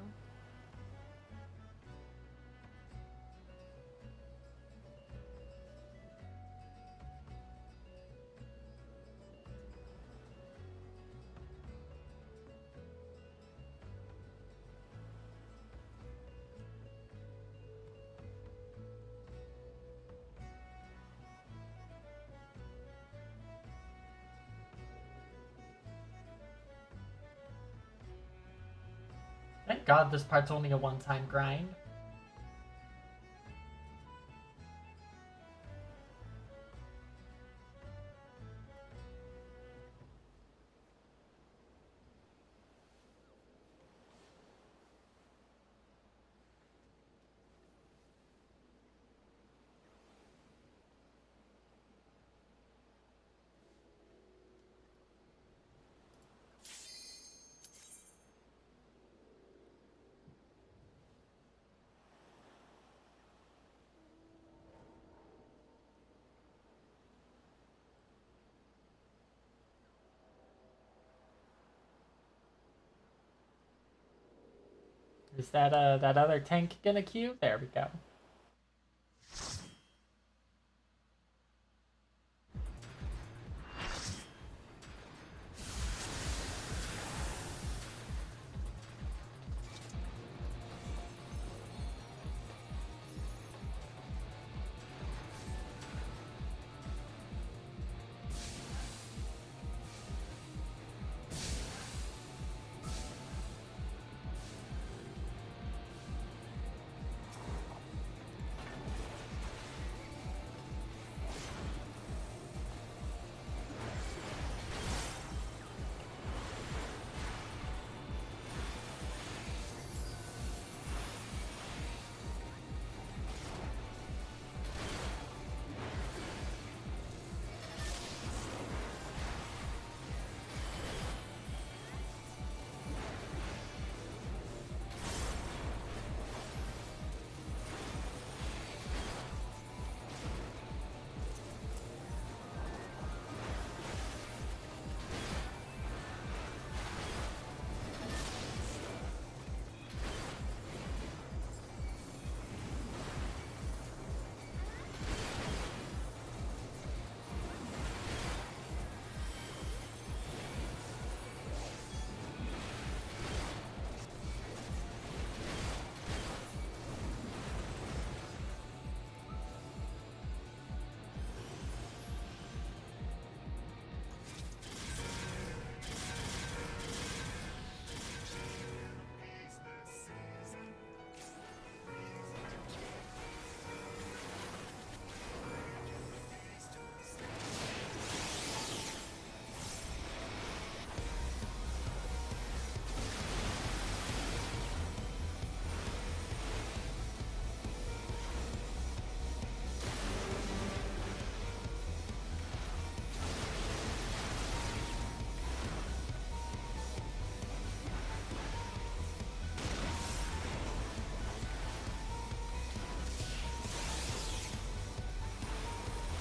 Thank God this part's only a one-time grind. Is that that other tank gonna queue? There we go.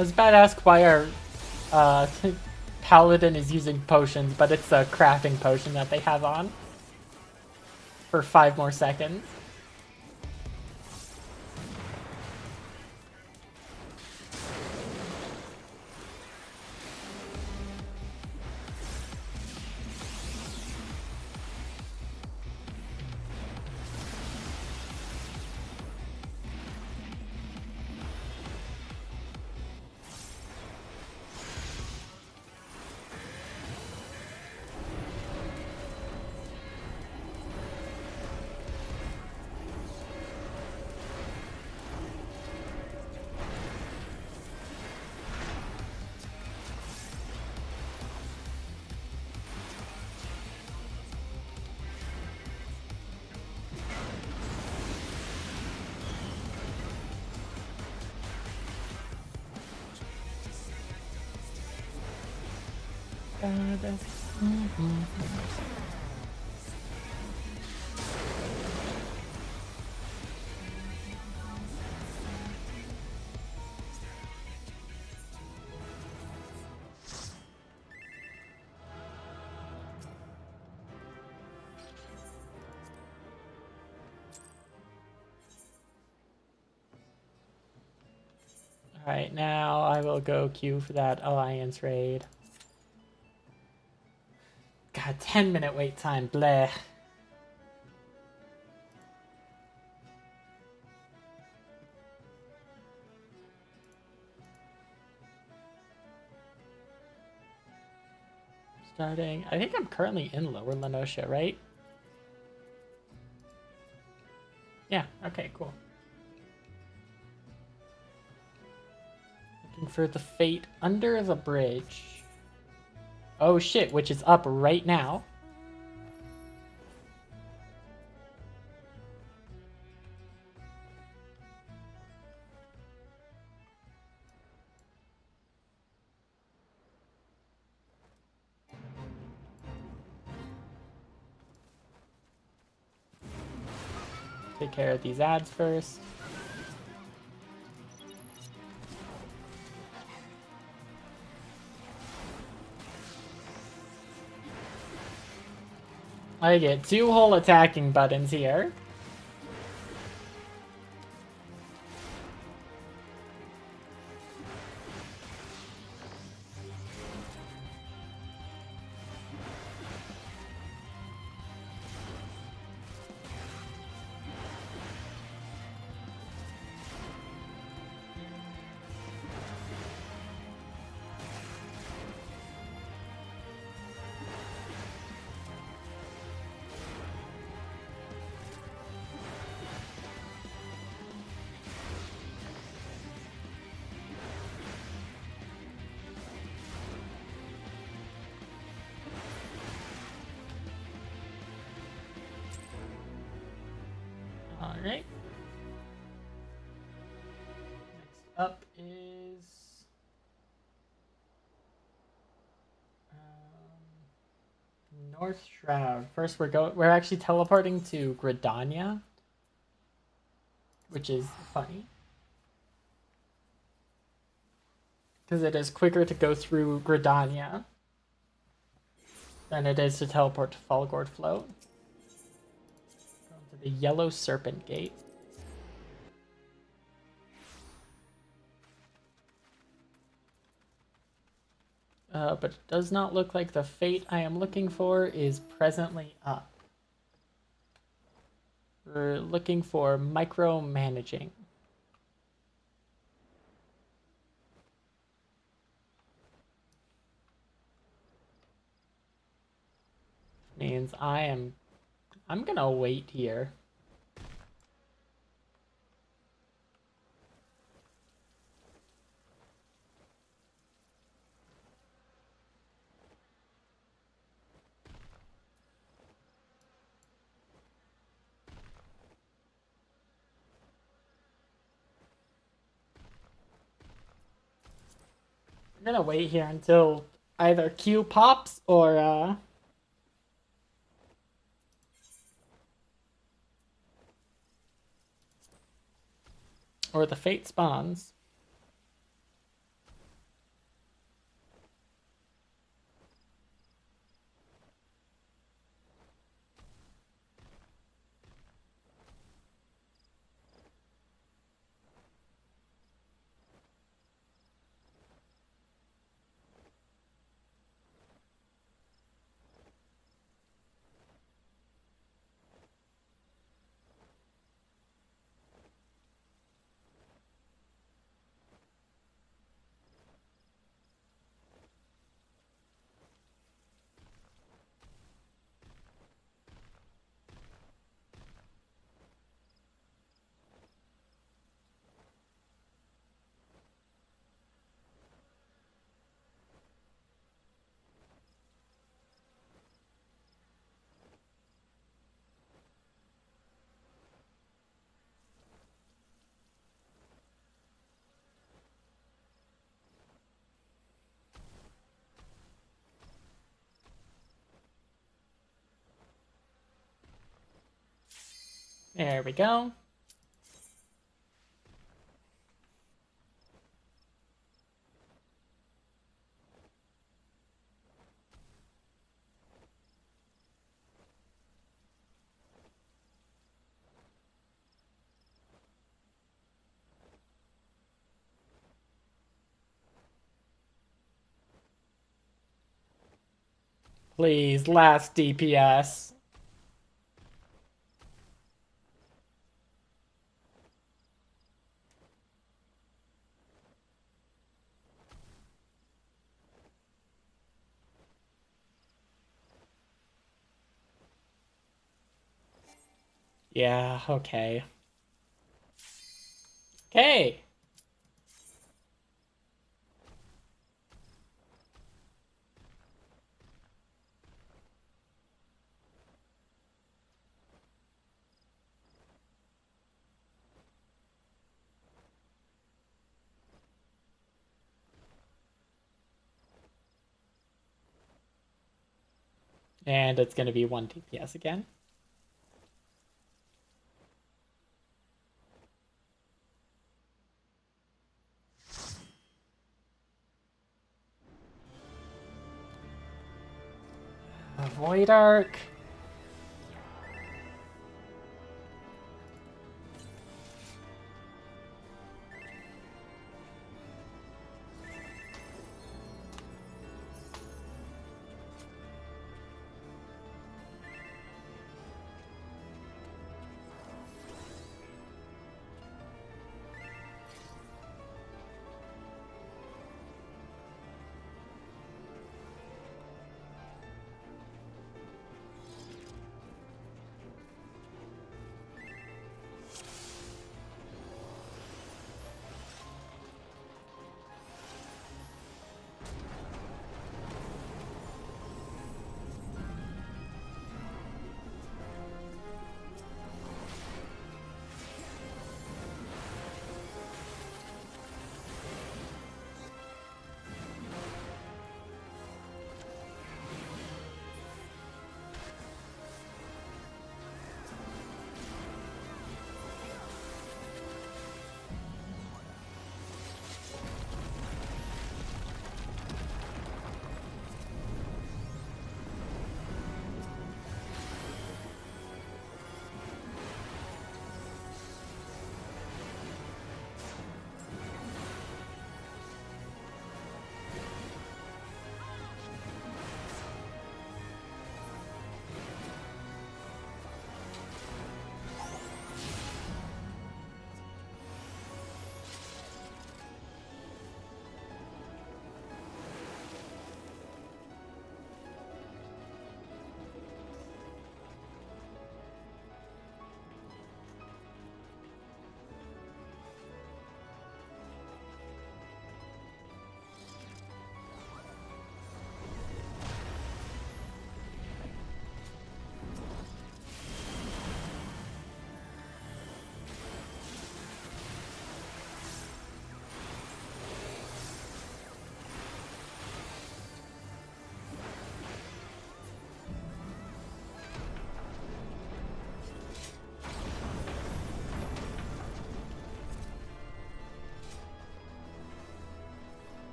was about to ask why our paladin is using potions, but it's a crafting potion that they have on for 5 more seconds. Alright, now I will go queue for that alliance raid. God, 10-minute wait time, bleh. Starting, I think I'm currently in Lower Lenosha, right? Yeah, okay, cool. Looking for the fate under the bridge. Oh shit, which is up right now. Take care of these ads first. I get 2 whole attacking buttons here. Alright. Next up is North Shroud. First we're actually teleporting to Gridania, which is funny. Because it is quicker to go through Gridania than it is to teleport to Falgord Float. Going to the Yellow Serpent Gate. But it does not look like the fate I am looking for is presently up. We're looking for micromanaging. Means I'm gonna wait here. I'm gonna wait here until either Q pops or the fate spawns. There we go. Please, last DPS. Yeah, okay. Okay. And it's going to be 1 DPS again. Void Arc.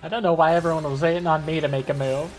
I don't know why everyone was waiting on me to make a move.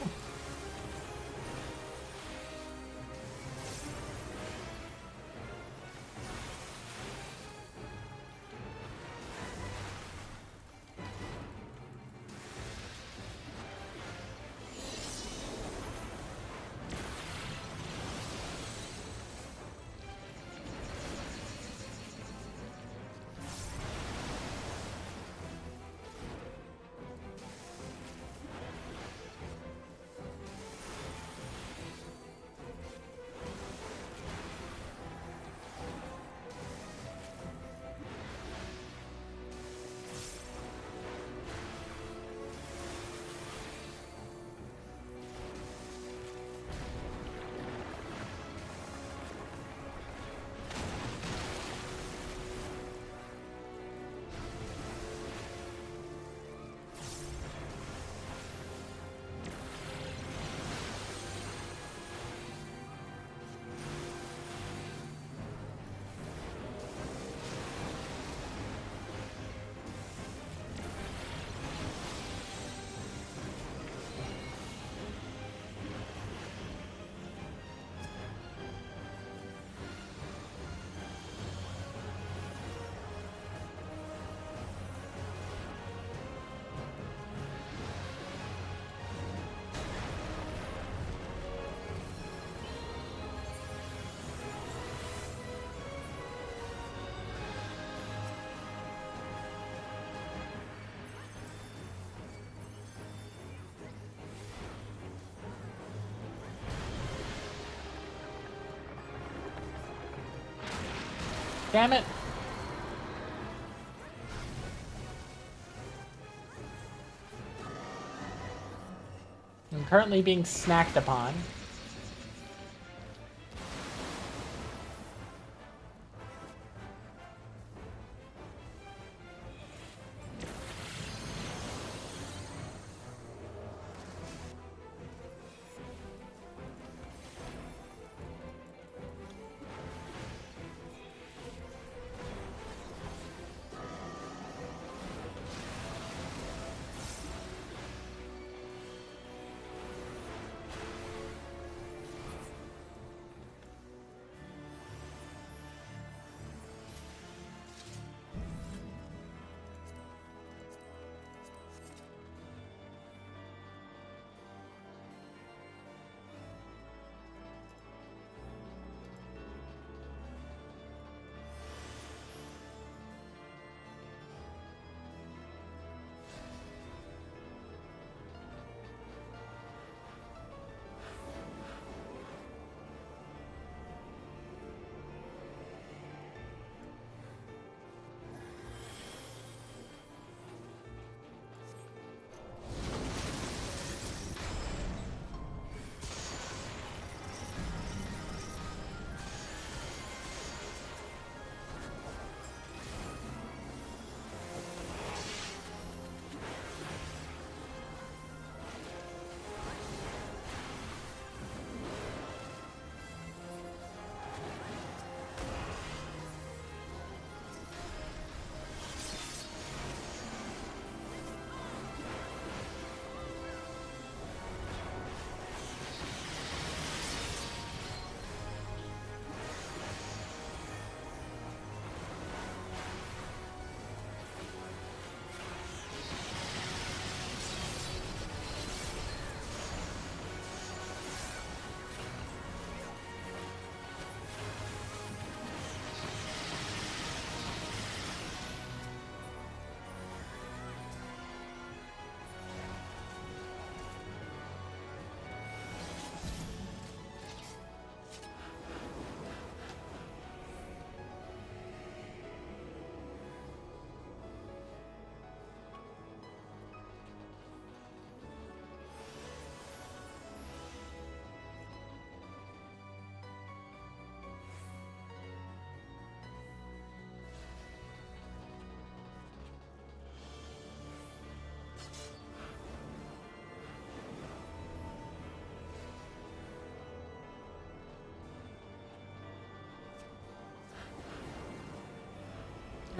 Damn it! I'm currently being snacked upon.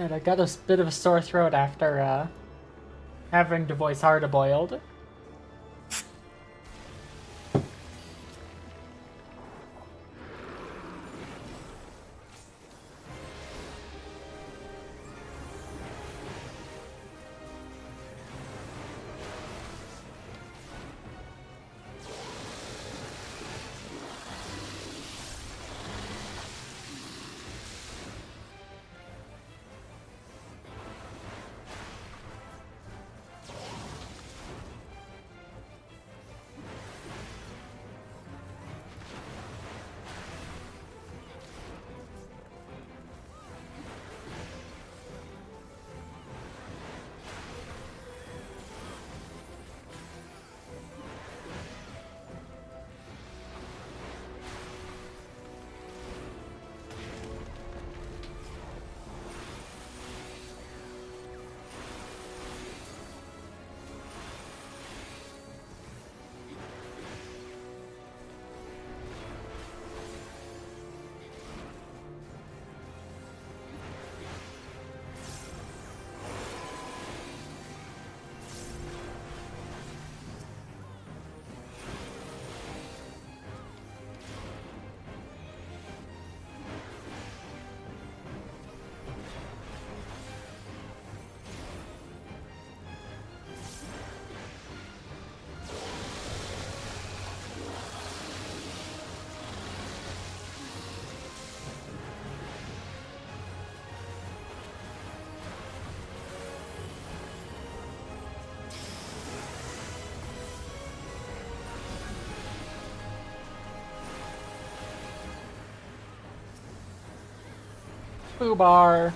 And I got a bit of a sore throat after having to voice hard-boiled. Foobar.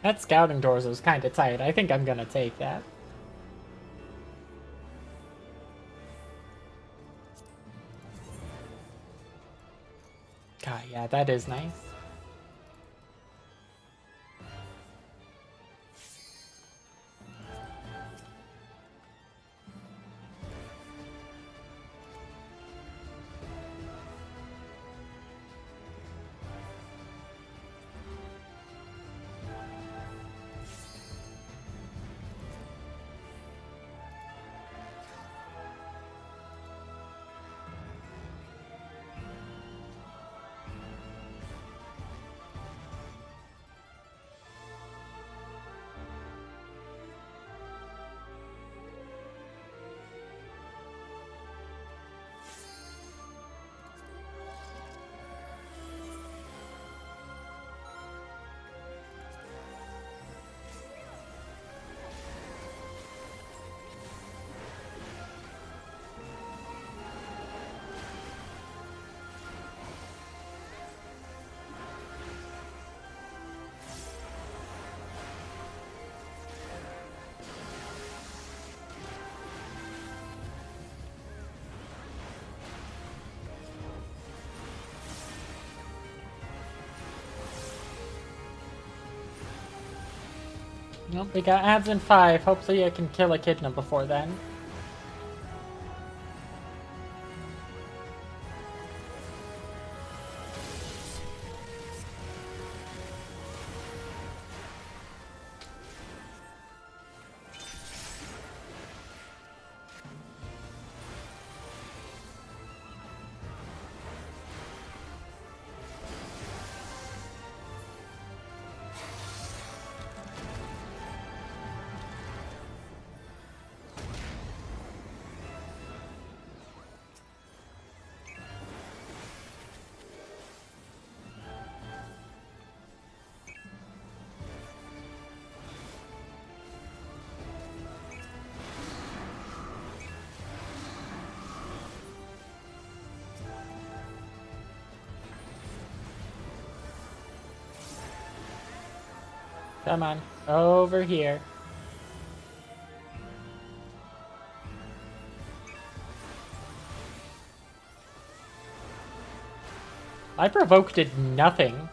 That scouting doors was kind of tight. I think I'm gonna take that. God, yeah, that is nice. Nope, we got ads in 5. Hopefully I can kill Echidna before then. Come on, over here. My provoke did nothing.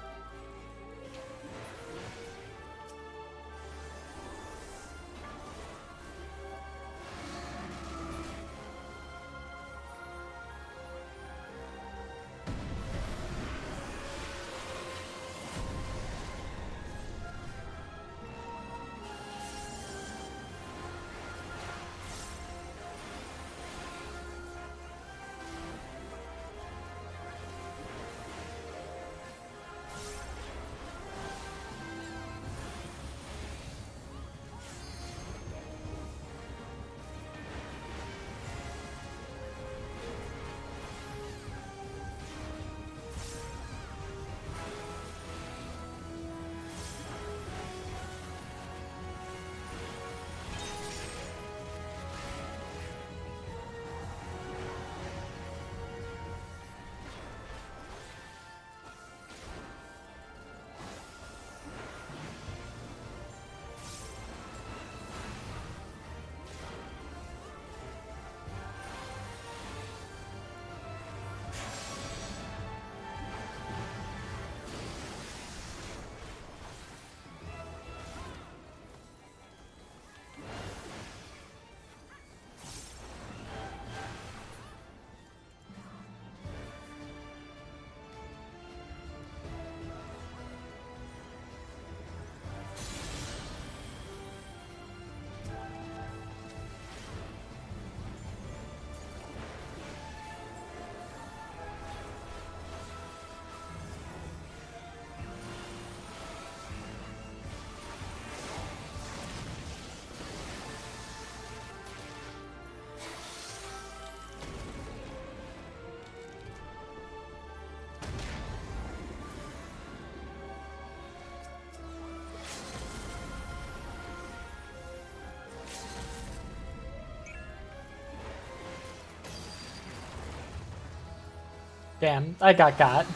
Damn, I got.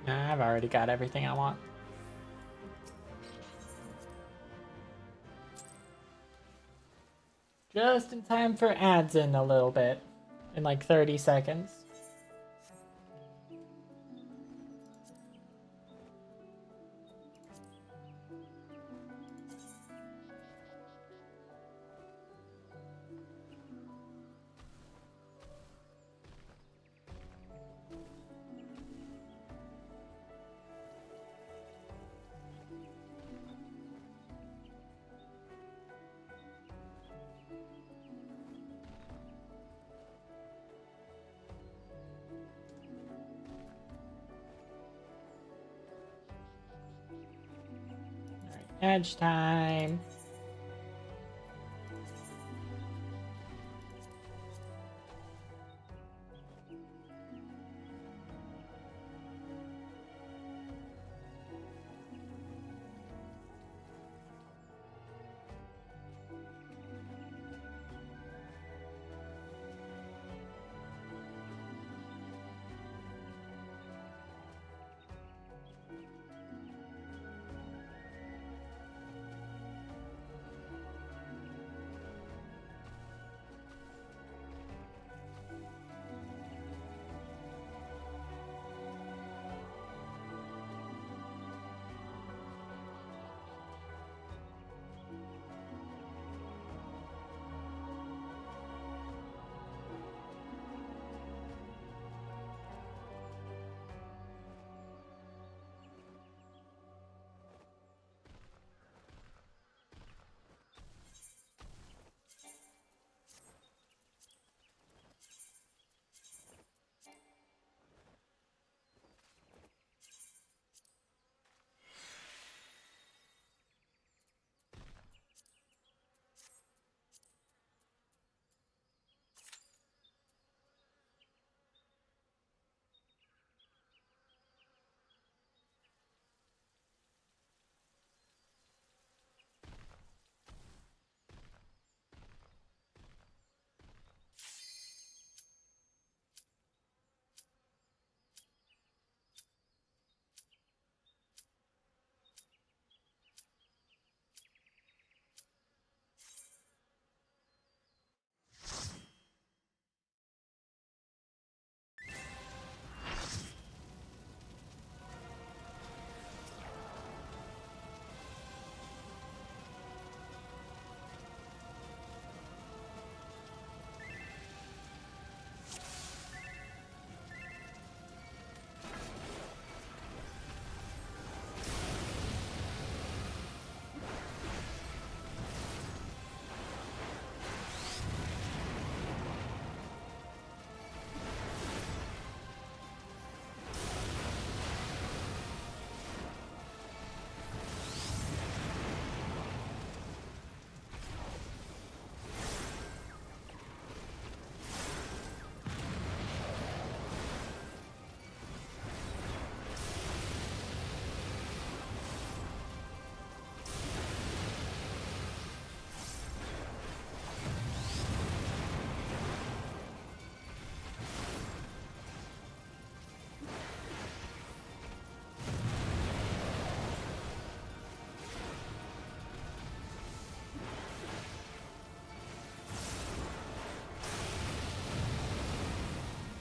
Nah, I've already got everything I want. Just in time for ads in a little bit. In like 30 seconds. Edge time.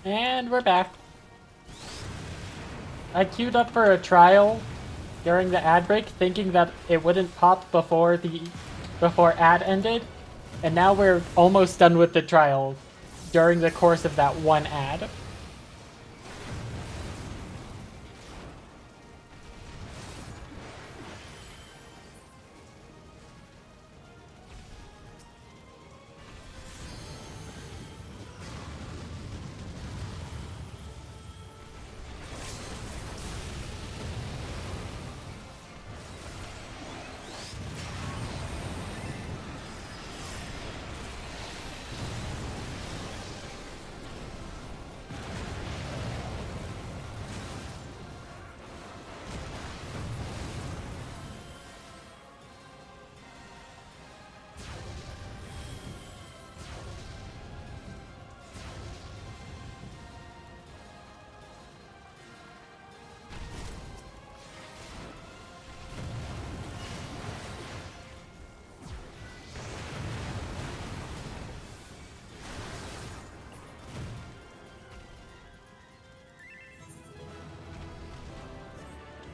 And we're back. I queued up for a trial during the ad break, thinking that it wouldn't pop before ad ended, and now we're almost done with the trial during the course of that one ad.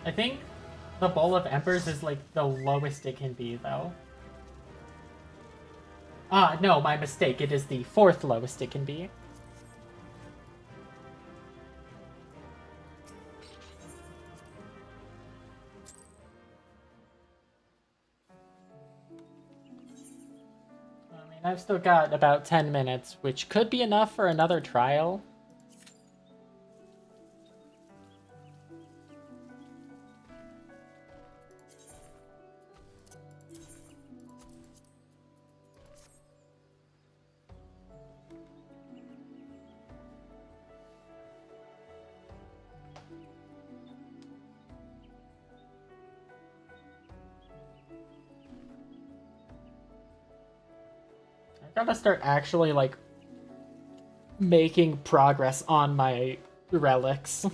I think the Bowl of Embers is like the lowest it can be, though. Ah, no, my mistake. It is the 4th lowest it can be. I mean, I've still got about 10 minutes, which could be enough for another trial. I gotta start actually, like, making progress on my relics.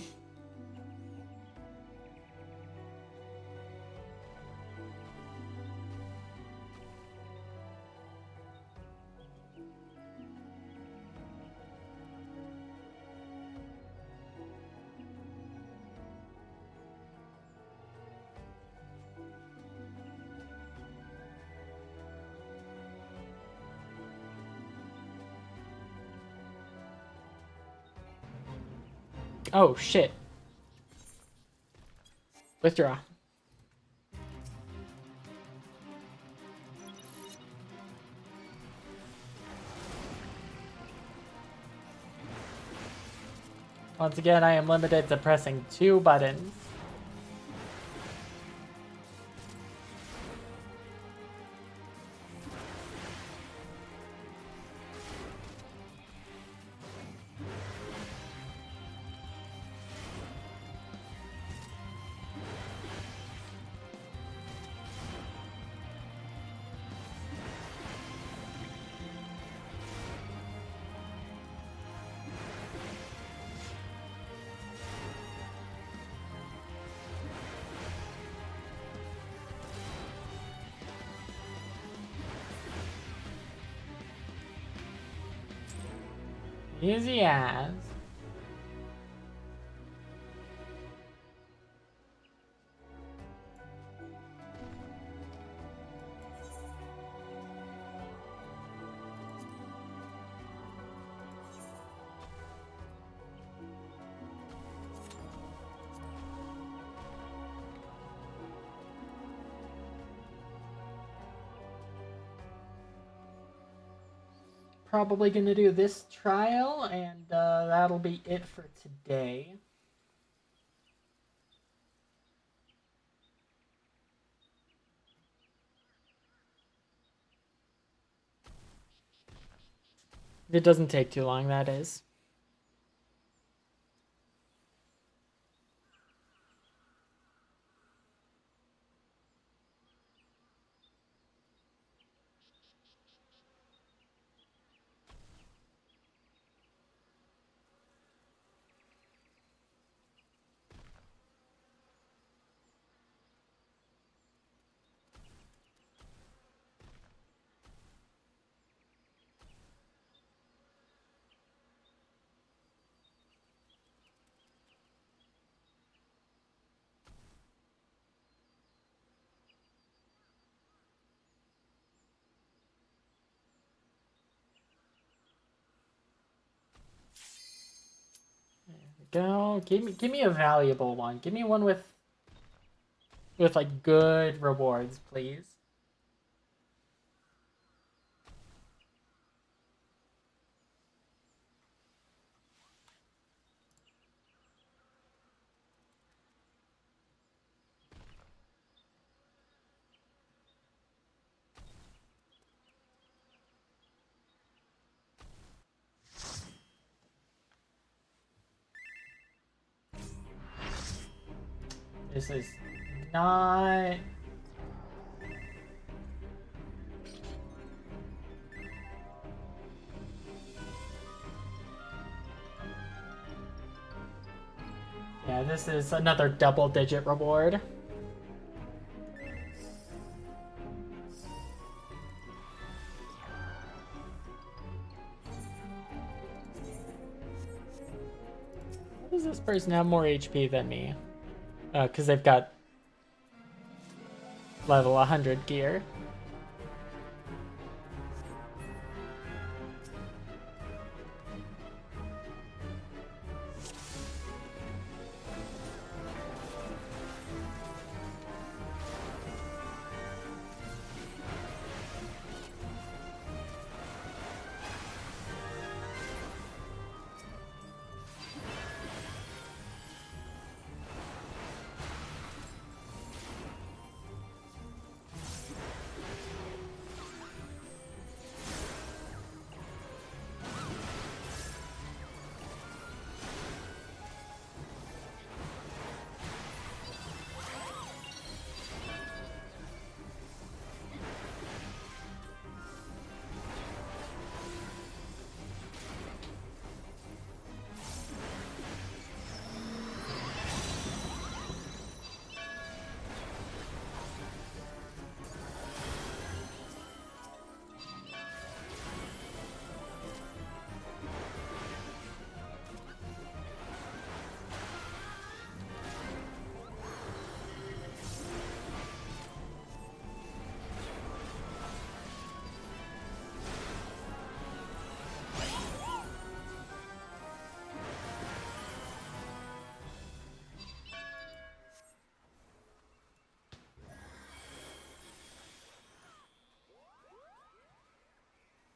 Oh, shit. Withdraw. Once again, I am limited to pressing 2 buttons. Easy as. Probably gonna do this trial, and that'll be it for today. It doesn't take too long, that is. go. Give me a valuable one. Give me one with like good rewards, please. This is not... Yeah, this is another double-digit reward. Why does this person have more HP than me? Because they've got level 100 gear.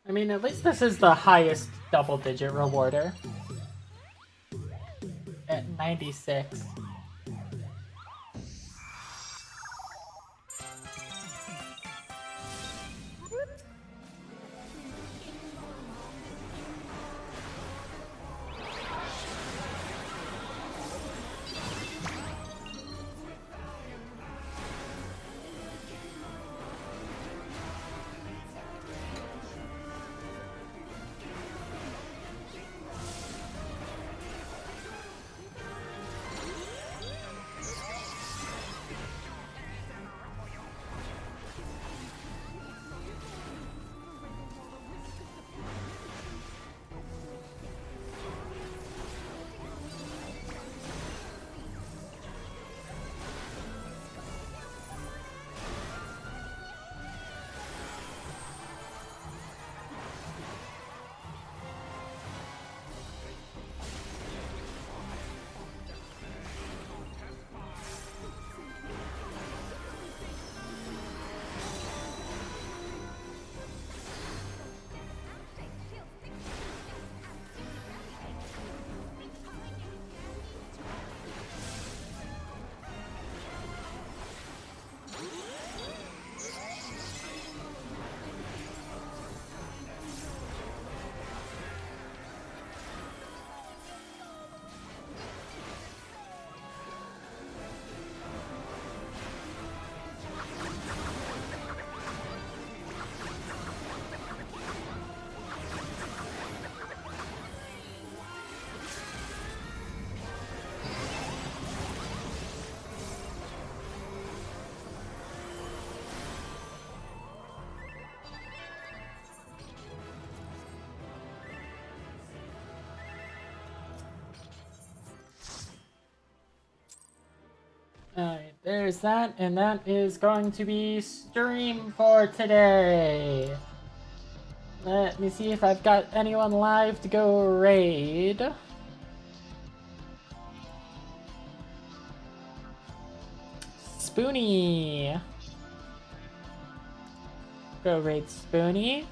I mean, at least this is the highest double-digit rewarder. At 96. Alright, there's that, and that is going to be stream for today. Let me see if I've got anyone live to go raid. Spoonie. Go raid Spoonie.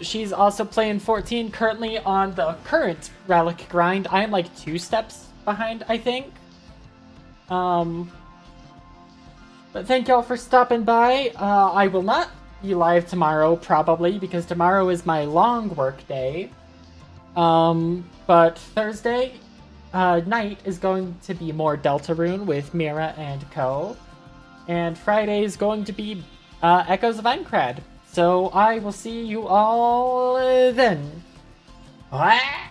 She's also playing 14, currently on the current relic grind. I am like 2 steps behind, I think. But thank y'all for stopping by. I will not be live tomorrow, probably, because tomorrow is my long work day. But Thursday night is going to be more Deltarune with Mira and Co. And Friday is going to be Echoes of Aincrad. So I will see you all then. Bye.